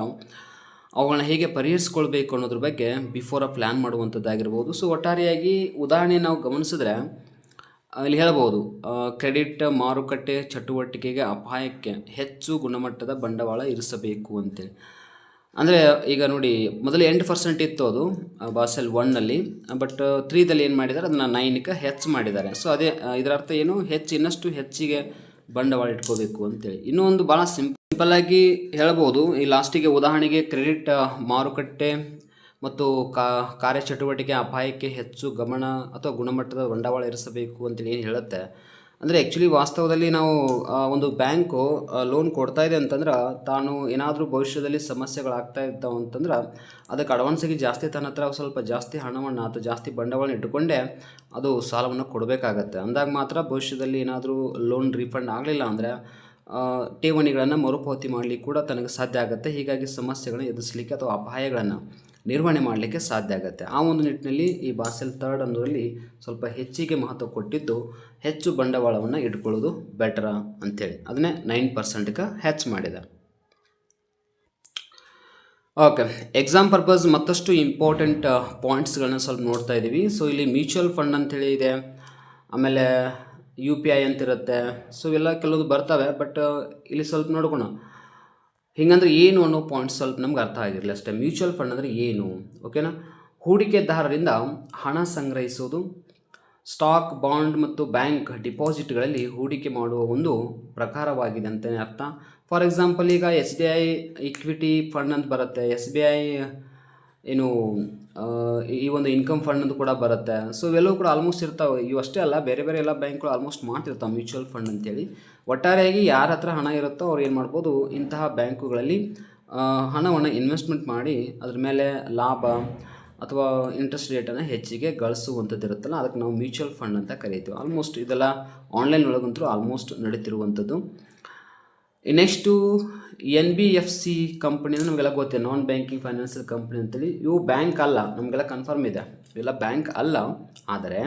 ಅವುಗಳನ್ನ ಹೇಗೆ ಪರಿಹರಿಸ್ಕೊಳ್ಬೇಕು ಅನ್ನೋದ್ರ ಬಗ್ಗೆ ಬಿಫೋರ್ ಪ್ಲ್ಯಾನ್ ಮಾಡುವಂಥದ್ದಾಗಿರ್ಬೋದು. ಸೊ ಒಟ್ಟಾರೆಯಾಗಿ ಉದಾಹರಣೆ ನಾವು ಗಮನಿಸಿದ್ರೆ ಇಲ್ಲಿ ಹೇಳ್ಬೋದು, ಕ್ರೆಡಿಟ್ ಮಾರುಕಟ್ಟೆ ಚಟುವಟಿಕೆಗೆ ಅಪಾಯಕ್ಕೆ ಹೆಚ್ಚು ಗುಣಮಟ್ಟದ ಬಂಡವಾಳ ಇರಿಸಬೇಕು ಅಂತೇಳಿ. ಅಂದರೆ ಈಗ ನೋಡಿ, ಮೊದಲು 8% ಇತ್ತು ಅದು ಬಾಸೆಲ್ 1ನಲ್ಲಿ, ಬಟ್ 3ದಲ್ಲಿ ಏನು ಮಾಡಿದ್ದಾರೆ, ಅದನ್ನು 9ಕ್ಕೆ ಹೆಚ್ಚು ಮಾಡಿದ್ದಾರೆ. ಸೊ ಅದೇ ಇದರ ಅರ್ಥ ಏನು, ಇನ್ನಷ್ಟು ಹೆಚ್ಚಿಗೆ ಬಂಡವಾಳ ಇಟ್ಕೋಬೇಕು ಅಂತೇಳಿ. ಇನ್ನೂ ಒಂದು ಭಾಳ ಸಿಂಪಲ್ ಆಗಿ ಹೇಳ್ಬೋದು. ಈ ಲಾಸ್ಟಿಗೆ ಉದಾಹರಣೆಗೆ ಕ್ರೆಡಿಟ್ ಮಾರುಕಟ್ಟೆ ಮತ್ತು ಕಾರ್ಯಚಟುವಟಿಕೆ ಅಪಾಯಕ್ಕೆ ಹೆಚ್ಚು ಗಮನ ಅಥವಾ ಗುಣಮಟ್ಟದ ಬಂಡವಾಳ ಇರಿಸಬೇಕು ಅಂತೇಳಿ ಏನು ಹೇಳುತ್ತೆ ಅಂದರೆ, ಆ್ಯಕ್ಚುಲಿ ವಾಸ್ತವದಲ್ಲಿ ನಾವು ಒಂದು ಬ್ಯಾಂಕು ಲೋನ್ ಕೊಡ್ತಾ ಇದೆ ಅಂತಂದ್ರೆ, ತಾನು ಏನಾದರೂ ಭವಿಷ್ಯದಲ್ಲಿ ಸಮಸ್ಯೆಗಳಾಗ್ತಾ ಇರ್ತಾವೆ ಅಂತಂದ್ರೆ ಅದಕ್ಕೆ ಅಡ್ವಾನ್ಸಿಗೆ ಜಾಸ್ತಿ ತನ್ನ ಹತ್ರ ಸ್ವಲ್ಪ ಜಾಸ್ತಿ ಹಣವನ್ನು ಅಥವಾ ಜಾಸ್ತಿ ಬಂಡವಾಳ ಇಟ್ಟುಕೊಂಡೇ ಅದು ಸಾಲವನ್ನು ಕೊಡಬೇಕಾಗತ್ತೆ. ಅಂದಾಗ ಮಾತ್ರ ಭವಿಷ್ಯದಲ್ಲಿ ಏನಾದರೂ ಲೋನ್ ರೀಫಂಡ್ ಆಗಲಿಲ್ಲ ಅಂದರೆ ಠೇವಣಿಗಳನ್ನು ಮರುಪಾವತಿ ಮಾಡಲಿಕ್ಕೆ ಕೂಡ ತನಗೆ ಸಾಧ್ಯ ಆಗುತ್ತೆ. ಹೀಗಾಗಿ ಸಮಸ್ಯೆಗಳನ್ನು ಎದುರಿಸಲಿಕ್ಕೆ ಅಥವಾ ಅಪಾಯಗಳನ್ನು ನಿರ್ವಹಣೆ ಮಾಡಲಿಕ್ಕೆ ಸಾಧ್ಯ ಆಗುತ್ತೆ. ಆ ಒಂದು ನಿಟ್ಟಿನಲ್ಲಿ ಈ ಬಾಸೆಲ್ 3 ಅನ್ನೋದರಲ್ಲಿ ಸ್ವಲ್ಪ ಹೆಚ್ಚಿಗೆ ಮಹತ್ವ ಕೊಟ್ಟಿದ್ದು, ಹೆಚ್ಚು ಬಂಡವಾಳವನ್ನು ಇಟ್ಕೊಳ್ಳೋದು ಬೆಟರ ಅಂಥೇಳಿ ಅದನ್ನೇ 9%ಗೆ ಹೆಚ್ಚು ಮಾಡಿದೆ. ಓಕೆ, ಎಕ್ಸಾಮ್ ಪರ್ಪಸ್ ಮತ್ತಷ್ಟು ಇಂಪಾರ್ಟೆಂಟ್ ಪಾಯಿಂಟ್ಸ್ಗಳನ್ನ ಸ್ವಲ್ಪ ನೋಡ್ತಾ ಇದ್ದೀವಿ. ಸೊ ಇಲ್ಲಿ ಮ್ಯೂಚುವಲ್ ಫಂಡ್ ಅಂಥೇಳಿ ಇದೆ, ಆಮೇಲೆ UPI ಅಂತಿರುತ್ತೆ. ಸೊ ಇವೆಲ್ಲ ಕೆಲವೊಂದು ಬರ್ತವೆ, ಬಟ್ ಇಲ್ಲಿ ಸ್ವಲ್ಪ ನೋಡ್ಕೋಣ. ಹಿಂಗಂದ್ರೆ ಏನು ಅನ್ನೋ ಪಾಯಿಂಟ್ಸ್ ಸ್ವಲ್ಪ ನಮ್ಗೆ ಅರ್ಥ ಆಗಿರಲಿ ಅಷ್ಟೇ. ಮ್ಯೂಚುವಲ್ ಫಂಡ್ ಅಂದರೆ ಏನು, ಓಕೆನಾ? ಹೂಡಿಕೆದಾರರಿಂದ ಹಣ ಸಂಗ್ರಹಿಸೋದು, ಸ್ಟಾಕ್, ಬಾಂಡ್ ಮತ್ತು ಬ್ಯಾಂಕ್ ಡಿಪಾಸಿಟ್ಗಳಲ್ಲಿ ಹೂಡಿಕೆ ಮಾಡುವ ಒಂದು ಪ್ರಕಾರವಾಗಿದೆ ಅಂತಲೇ ಅರ್ಥ. ಫಾರ್ ಎಕ್ಸಾಂಪಲ್, ಈಗ SBI ಇಕ್ವಿಟಿ ಫಂಡ್ ಅಂತ ಬರುತ್ತೆ, SBI ಏನು ಈ ಒಂದು ಇನ್ಕಮ್ ಫಂಡ್ ಅಂತ ಕೂಡ ಬರುತ್ತೆ. ಸೊ ಇವೆಲ್ಲವೂ ಕೂಡ ಆಲ್ಮೋಸ್ಟ್ ಇರ್ತಾವೆ. ಇವು ಅಷ್ಟೇ ಅಲ್ಲ, ಬೇರೆ ಬೇರೆ ಎಲ್ಲ ಬ್ಯಾಂಕ್ಗಳು ಆಲ್ಮೋಸ್ಟ್ ಮಾಡ್ತಿರ್ತಾವೆ ಮ್ಯೂಚುವಲ್ ಫಂಡ್ ಅಂತೇಳಿ. ಒಟ್ಟಾರೆಯಾಗಿ ಯಾರ ಹತ್ರ ಹಣ ಇರುತ್ತೋ ಅವ್ರು ಏನು ಮಾಡ್ಬೋದು, ಇಂತಹ ಬ್ಯಾಂಕುಗಳಲ್ಲಿ ಹಣವನ್ನು ಇನ್ವೆಸ್ಟ್ಮೆಂಟ್ ಮಾಡಿ ಅದ್ರ ಮೇಲೆ ಲಾಭ ಅಥವಾ ಇಂಟ್ರೆಸ್ಟ್ ರೇಟನ್ನು ಹೆಚ್ಚಿಗೆ ಗಳಿಸುವಂಥದ್ದು ಇರುತ್ತಲ್ಲ, ಅದಕ್ಕೆ ನಾವು ಮ್ಯೂಚುವಲ್ ಫಂಡ್ ಅಂತ ಕರಿತೀವಿ. ಆಲ್ಮೋಸ್ಟ್ ಇದೆಲ್ಲ ಆನ್ಲೈನ್ ಒಳಗಂತೂ ಆಲ್ಮೋಸ್ಟ್ ನಡೀತಿರುವಂಥದ್ದು. ನೆಕ್ಸ್ಟು NBFC ಕಂಪ್ನಿ ಅಂದರೆ ನಮಗೆಲ್ಲ ಗೊತ್ತಿದೆ, ನಾನ್ ಬ್ಯಾಂಕಿಂಗ್ ಫೈನಾನ್ಷಿಯಲ್ ಕಂಪ್ನಿ ಅಂತೇಳಿ. ಇವು ಬ್ಯಾಂಕ್ ಅಲ್ಲ, ನಮಗೆಲ್ಲ ಕನ್ಫರ್ಮ್ ಇದೆ, ಇವೆಲ್ಲ ಬ್ಯಾಂಕ್ ಅಲ್ಲ. ಆದರೆ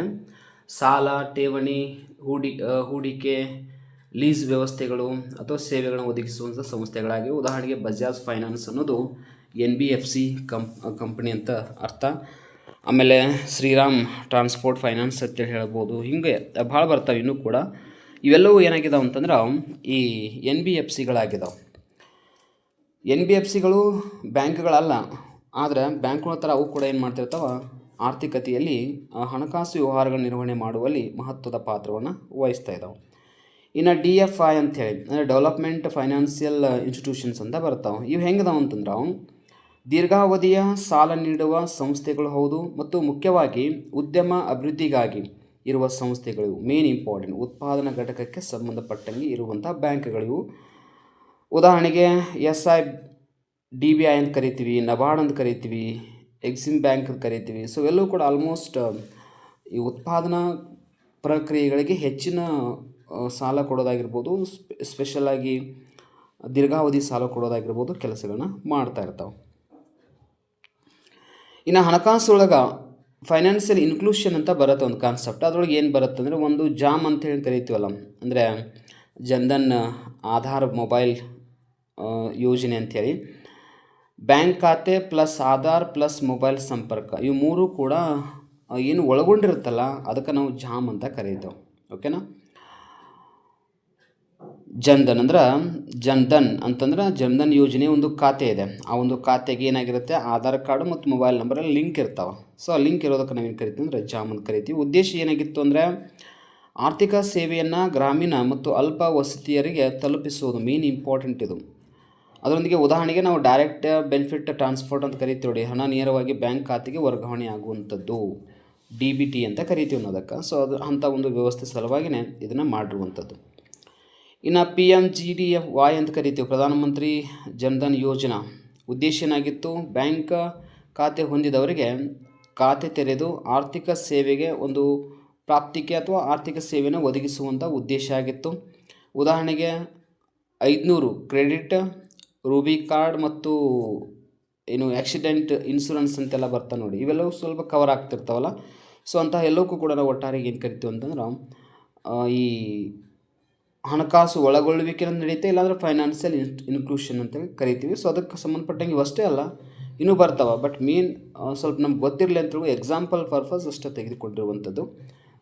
ಸಾಲ, ಠೇವಣಿ, ಹೂಡಿಕೆ, ಲೀಸ್ ವ್ಯವಸ್ಥೆಗಳು ಅಥವಾ ಸೇವೆಗಳನ್ನು ಒದಗಿಸುವಂಥ ಸಂಸ್ಥೆಗಳಾಗಿವೆ. ಉದಾಹರಣೆಗೆ ಬಜಾಜ್ ಫೈನಾನ್ಸ್ ಅನ್ನೋದು NBFC ಕಂಪ್ನಿ ಅಂತ ಅರ್ಥ. ಆಮೇಲೆ ಶ್ರೀರಾಮ್ ಟ್ರಾನ್ಸ್ಪೋರ್ಟ್ ಫೈನಾನ್ಸ್ ಅಂತೇಳಿ ಹೇಳ್ಬೋದು. ಹಿಂಗೆ ಭಾಳ ಬರ್ತಾವೆ ಇನ್ನೂ ಕೂಡ. ಇವೆಲ್ಲವೂ ಏನಾಗಿದಾವೆ ಅಂತಂದ್ರೆ ಈ NBFCಗಳಾಗಿದ್ದಾವೆ. NBFCಗಳು ಬ್ಯಾಂಕ್ಗಳಲ್ಲ, ಆದರೆ ಬ್ಯಾಂಕ್ಗಳ ಥರ ಅವು ಕೂಡ ಏನು ಮಾಡ್ತಿರ್ತಾವೆ, ಆರ್ಥಿಕತೆಯಲ್ಲಿ ಹಣಕಾಸು ವ್ಯವಹಾರಗಳ ನಿರ್ವಹಣೆ ಮಾಡುವಲ್ಲಿ ಮಹತ್ವದ ಪಾತ್ರವನ್ನು ವಹಿಸ್ತಾ ಇದ್ದಾವೆ. ಇನ್ನು DFI ಅಂಥೇಳಿ ಅಂದರೆ ಡೆವಲಪ್ಮೆಂಟ್ ಫೈನಾನ್ಷಿಯಲ್ ಇನ್ಸ್ಟಿಟ್ಯೂಷನ್ಸ್ ಅಂತ ಬರ್ತಾವೆ. ಇವು ಹೆಂಗದಾವೆ ಅಂತಂದ್ರೆ ದೀರ್ಘಾವಧಿಯ ಸಾಲ ನೀಡುವ ಸಂಸ್ಥೆಗಳು ಹೌದು, ಮತ್ತು ಮುಖ್ಯವಾಗಿ ಉದ್ಯಮ ಅಭಿವೃದ್ಧಿಗಾಗಿ ಇರುವ ಸಂಸ್ಥೆಗಳು. ಮೇನ್ ಇಂಪಾರ್ಟೆಂಟ್ ಉತ್ಪಾದನಾ ಘಟಕಕ್ಕೆ ಸಂಬಂಧಪಟ್ಟಂಗೆ ಇರುವಂಥ ಬ್ಯಾಂಕ್ಗಳಿವು. ಉದಾಹರಣೆಗೆ SIDBI ಅಂತ ಕರಿತೀವಿ, ನಬಾರ್ಡ್ ಅಂತ ಕರಿತೀವಿ, ಎಕ್ಸಿಮ್ ಬ್ಯಾಂಕ್ ಅಂತ ಕರಿತೀವಿ. ಸೊ ಎಲ್ಲವೂ ಕೂಡ ಆಲ್ಮೋಸ್ಟ್ ಈ ಉತ್ಪಾದನಾ ಪ್ರಕ್ರಿಯೆಗಳಿಗೆ ಹೆಚ್ಚಿನ ಸಾಲ ಕೊಡೋದಾಗಿರ್ಬೋದು, ಸ್ಪೆಷಲಾಗಿ ದೀರ್ಘಾವಧಿ ಸಾಲ ಕೊಡೋದಾಗಿರ್ಬೋದು ಕೆಲಸಗಳನ್ನ ಮಾಡ್ತಾ ಇರ್ತಾವೆ. ಇನ್ನು ಹಣಕಾಸು ಒಳಗೆ ಫೈನಾನ್ಷಿಯಲ್ ಇನ್ಕ್ಲೂಷನ್ ಅಂತ ಬರುತ್ತೆ ಒಂದು ಕಾನ್ಸೆಪ್ಟ್. ಅದರೊಳಗೆ ಏನು ಬರುತ್ತೆ ಅಂದರೆ, ಒಂದು ಜಾಮ್ ಅಂತೇಳಿ ಕರಿತೀವಲ್ಲ, ಅಂದರೆ ಜನ್ಧನ್ ಆಧಾರ್ ಮೊಬೈಲ್ ಯೋಜನೆ ಅಂಥೇಳಿ. ಬ್ಯಾಂಕ್ ಖಾತೆ ಪ್ಲಸ್ ಆಧಾರ್ ಪ್ಲಸ್ ಮೊಬೈಲ್ ಸಂಪರ್ಕ ಇವು ಮೂರು ಕೂಡ ಏನು ಒಳಗೊಂಡಿರುತ್ತಲ್ಲ ಅದಕ್ಕೆ ನಾವು ಜಾಮ್ ಅಂತ ಕರೀತೇವೆ. ಓಕೆನಾ. ಜನ್ಧನ್ ಅಂದ್ರೆ ಜನ್ಧನ್ ಅಂತಂದ್ರೆ ಜನ್ಧನ್ ಯೋಜನೆ ಒಂದು ಖಾತೆ ಇದೆ. ಆ ಒಂದು ಖಾತೆಗೆ ಏನಾಗಿರುತ್ತೆ, ಆಧಾರ್ ಕಾರ್ಡು ಮತ್ತು ಮೊಬೈಲ್ ನಂಬರಲ್ಲಿ ಲಿಂಕ್ ಇರ್ತಾವೆ. ಸೊ ಆ ಲಿಂಕ್ ಇರೋದಕ್ಕೆ ನಾವೇನು ಕರಿತೀವಿ ಅಂದರೆ ಜಾಮ್ ಅಂತ ಕರಿತೀವಿ. ಉದ್ದೇಶ ಏನಾಗಿತ್ತು ಅಂದರೆ ಆರ್ಥಿಕ ಸೇವೆಯನ್ನು ಗ್ರಾಮೀಣ ಮತ್ತು ಅಲ್ಪ ವಸತಿಯರಿಗೆ ತಲುಪಿಸುವುದು ಮೇನ್ ಇಂಪಾರ್ಟೆಂಟ್ ಇದು. ಅದರೊಂದಿಗೆ ಉದಾಹರಣೆಗೆ ನಾವು ಡೈರೆಕ್ಟ್ ಬೆನಿಫಿಟ್ ಟ್ರಾನ್ಸ್ಫರ್ ಅಂತ ಕರಿತೀವಿ ನೋಡಿ, ಹಣ ನೇರವಾಗಿ ಬ್ಯಾಂಕ್ ಖಾತೆಗೆ ವರ್ಗಾವಣೆ ಆಗುವಂಥದ್ದು, DBT ಅಂತ ಕರಿತೀವಿ ಅನ್ನೋದಕ್ಕೆ. ಸೊ ಅದು ಅಂಥ ಒಂದು ವ್ಯವಸ್ಥೆ ಸಲುವಾಗಿಯೇ ಇದನ್ನು ಮಾಡಿರುವಂಥದ್ದು. ಇನ್ನು PMGDY ಅಂತ ಕರಿತೀವಿ, ಪ್ರಧಾನಮಂತ್ರಿ ಜನ್ಧನ್ ಯೋಜನಾ. ಉದ್ದೇಶ ಏನಾಗಿತ್ತು, ಬ್ಯಾಂಕ್ ಖಾತೆ ಹೊಂದಿದವರಿಗೆ ಖಾತೆ ತೆರೆದು ಆರ್ಥಿಕ ಸೇವೆಗೆ ಒಂದು ಪ್ರಾಪ್ತಿಕೆ ಅಥವಾ ಆರ್ಥಿಕ ಸೇವೆಯನ್ನು ಒದಗಿಸುವಂಥ ಉದ್ದೇಶ ಆಗಿತ್ತು. ಉದಾಹರಣೆಗೆ 500 ಕ್ರೆಡಿಟ್, ರೂಬಿ ಕಾರ್ಡ್ ಮತ್ತು ಏನು ಆಕ್ಸಿಡೆಂಟ್ ಇನ್ಶೂರೆನ್ಸ್ ಅಂತೆಲ್ಲ ಬರ್ತಾವೆ ನೋಡಿ, ಇವೆಲ್ಲವೂ ಸ್ವಲ್ಪ ಕವರ್ ಆಗ್ತಿರ್ತಾವಲ್ಲ. ಸೊ ಅಂತಹ ಎಲ್ಲವಕ್ಕೂ ಕೂಡ ನಾವು ಒಟ್ಟಾರೆ ಏನು ಕರಿತೀವಿ ಅಂತಂದ್ರೆ ಈ ಹಣಕಾಸು ಒಳಗೊಳ್ಳುವಿಕೆ ನಡೀತೆ, ಇಲ್ಲಾಂದ್ರೆ ಫೈನಾನ್ಷಿಯಲ್ ಇನ್ಕ್ಲೂಷನ್ ಅಂತೇಳಿ ಕರಿತೀವಿ. ಸೊ ಅದಕ್ಕೆ ಸಂಬಂಧಪಟ್ಟಂಗೆ ಇವಷ್ಟೇ ಅಲ್ಲ, ಇನ್ನೂ ಬರ್ತಾವೆ. ಬಟ್ ಮೇನ್ ಸ್ವಲ್ಪ ನಮ್ಗೆ ಗೊತ್ತಿರಲಿ ಅಂತ ಎಕ್ಸಾಂಪಲ್ ಪರ್ಪಸ್ ಅಷ್ಟೇ ತೆಗೆದುಕೊಂಡಿರುವಂಥದ್ದು.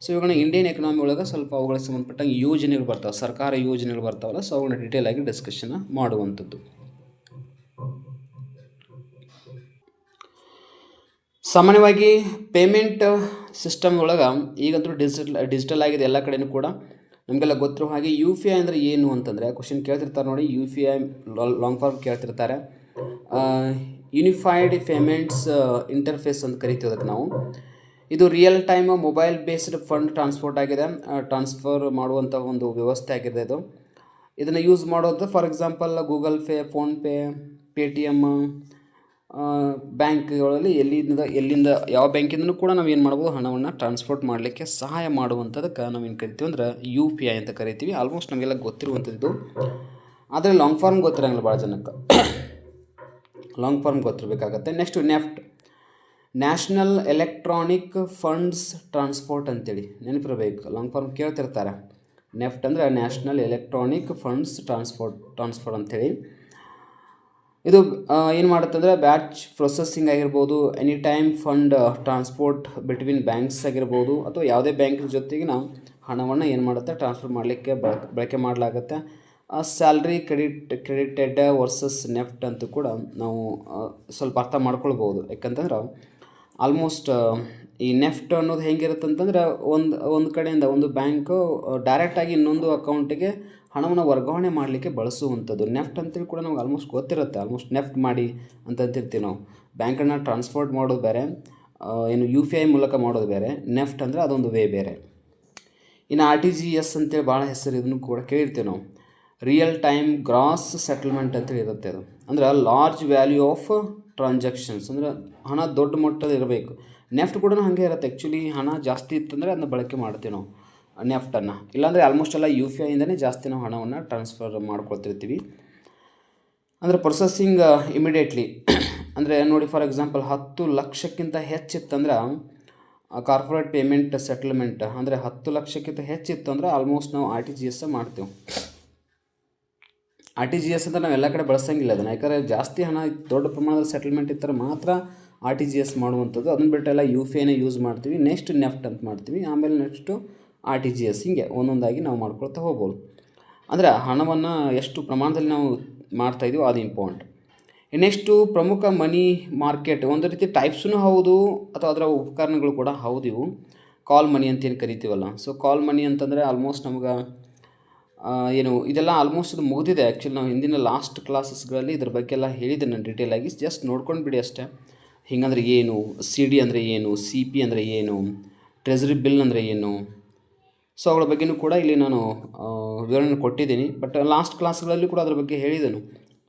ಸೊ ಇವುಗಳನ್ನ ಇಂಡಿಯನ್ ಎಕನಾಮಿ ಒಳಗೆ ಸ್ವಲ್ಪ ಅವುಗಳಿಗೆ ಸಂಬಂಧಪಟ್ಟಂಗೆ ಯೋಜನೆಗಳು ಬರ್ತಾವೆ, ಸರ್ಕಾರ ಯೋಜನೆಗಳು ಬರ್ತಾವಲ್ಲ. ಸೊ ಅವುಗಳನ್ನ ಡೀಟೇಲ್ ಆಗಿ ಡಿಸ್ಕಷನ್ ಮಾಡುವಂಥದ್ದು. ಸಾಮಾನ್ಯವಾಗಿ ಪೇಮೆಂಟ್ ಸಿಸ್ಟಮ್ ಒಳಗೆ ಈಗಂತೂ ಡಿಜಿಟಲ್ ಆಗಿದೆ ಎಲ್ಲ ಕಡೆಯೂ ಕೂಡ. ನಮಗೆಲ್ಲ ಗೊತ್ತಿರೋ ಹಾಗೆ UPI ಅಂದರೆ ಏನು ಅಂತಂದರೆ ಕ್ವಶನ್ ಕೇಳ್ತಿರ್ತಾರೆ ನೋಡಿ. UPI ಲಾಂಗ್ ಫಾರ್ಮ್ ಕೇಳ್ತಿರ್ತಾರೆ. ಯೂನಿಫೈಡ್ ಪೇಮೆಂಟ್ಸ್ ಇಂಟರ್ಫೇಸ್ ಅಂತ ಕರಿತೀವಿ ಅದಕ್ಕೆ ನಾವು. ಇದು real time mobile based fund transfer ಮಾಡುವಂಥ ಒಂದು ವ್ಯವಸ್ಥೆ ಆಗಿದೆ ಇದು. ಇದನ್ನು ಯೂಸ್ ಮಾಡೋದು for example Google Pay, PhonePe, Paytm, ಬ್ಯಾಂಕ್ಗಳಲ್ಲಿ ಎಲ್ಲಿಂದ ಯಾವ ಬ್ಯಾಂಕಿಂದನೂ ಕೂಡ ನಾವು ಏನು ಮಾಡ್ಬೋದು, ಹಣವನ್ನು ಟ್ರಾನ್ಸ್ಪೋರ್ಟ್ ಮಾಡಲಿಕ್ಕೆ ಸಹಾಯ ಮಾಡುವಂಥದಕ್ಕೆ ನಾವೇನು ಕರಿತೀವಿ ಅಂದ್ರೆ UPI ಅಂತ ಕರಿತೀವಿ. ಆಲ್ಮೋಸ್ಟ್ ನಮಗೆಲ್ಲ ಗೊತ್ತಿರುವಂಥದ್ದು. ಆದರೆ ಲಾಂಗ್ ಫಾರ್ಮ್ ಗೊತ್ತಿರೋಂಗಿಲ್ಲ ಭಾಳ ಜನಕ್ಕೆ, ಲಾಂಗ್ ಫಾರ್ಮ್ ಗೊತ್ತಿರಬೇಕಾಗತ್ತೆ. Next NEFT, national electronic funds transport ಅಂತೇಳಿ ನೆನಪಿರಬೇಕು. ಲಾಂಗ್ ಫಾರ್ಮ್ ಕೇಳ್ತಿರ್ತಾರೆ. ನೆಫ್ಟ್ ಅಂದರೆ ನ್ಯಾಷನಲ್ ಎಲೆಕ್ಟ್ರಾನಿಕ್ ಫಂಡ್ಸ್ ಟ್ರಾನ್ಸ್ಫರ್ ಅಂಥೇಳಿ. ಇದು ಏನು ಮಾಡುತ್ತೆ ಅಂದರೆ ಬ್ಯಾಚ್ ಪ್ರೊಸೆಸಿಂಗ್ ಆಗಿರ್ಬೋದು, any time fund transport between banks ಆಗಿರ್ಬೋದು, ಅಥವಾ ಯಾವುದೇ ಬ್ಯಾಂಕಿನ ಜೊತೆಗೆ ನಾವು ಹಣವನ್ನು ಏನು ಮಾಡುತ್ತೆ ಟ್ರಾನ್ಸ್ಫರ್ ಮಾಡಲಿಕ್ಕೆ ಬಳಕೆ ಮಾಡಲಾಗುತ್ತೆ. ಸ್ಯಾಲ್ರಿ ಕ್ರೆಡಿಟೆಡ್ ವರ್ಸಸ್ ನೆಫ್ಟ್ ಅಂತ ಕೂಡ ನಾವು ಸ್ವಲ್ಪ ಅರ್ಥ ಮಾಡ್ಕೊಳ್ಬೋದು. ಯಾಕಂತಂದ್ರೆ ಆಲ್ಮೋಸ್ಟ್ ಈ ನೆಫ್ಟ್ ಅನ್ನೋದು ಹೆಂಗಿರುತ್ತೆ ಅಂತಂದರೆ ಒಂದು ಕಡೆಯಿಂದ ಒಂದು ಬ್ಯಾಂಕು ಡೈರೆಕ್ಟಾಗಿ ಇನ್ನೊಂದು ಅಕೌಂಟಿಗೆ ಹಣವನ್ನು ವರ್ಗಾವಣೆ ಮಾಡಲಿಕ್ಕೆ ಬಳಸುವಂಥದ್ದು. ನೆಫ್ಟ್ ಅಂತೇಳಿ ಕೂಡ ನಮ್ಗೆ ಆಲ್ಮೋಸ್ಟ್ ಗೊತ್ತಿರುತ್ತೆ. ಆಲ್ಮೋಸ್ಟ್ ನೆಫ್ಟ್ ಮಾಡಿ ಅಂತಂತಿರ್ತೀವಿ ನಾವು. ಬ್ಯಾಂಕನ್ನು ಟ್ರಾನ್ಸ್ಪೋರ್ಟ್ ಮಾಡೋದು ಬೇರೆ, ಏನು UPI ಮೂಲಕ ಮಾಡೋದು ಬೇರೆ. ನೆಫ್ಟ್ ಅಂದರೆ ಅದೊಂದು ವೇ ಬೇರೆ. ಇನ್ನು RTGS ಅಂತೇಳಿ ಭಾಳ ಹೆಸರು ಇದನ್ನು ಕೂಡ ಕೇಳಿರ್ತೀವಿ ನಾವು. ರಿಯಲ್ ಟೈಮ್ ಗ್ರಾಸ್ ಸೆಟಲ್ಮೆಂಟ್ ಅಂತೇಳಿ ಇರುತ್ತೆ. ಅದು ಅಂದರೆ ಲಾರ್ಜ್ ವ್ಯಾಲ್ಯೂ ಆಫ್ ಟ್ರಾನ್ಸಾಕ್ಷನ್ಸ್, ಅಂದರೆ ಹಣ ದೊಡ್ಡ ಮಟ್ಟದ ಇರಬೇಕು. ನೆಫ್ಟ್ ಕೂಡ ಹಾಗೆ ಇರುತ್ತೆ. ಆ್ಯಕ್ಚುಲಿ ಹಣ ಜಾಸ್ತಿ ಇತ್ತಂದರೆ ಅದನ್ನ ಬಳಕೆ ಮಾಡ್ತೀವಿ ನಾವು ನೆಫ್ಟನ್ನು. ಇಲ್ಲಾಂದರೆ ಆಲ್ಮೋಸ್ಟ್ ಎಲ್ಲ UPI ಇಂದನೇ ಜಾಸ್ತಿ ನಾವು ಹಣವನ್ನು ಟ್ರಾನ್ಸ್ಫರ್ ಮಾಡ್ಕೊಳ್ತಿರ್ತೀವಿ. ಅಂದರೆ ಪ್ರೊಸೆಸಿಂಗ್ ಇಮಿಡಿಯೇಟ್ಲಿ ಅಂದರೆ ನೋಡಿ, ಫಾರ್ ಎಕ್ಸಾಂಪಲ್ 10 ಲಕ್ಷಕ್ಕಿಂತ ಹೆಚ್ಚಿತ್ತಂದ್ರೆ ಕಾರ್ಪೊರೇಟ್ ಪೇಮೆಂಟ್ ಸೆಟಲ್ಮೆಂಟ್ ಅಂದರೆ 10 ಲಕ್ಷಕ್ಕಿಂತ ಹೆಚ್ಚಿತ್ತು ಅಂದರೆ ಆಲ್ಮೋಸ್ಟ್ ನಾವು RTGS ಮಾಡ್ತೀವಿ. RTGS ಅಂತ ನಾವು ಎಲ್ಲ ಕಡೆ ಬಳಸಂಗಿಲ್ಲ ಅದನ್ನು, ಯಾಕಂದರೆ ಜಾಸ್ತಿ ಹಣ ದೊಡ್ಡ ಪ್ರಮಾಣದ ಸೆಟಲ್ಮೆಂಟ್ ಇದ್ದರೆ ಮಾತ್ರ RTGS ಮಾಡುವಂಥದ್ದು. ಅದನ್ನು ಬಿಟ್ಟೆಲ್ಲ UPIನೇ ಯೂಸ್ ಮಾಡ್ತೀವಿ. ನೆಕ್ಸ್ಟ್ ನೆಫ್ಟ್ ಅಂತ ಮಾಡ್ತೀವಿ, ಆಮೇಲೆ ನೆಕ್ಸ್ಟು RTGS, ಹಿಂಗೆ ಒಂದೊಂದಾಗಿ ನಾವು ಮಾಡ್ಕೊಳ್ತಾ ಹೋಗ್ಬೋದು. ಅಂದರೆ ಹಣವನ್ನು ಎಷ್ಟು ಪ್ರಮಾಣದಲ್ಲಿ ನಾವು ಮಾಡ್ತಾಯಿದ್ದೀವೋ ಅದು ಇಂಪಾರ್ಟೆಂಟ್. ನೆಕ್ಸ್ಟು ಪ್ರಮುಖ ಮನಿ ಮಾರ್ಕೆಟ್, ಒಂದು ರೀತಿ ಟೈಪ್ಸೂ ಹೌದು ಅಥವಾ ಅದರ ಉಪಕರಣಗಳು ಕೂಡ ಹೌದು. ಇವು ಕಾಲ್ ಮನಿ ಅಂತ ಏನು ಕರಿತೀವಲ್ಲ. ಸೊ ಕಾಲ್ ಮನಿ ಅಂತಂದರೆ ಆಲ್ಮೋಸ್ಟ್ ನಮ್ಗೆ ಏನು ಇದೆಲ್ಲ ಆಲ್ಮೋಸ್ಟ್ ಇದು ಮುಗಿದಿದೆ. ಆ್ಯಕ್ಚುಲಿ ನಾವು ಹಿಂದಿನ ಲಾಸ್ಟ್ ಕ್ಲಾಸಸ್ಗಳಲ್ಲಿ ಇದ್ರ ಬಗ್ಗೆ ಎಲ್ಲ ಹೇಳಿದ್ದೆ ನಾನು ಡೀಟೇಲಾಗಿ. ಜಸ್ಟ್ ನೋಡ್ಕೊಂಡು ಬಿಡಿ ಅಷ್ಟೇ. ಹಿಂಗಂದ್ರೆ ಏನು, CD ಅಂದರೆ ಏನು, CP ಅಂದರೆ ಏನು, ಟ್ರೆಜರಿ ಬಿಲ್ ಅಂದರೆ ಏನು, ಸೊ ಅವುಗಳ ಬಗ್ಗೆಯೂ ಕೂಡ ಇಲ್ಲಿ ನಾನು ವಿವರಣೆ ಕೊಟ್ಟಿದ್ದೀನಿ. ಬಟ್ ಲಾಸ್ಟ್ ಕ್ಲಾಸ್ಗಳಲ್ಲಿ ಕೂಡ ಅದ್ರ ಬಗ್ಗೆ ಹೇಳಿದೆನು.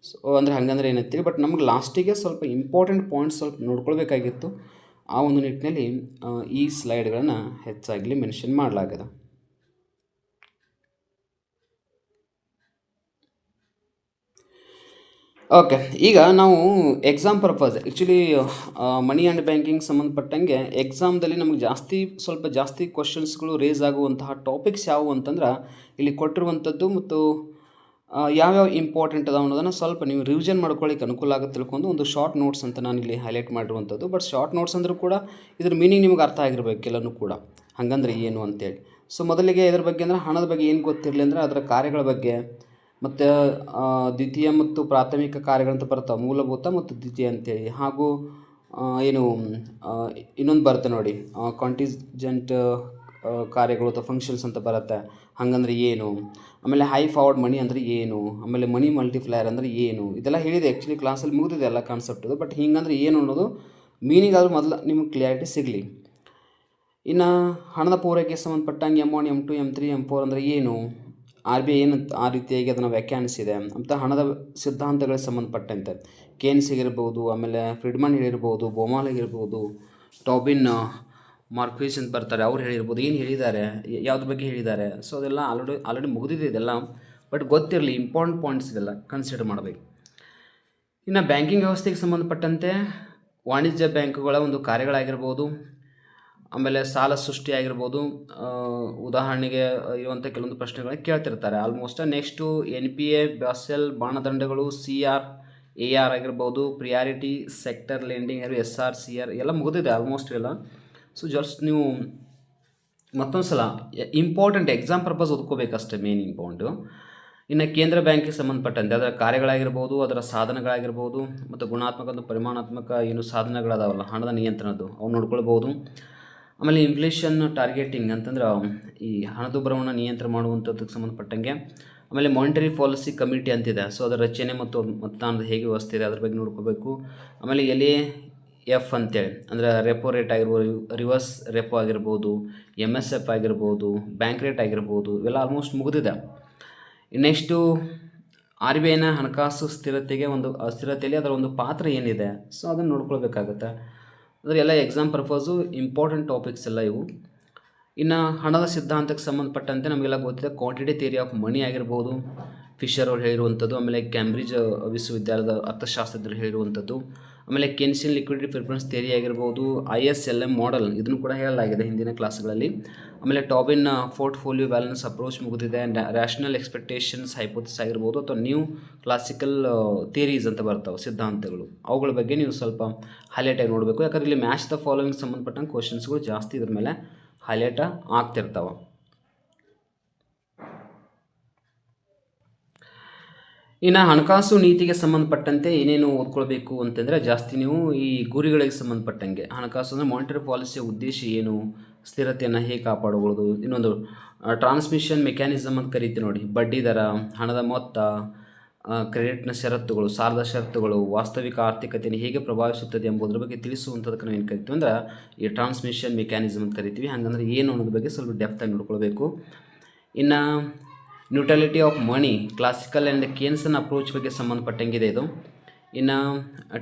ಸೊ ಅಂದರೆ ಹಾಗಂದ್ರೆ ಏನಂತೀವಿ. ಬಟ್ ನಮ್ಗೆ ಲಾಸ್ಟಿಗೆ ಸ್ವಲ್ಪ ಇಂಪಾರ್ಟೆಂಟ್ ಪಾಯಿಂಟ್ಸ್ ಸ್ವಲ್ಪ ನೋಡ್ಕೊಳ್ಬೇಕಾಗಿತ್ತು. ಆ ಒಂದು ನಿಟ್ಟಿನಲ್ಲಿ ಈ ಸ್ಲೈಡ್ಗಳನ್ನು ಹೆಚ್ಚಾಗಿ ಮೆನ್ಷನ್ ಮಾಡಲಾಗಿದೆ. ಓಕೆ, ಈಗ ನಾವು exam purpose actually money and banking ಸಂಬಂಧಪಟ್ಟಂಗೆ ಎಕ್ಸಾಮ್ದಲ್ಲಿ ನಮಗೆ ಸ್ವಲ್ಪ ಜಾಸ್ತಿ ಕ್ವಶನ್ಸ್ಗಳು ರೇಸ್ ಆಗುವಂತಹ ಟಾಪಿಕ್ಸ್ ಯಾವುವು ಅಂತಂದ್ರೆ ಇಲ್ಲಿ ಕೊಟ್ಟಿರುವಂಥದ್ದು ಮತ್ತು ಯಾವ್ಯಾವ ಇಂಪಾರ್ಟೆಂಟ್ ಅದಾವ ಅನ್ನೋದನ್ನು ಸ್ವಲ್ಪ ನೀವು ರಿವಿಷನ್ ಮಾಡ್ಕೊಳ್ಳಿಕ್ಕೆ ಅನುಕೂಲ ಆಗುತ್ತೆ ತಿಳ್ಕೊಂಡು ಒಂದು ಶಾರ್ಟ್ ನೋಟ್ಸ್ ಅಂತ ನಾನು ಇಲ್ಲಿ ಹೈಲೈಟ್ ಮಾಡಿರುವಂಥದ್ದು. ಬಟ್ ಶಾರ್ಟ್ ನೋಟ್ಸ್ ಅಂದರೂ ಕೂಡ ಇದ್ರ ಮೀನಿಂಗ್ ನಿಮ್ಗೆ ಅರ್ಥ ಆಗಿರ್ಬೇಕು ಎಲ್ಲನೂ ಕೂಡ, ಹಾಗಂದ್ರೆ ಏನು ಅಂತೇಳಿ. ಸೊ ಮೊದಲಿಗೆ ಇದ್ರ ಬಗ್ಗೆ ಅಂದರೆ ಹಣದ ಬಗ್ಗೆ ಏನು ಗೊತ್ತಿರಲಿ ಅಂದರೆ ಅದರ ಕಾರ್ಯಗಳ ಬಗ್ಗೆ, ಮತ್ತು ದ್ವಿತೀಯ ಮತ್ತು ಪ್ರಾಥಮಿಕ ಕಾರ್ಯಗಳಂತ ಬರ್ತಾವೆ, ಮೂಲಭೂತ ಮತ್ತು ದ್ವಿತೀಯ ಅಂತೇಳಿ. ಹಾಗೂ ಏನು ಇನ್ನೊಂದು ಬರುತ್ತೆ ನೋಡಿ, ಕಾಂಟಿಜೆಂಟ್ ಕಾರ್ಯಗಳು ಅಥವಾ ಫಂಕ್ಷನ್ಸ್ ಅಂತ ಬರುತ್ತೆ, ಹಾಗಂದ್ರೆ ಏನು. ಆಮೇಲೆ ಹೈ ಫಾರ್ವರ್ಡ್ ಮನಿ ಅಂದರೆ ಏನು, ಆಮೇಲೆ ಮನಿ ಮಲ್ಟಿಪ್ಲೈಯರ್ ಅಂದರೆ ಏನು, ಇದೆಲ್ಲ ಹೇಳಿದೆ. ಆ್ಯಕ್ಚುಲಿ ಕ್ಲಾಸಲ್ಲಿ ಮುಗಿದಿದೆ ಎಲ್ಲ ಕಾನ್ಸೆಪ್ಟದು. ಬಟ್ ಹಿಂಗಂದ್ರೆ ಏನು ಅನ್ನೋದು ಮೀನಿಂಗ್ ಆದರೂ ಮೊದಲು ನಿಮಗೆ ಕ್ಲಿಯಾರಿಟಿ ಸಿಗಲಿ. ಇನ್ನು ಹಣದ ಪೂರೈಕೆಗೆ ಸಂಬಂಧಪಟ್ಟಂಗೆ M1 M2 M3 M4 ಅಂದರೆ ಏನು, RBI ಏನು ಆ ರೀತಿಯಾಗಿ ಅದನ್ನು ವ್ಯಾಖ್ಯಾನಿಸಿದೆ ಅಂತ ಹಣದ ಸಿದ್ಧಾಂತಗಳಿಗೆ ಸಂಬಂಧಪಟ್ಟಂತೆ ಕೇನ್ಸ್ ಆಗಿರ್ಬೋದು, ಆಮೇಲೆ ಫ್ರಿಡ್ಮನ್ ಹೇಳಿರ್ಬೋದು, ಬೋಮಾಲ್ ಆಗಿರ್ಬೋದು, ಟಾಬಿನ್ ಮಾರ್ಕ್ವಿಸ್ ಅಂತ ಬರ್ತಾರೆ, ಅವ್ರು ಹೇಳಿರ್ಬೋದು, ಏನು ಹೇಳಿದ್ದಾರೆ, ಯಾವುದ್ರ ಬಗ್ಗೆ ಹೇಳಿದ್ದಾರೆ. ಸೊ ಅದೆಲ್ಲ ಆಲ್ರೆಡಿ ಮುಗಿದಿದೆ ಇದೆಲ್ಲ. ಬಟ್ ಗೊತ್ತಿರಲಿ, ಇಂಪಾರ್ಟೆಂಟ್ ಪಾಯಿಂಟ್ಸ್ ಇದೆಲ್ಲ ಕನ್ಸಿಡರ್ ಮಾಡಬೇಕು. ಇನ್ನು ಬ್ಯಾಂಕಿಂಗ್ ವ್ಯವಸ್ಥೆಗೆ ಸಂಬಂಧಪಟ್ಟಂತೆ ವಾಣಿಜ್ಯ ಬ್ಯಾಂಕುಗಳ ಒಂದು ಕಾರ್ಯಗಳಾಗಿರ್ಬೋದು, ಆಮೇಲೆ ಸಾಲ ಸೃಷ್ಟಿ ಆಗಿರ್ಬೋದು, ಉದಾಹರಣೆಗೆ ಇರುವಂಥ ಕೆಲವೊಂದು ಪ್ರಶ್ನೆಗಳನ್ನ ಕೇಳ್ತಿರ್ತಾರೆ ಆಲ್ಮೋಸ್ಟ್. ನೆಕ್ಸ್ಟು NPA, ಬಾಸೆಲ್ ಮಾನದಂಡಗಳು, CR AR ಆಗಿರ್ಬೋದು, priority sector lending SR CR ಎಲ್ಲ ಮುಗಿದಿದೆ ಆಲ್ಮೋಸ್ಟ್ ಎಲ್ಲ. ಸೊ ಜಸ್ಟ್ ನೀವು ಮತ್ತೊಂದು ಸಲ ಇಂಪಾರ್ಟೆಂಟ್ ಎಕ್ಸಾಮ್ ಪರ್ಪಸ್ ಓದ್ಕೋಬೇಕಷ್ಟೇ, ಮೇನ್ ಇಂಪಾರ್ಟೆಂಟು. ಇನ್ನು ಕೇಂದ್ರ ಬ್ಯಾಂಕಿಗೆ ಸಂಬಂಧಪಟ್ಟಂತೆ ಅದರ ಕಾರ್ಯಗಳಾಗಿರ್ಬೋದು, ಅದರ ಸಾಧನಗಳಾಗಿರ್ಬೋದು, ಮತ್ತು ಗುಣಾತ್ಮಕ ಮತ್ತು ಪರಿಮಾಣಾತ್ಮಕ ಏನು ಸಾಧನಗಳದಾವಲ್ಲ ಹಣದ ನಿಯಂತ್ರಣದ್ದು, ಅವು ನೋಡ್ಕೊಳ್ಬೋದು. ಆಮೇಲೆ ಇನ್ಫ್ಲೇಷನ್ ಟಾರ್ಗೆಟಿಂಗ್ ಅಂತಂದ್ರೆ ಈ ಹಣದುಬ್ಬರವನ್ನು ನಿಯಂತ್ರಣ ಮಾಡುವಂಥದ್ದಕ್ಕೆ ಸಂಬಂಧಪಟ್ಟಂಗೆ. ಆಮೇಲೆ ಮಾನಿಟರಿ ಪಾಲಿಸಿ ಕಮಿಟಿ ಅಂತಿದೆ, ಸೊ ಅದರ ರಚನೆ ಮತ್ತು ಮತದಾನದ ಹೇಗೆ ವ್ಯವಸ್ಥೆ ಇದೆ ಅದ್ರ ಬಗ್ಗೆ ನೋಡ್ಕೋಬೇಕು. ಆಮೇಲೆ LAF ಅಂತೇಳಿ ಅಂದರೆ ರೆಪೋ ರೇಟ್ ಆಗಿರ್ಬೋದು, ರಿವರ್ಸ್ ರೆಪೋ ಆಗಿರ್ಬೋದು, MSF ಆಗಿರ್ಬೋದು, ಬ್ಯಾಂಕ್ ರೇಟ್ ಆಗಿರ್ಬೋದು, ಇವೆಲ್ಲ ಆಲ್ಮೋಸ್ಟ್ ಮುಗಿದಿದೆ. ನೆಕ್ಸ್ಟು RBIನ ಹಣಕಾಸು ಸ್ಥಿರತೆಯಲ್ಲಿ ಅದರ ಒಂದು ಪಾತ್ರ ಏನಿದೆ, ಸೊ ಅದನ್ನು ನೋಡ್ಕೊಳ್ಬೇಕಾಗತ್ತೆ. ಅಂದರೆ ಎಲ್ಲ ಎಕ್ಸಾಮ್ ಪರ್ಪಸು ಇಂಪಾರ್ಟೆಂಟ್ ಟಾಪಿಕ್ಸ್ ಎಲ್ಲ ಇವು. ಇನ್ನು ಹಣದ ಸಿದ್ಧಾಂತಕ್ಕೆ ಸಂಬಂಧಪಟ್ಟಂತೆ ನಮಗೆಲ್ಲ ಗೊತ್ತಿದೆ, ಕ್ವಾಂಟಿಟಿ ಥಿಯರಿ ಆಫ್ ಮನಿ ಆಗಿರ್ಬೋದು, ಫಿಶರ್ ಅವ್ರು ಹೇಳಿರುವಂಥದ್ದು, ಆಮೇಲೆ ಕ್ಯಾಂಬ್ರಿಡ್ಜ್ ವಿಶ್ವವಿದ್ಯಾಲಯದ ಅರ್ಥಶಾಸ್ತ್ರಜ್ಞರು ಹೇಳಿರುವಂಥದ್ದು, ಆಮೇಲೆ ಕೆನ್ಸಿಯನ್ ಲಿಕ್ವಿಡಿಟಿ ಪ್ರಿಫರೆನ್ಸ್ ಥಿಯರಿ ಆಗಿರ್ಬೋದು, ISLM ಮಾಡೆಲ್ ಇದನ್ನು ಕೂಡ ಹೇಳಲಾಗಿದೆ ಹಿಂದಿನ ಕ್ಲಾಸ್ಗಳಲ್ಲಿ. ಆಮೇಲೆ ಟಾಬಿನ್ ಪೋರ್ಟ್ಫೋಲಿಯೋ ಬ್ಯಾಲೆನ್ಸ್ ಅಪ್ರೋಚ್ ಮುಗಿದಿದೆ. ರ್ಯಾಷನಲ್ ಎಕ್ಸ್ಪೆಕ್ಟೇಷನ್ಸ್ ಹೈಪೋಥಿಸ್ ಆಗಿರ್ಬೋದು, ಅಥವಾ ನ್ಯೂ ಕ್ಲಾಸಿಕಲ್ ಥಿಯರೀಸ್ ಅಂತ ಬರ್ತಾವೆ ಸಿದ್ಧಾಂತಗಳು, ಅವುಗಳ ಬಗ್ಗೆ ನೀವು ಸ್ವಲ್ಪ ಹೈಲೈಟಾಗಿ ನೋಡಬೇಕು. ಯಾಕಂದರೆ ಇಲ್ಲಿ ಮ್ಯಾಚ್ ದ ಫಾಲೋವಿಂಗ್ ಸಂಬಂಧಪಟ್ಟಂಗೆ ಕ್ವಶನ್ಸ್ಗಳು ಜಾಸ್ತಿ ಇದ್ರ ಮೇಲೆ ಹೈಲೈಟ್ ಆಗ್ತಿರ್ತಾವೆ. ಇನ್ನು ಹಣಕಾಸು ನೀತಿಗೆ ಸಂಬಂಧಪಟ್ಟಂತೆ ಏನೇನು ಓದ್ಕೊಳ್ಬೇಕು ಅಂತಂದರೆ, ಜಾಸ್ತಿ ನೀವು ಈ ಗುರಿಗಳಿಗೆ ಸಂಬಂಧಪಟ್ಟಂಗೆ ಹಣಕಾಸು ಅಂದರೆ ಮಾನಿಟರಿ ಪಾಲಿಸಿಯ ಉದ್ದೇಶ ಏನು, ಸ್ಥಿರತೆಯನ್ನು ಹೇಗೆ ಕಾಪಾಡಿಕೊಳ್ಳೋದು, ಇನ್ನೊಂದು ಟ್ರಾನ್ಸ್ಮಿಷನ್ ಮೆಕ್ಯಾನಿಸಮ್ ಅಂತ ಕರಿತೀವಿ ನೋಡಿ, ಬಡ್ಡಿ ದರ, ಹಣದ ಮೊತ್ತ, ಕ್ರೆಡಿಟ್ನ ಷರತ್ತುಗಳು, ಸಾಲದ ಷರತ್ತುಗಳು ವಾಸ್ತವಿಕ ಆರ್ಥಿಕತೆಯನ್ನು ಹೇಗೆ ಪ್ರಭಾವಿಸುತ್ತದೆ ಎಂಬುದರ ಬಗ್ಗೆ ತಿಳಿಸುವಂಥದ್ದಕ್ಕೆ ನಾವು ಏನು ಕರಿತೀವಿ ಅಂದ್ರೆ ಈ ಟ್ರಾನ್ಸ್ಮಿಷನ್ ಮೆಕ್ಯಾನಿಸಮ್ ಅಂತ ಕರಿತೀವಿ. ಹಾಗಂದ್ರೆ ಏನು ಅನ್ನೋದ್ರ ಬಗ್ಗೆ ಸ್ವಲ್ಪ ಡೆಪ್ತಾಗಿ ನೋಡ್ಕೊಳ್ಬೇಕು. ಇನ್ನು neutrality of money, classical and Keynesian approach ಬಗ್ಗೆ ಸಂಬಂಧಪಟ್ಟಂಗಿದೆ ಇದು. ಇನ್ನು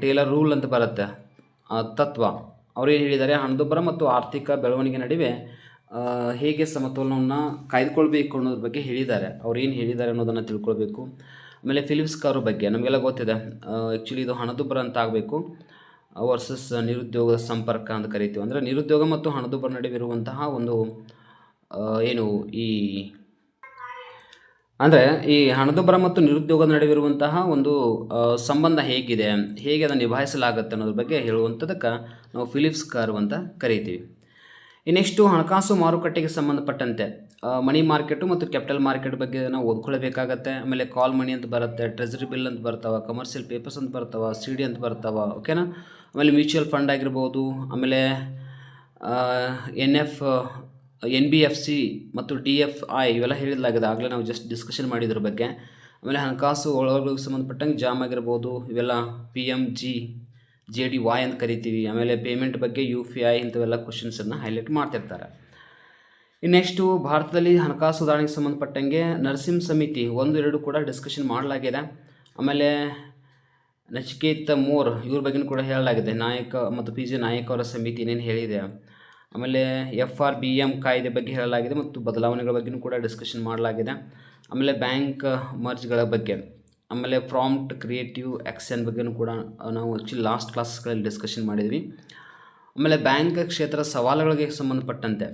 ಟೇಲರ್ ರೂಲ್ ಅಂತ ಬರುತ್ತೆ, ತತ್ವ, ಅವರು ಏನು ಹೇಳಿದ್ದಾರೆ, ಹಣದುಬ್ಬರ ಮತ್ತು ಆರ್ಥಿಕ ಬೆಳವಣಿಗೆ ನಡುವೆ ಹೇಗೆ ಸಮತೋಲನವನ್ನು ಕಾಯ್ದುಕೊಳ್ಬೇಕು ಅನ್ನೋದ್ರ ಬಗ್ಗೆ ಹೇಳಿದ್ದಾರೆ. ಅವ್ರು ಏನು ಹೇಳಿದ್ದಾರೆ ಅನ್ನೋದನ್ನು ತಿಳ್ಕೊಳ್ಬೇಕು. ಆಮೇಲೆ ಫಿಲಿಪ್ಸ್ ಕರ್ವ್ ಬಗ್ಗೆ ನಮಗೆಲ್ಲ ಗೊತ್ತಿದೆ. ಆ್ಯಕ್ಚುಲಿ ಇದು ಹಣದುಬ್ಬರ ಅಂತ ಆಗಬೇಕು ವರ್ಸಸ್ ನಿರುದ್ಯೋಗದ ಸಂಪರ್ಕ ಅಂತ ಕರಿತೀವಿ. ಅಂದರೆ ನಿರುದ್ಯೋಗ ಮತ್ತು ಹಣದುಬ್ಬರ ನಡುವೆ ಇರುವಂತಹ ಒಂದು ಏನು ಈ ಅಂದರೆ ಈ ಹಣದುಬ್ಬರ ಮತ್ತು ನಿರುದ್ಯೋಗದ ನಡುವಿರುವಂತಹ ಒಂದು ಸಂಬಂಧ ಹೇಗಿದೆ, ಹೇಗೆ ಅದನ್ನು ನಿಭಾಯಿಸಲಾಗುತ್ತೆ ಅನ್ನೋದ್ರ ಬಗ್ಗೆ ಹೇಳುವಂಥದ್ದಕ್ಕೆ ನಾವು ಫಿಲಿಪ್ಸ್ ಕರ್ವ್ ಅಂತ ಕರಿತೀವಿ. ಇನ್ನೆಷ್ಟು ಹಣಕಾಸು ಮಾರುಕಟ್ಟೆಗೆ ಸಂಬಂಧಪಟ್ಟಂತೆ ಮನಿ ಮಾರ್ಕೆಟು ಮತ್ತು ಕ್ಯಾಪಿಟಲ್ ಮಾರ್ಕೆಟ್ ಬಗ್ಗೆ ನಾವು ಓದ್ಕೊಳ್ಬೇಕಾಗತ್ತೆ. ಆಮೇಲೆ ಕಾಲ್ ಮನಿ ಅಂತ ಬರುತ್ತೆ, ಟ್ರೆಜರಿ ಬಿಲ್ ಅಂತ ಬರ್ತಾವೆ, ಕಮರ್ಷಿಯಲ್ ಪೇಪರ್ಸ್ ಅಂತ ಬರ್ತಾವೆ, CD ಅಂತ ಬರ್ತಾವೆ, ಓಕೆನಾ. ಆಮೇಲೆ ಮ್ಯೂಚುವಲ್ ಫಂಡ್ ಆಗಿರ್ಬೋದು, ಆಮೇಲೆ NBFC ಮತ್ತು DFI ಇವೆಲ್ಲ ಹೇಳಿದಾಗಿದೆ, ಆಗಲೇ ನಾವು ಜಸ್ಟ್ ಡಿಸ್ಕಷನ್ ಮಾಡಿದ್ರ ಬಗ್ಗೆ. ಆಮೇಲೆ ಹಣಕಾಸು ಒಳಗಳಿಗೆ ಸಂಬಂಧಪಟ್ಟಂಗೆ ಜಾಮ್ ಆಗಿರ್ಬೋದು, ಇವೆಲ್ಲ PMGJDY ಅಂತ ಕರಿತೀವಿ. ಆಮೇಲೆ ಪೇಮೆಂಟ್ ಬಗ್ಗೆ UPI ಇಂಥವೆಲ್ಲ ಕ್ವಶನ್ಸನ್ನು ಹೈಲೈಟ್ ಮಾಡ್ತಿರ್ತಾರೆ. ಇನ್ನೆಕ್ಸ್ಟು ಭಾರತದಲ್ಲಿ ಹಣಕಾಸು ಸುಧಾರಣೆಗೆ ಸಂಬಂಧಪಟ್ಟಂಗೆ ನರಸಿಂಹ ಸಮಿತಿ 1-2 ಕೂಡ ಡಿಸ್ಕಷನ್ ಮಾಡಲಾಗಿದೆ. ಆಮೇಲೆ ನಚಿಕೇತ್ ಮೋರ್ ಇವ್ರ ಬಗ್ಗೆಯೂ ಕೂಡ ಹೇಳಲಾಗಿದೆ, ನಾಯಕ ಮತ್ತು PG ನಾಯಕ್ ಅವರ ಸಮಿತಿ ಏನೇನು ಹೇಳಿದೆ. ಆಮೇಲೆ FRBM ಕಾಯ್ದೆ ಬಗ್ಗೆ ಹೇಳಲಾಗಿದೆ ಮತ್ತು ಬದಲಾವಣೆಗಳ ಬಗ್ಗೆಯೂ ಕೂಡ ಡಿಸ್ಕಷನ್ ಮಾಡಲಾಗಿದೆ. ಆಮೇಲೆ ಬ್ಯಾಂಕ್ ಮರ್ಜ್ಗಳ ಬಗ್ಗೆ, ಆಮೇಲೆ ಪ್ರಾಂಪ್ಟ್ ಕ್ರಿಯೇಟಿವ್ ಆ್ಯಕ್ಷನ್ ಬಗ್ಗೆಯೂ ಕೂಡ ನಾವು ಆ್ಯಕ್ಚುಲಿ ಲಾಸ್ಟ್ ಕ್ಲಾಸ್ಗಳಲ್ಲಿ ಡಿಸ್ಕಷನ್ ಮಾಡಿದ್ವಿ. ಆಮೇಲೆ ಬ್ಯಾಂಕ್ ಕ್ಷೇತ್ರದ ಸವಾಲುಗಳಿಗೆ ಸಂಬಂಧಪಟ್ಟಂತೆ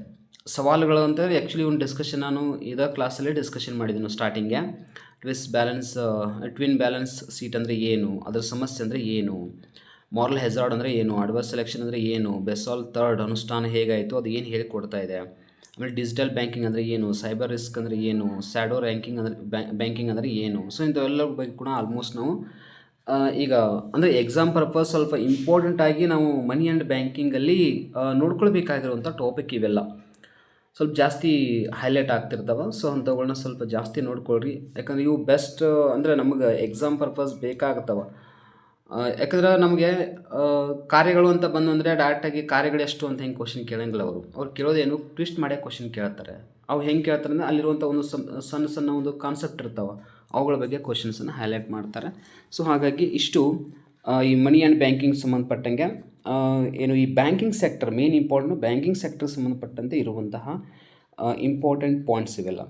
ಸವಾಲುಗಳು ಅಂತಂದರೆ ಆ್ಯಕ್ಚುಲಿ ಒಂದು ಡಿಸ್ಕಷನ್ ನಾನು ಇದೇ ಕ್ಲಾಸಲ್ಲಿ ಡಿಸ್ಕಷನ್ ಮಾಡಿದ್ದೀನಿ ಸ್ಟಾರ್ಟಿಂಗ್ಗೆ. ಟ್ವಿನ್ ಬ್ಯಾಲೆನ್ಸ್ ಸೀಟ್ ಅಂದರೆ ಏನು, ಅದರ ಸಮಸ್ಯೆ ಅಂದರೆ ಏನು, ಮಾರಲ್ ಹೆಜಾರ್ಡ್ ಅಂದರೆ ಏನು, ಅಡ್ವರ್ಸ್ ಸೆಲೆಕ್ಷನ್ ಅಂದರೆ ಏನು, ಬೆಸಾಲ್ ಥರ್ಡ್ ಅನುಷ್ಠಾನ ಹೇಗಾಯಿತು ಅದು ಏನು ಹೇಳಿಕೊಡ್ತಾ ಇದೆ, ಆಮೇಲೆ ಡಿಜಿಟಲ್ ಬ್ಯಾಂಕಿಂಗ್ ಅಂದರೆ ಏನು, ಸೈಬರ್ ರಿಸ್ಕ್ ಅಂದರೆ ಏನು, ಸ್ಯಾಡೋ ರ್ಯಾಂಕಿಂಗ್ ಅಂದರೆ ಬ್ಯಾಂಕಿಂಗ್ ಅಂದರೆ ಏನು. ಸೊ ಇಂಥವೆಲ್ಲ ಬಗ್ಗೆ ಕೂಡ ಆಲ್ಮೋಸ್ಟ್ ನಾವು ಈಗ ಅಂದರೆ ಎಕ್ಸಾಮ್ ಪರ್ಪಸ್ ಸ್ವಲ್ಪ ಇಂಪಾರ್ಟೆಂಟಾಗಿ ನಾವು ಮನಿ ಆ್ಯಂಡ್ ಬ್ಯಾಂಕಿಂಗಲ್ಲಿ ನೋಡ್ಕೊಳ್ಬೇಕಾಗಿರುವಂಥ ಟಾಪಿಕ್ ಇವೆಲ್ಲ ಸ್ವಲ್ಪ ಜಾಸ್ತಿ ಹೈಲೈಟ್ ಆಗ್ತಿರ್ತಾವೆ. ಸೊ ಅಂಥವುಗಳನ್ನ ಸ್ವಲ್ಪ ಜಾಸ್ತಿ ನೋಡ್ಕೊಳ್ರಿ, ಯಾಕಂದ್ರೆ ಇವು ಬೆಸ್ಟ್ ಅಂದರೆ ನಮಗೆ ಎಕ್ಸಾಮ್ ಪರ್ಪಸ್ ಬೇಕಾಗ್ತವೆ. ಯಾಕಂದ್ರೆ ನಮಗೆ ಕಾರ್ಯಗಳು ಅಂತ ಬಂದು ಅಂದರೆ ಡೈರೆಕ್ಟಾಗಿ ಕಾರ್ಯಗಳು ಎಷ್ಟು ಅಂತ ಹೆಂಗೆ ಕ್ವಶನ್ ಕೇಳಂಗಿಲ್ಲ. ಅವ್ರು ಕೇಳೋದೇನು ಟ್ವಿಸ್ಟ್ ಮಾಡೇ ಕ್ವಶನ್ ಕೇಳ್ತಾರೆ. ಅವು ಹೆಂಗೆ ಕೇಳ್ತಾರೆ ಅಂದರೆ ಅಲ್ಲಿರುವಂಥ ಒಂದು ಸಣ್ಣ ಸಣ್ಣ ಒಂದು ಕಾನ್ಸೆಪ್ಟ್ ಇರ್ತಾವೆ, ಅವುಗಳ ಬಗ್ಗೆ ಕ್ವಶನ್ಸನ್ನು ಹೈಲೈಟ್ ಮಾಡ್ತಾರೆ. ಸೊ ಹಾಗಾಗಿ ಇಷ್ಟು ಈ ಮನಿ ಆ್ಯಂಡ್ ಬ್ಯಾಂಕಿಂಗ್ ಸಂಬಂಧಪಟ್ಟಂಗೆ ಏನು ಈ banking sector main important banking sector ಸಂಬಂಧಪಟ್ಟಂತೆ ಇರುವಂತಹ ಇಂಪಾರ್ಟೆಂಟ್ ಪಾಯಿಂಟ್ಸ್ ಇವೆಲ್ಲ.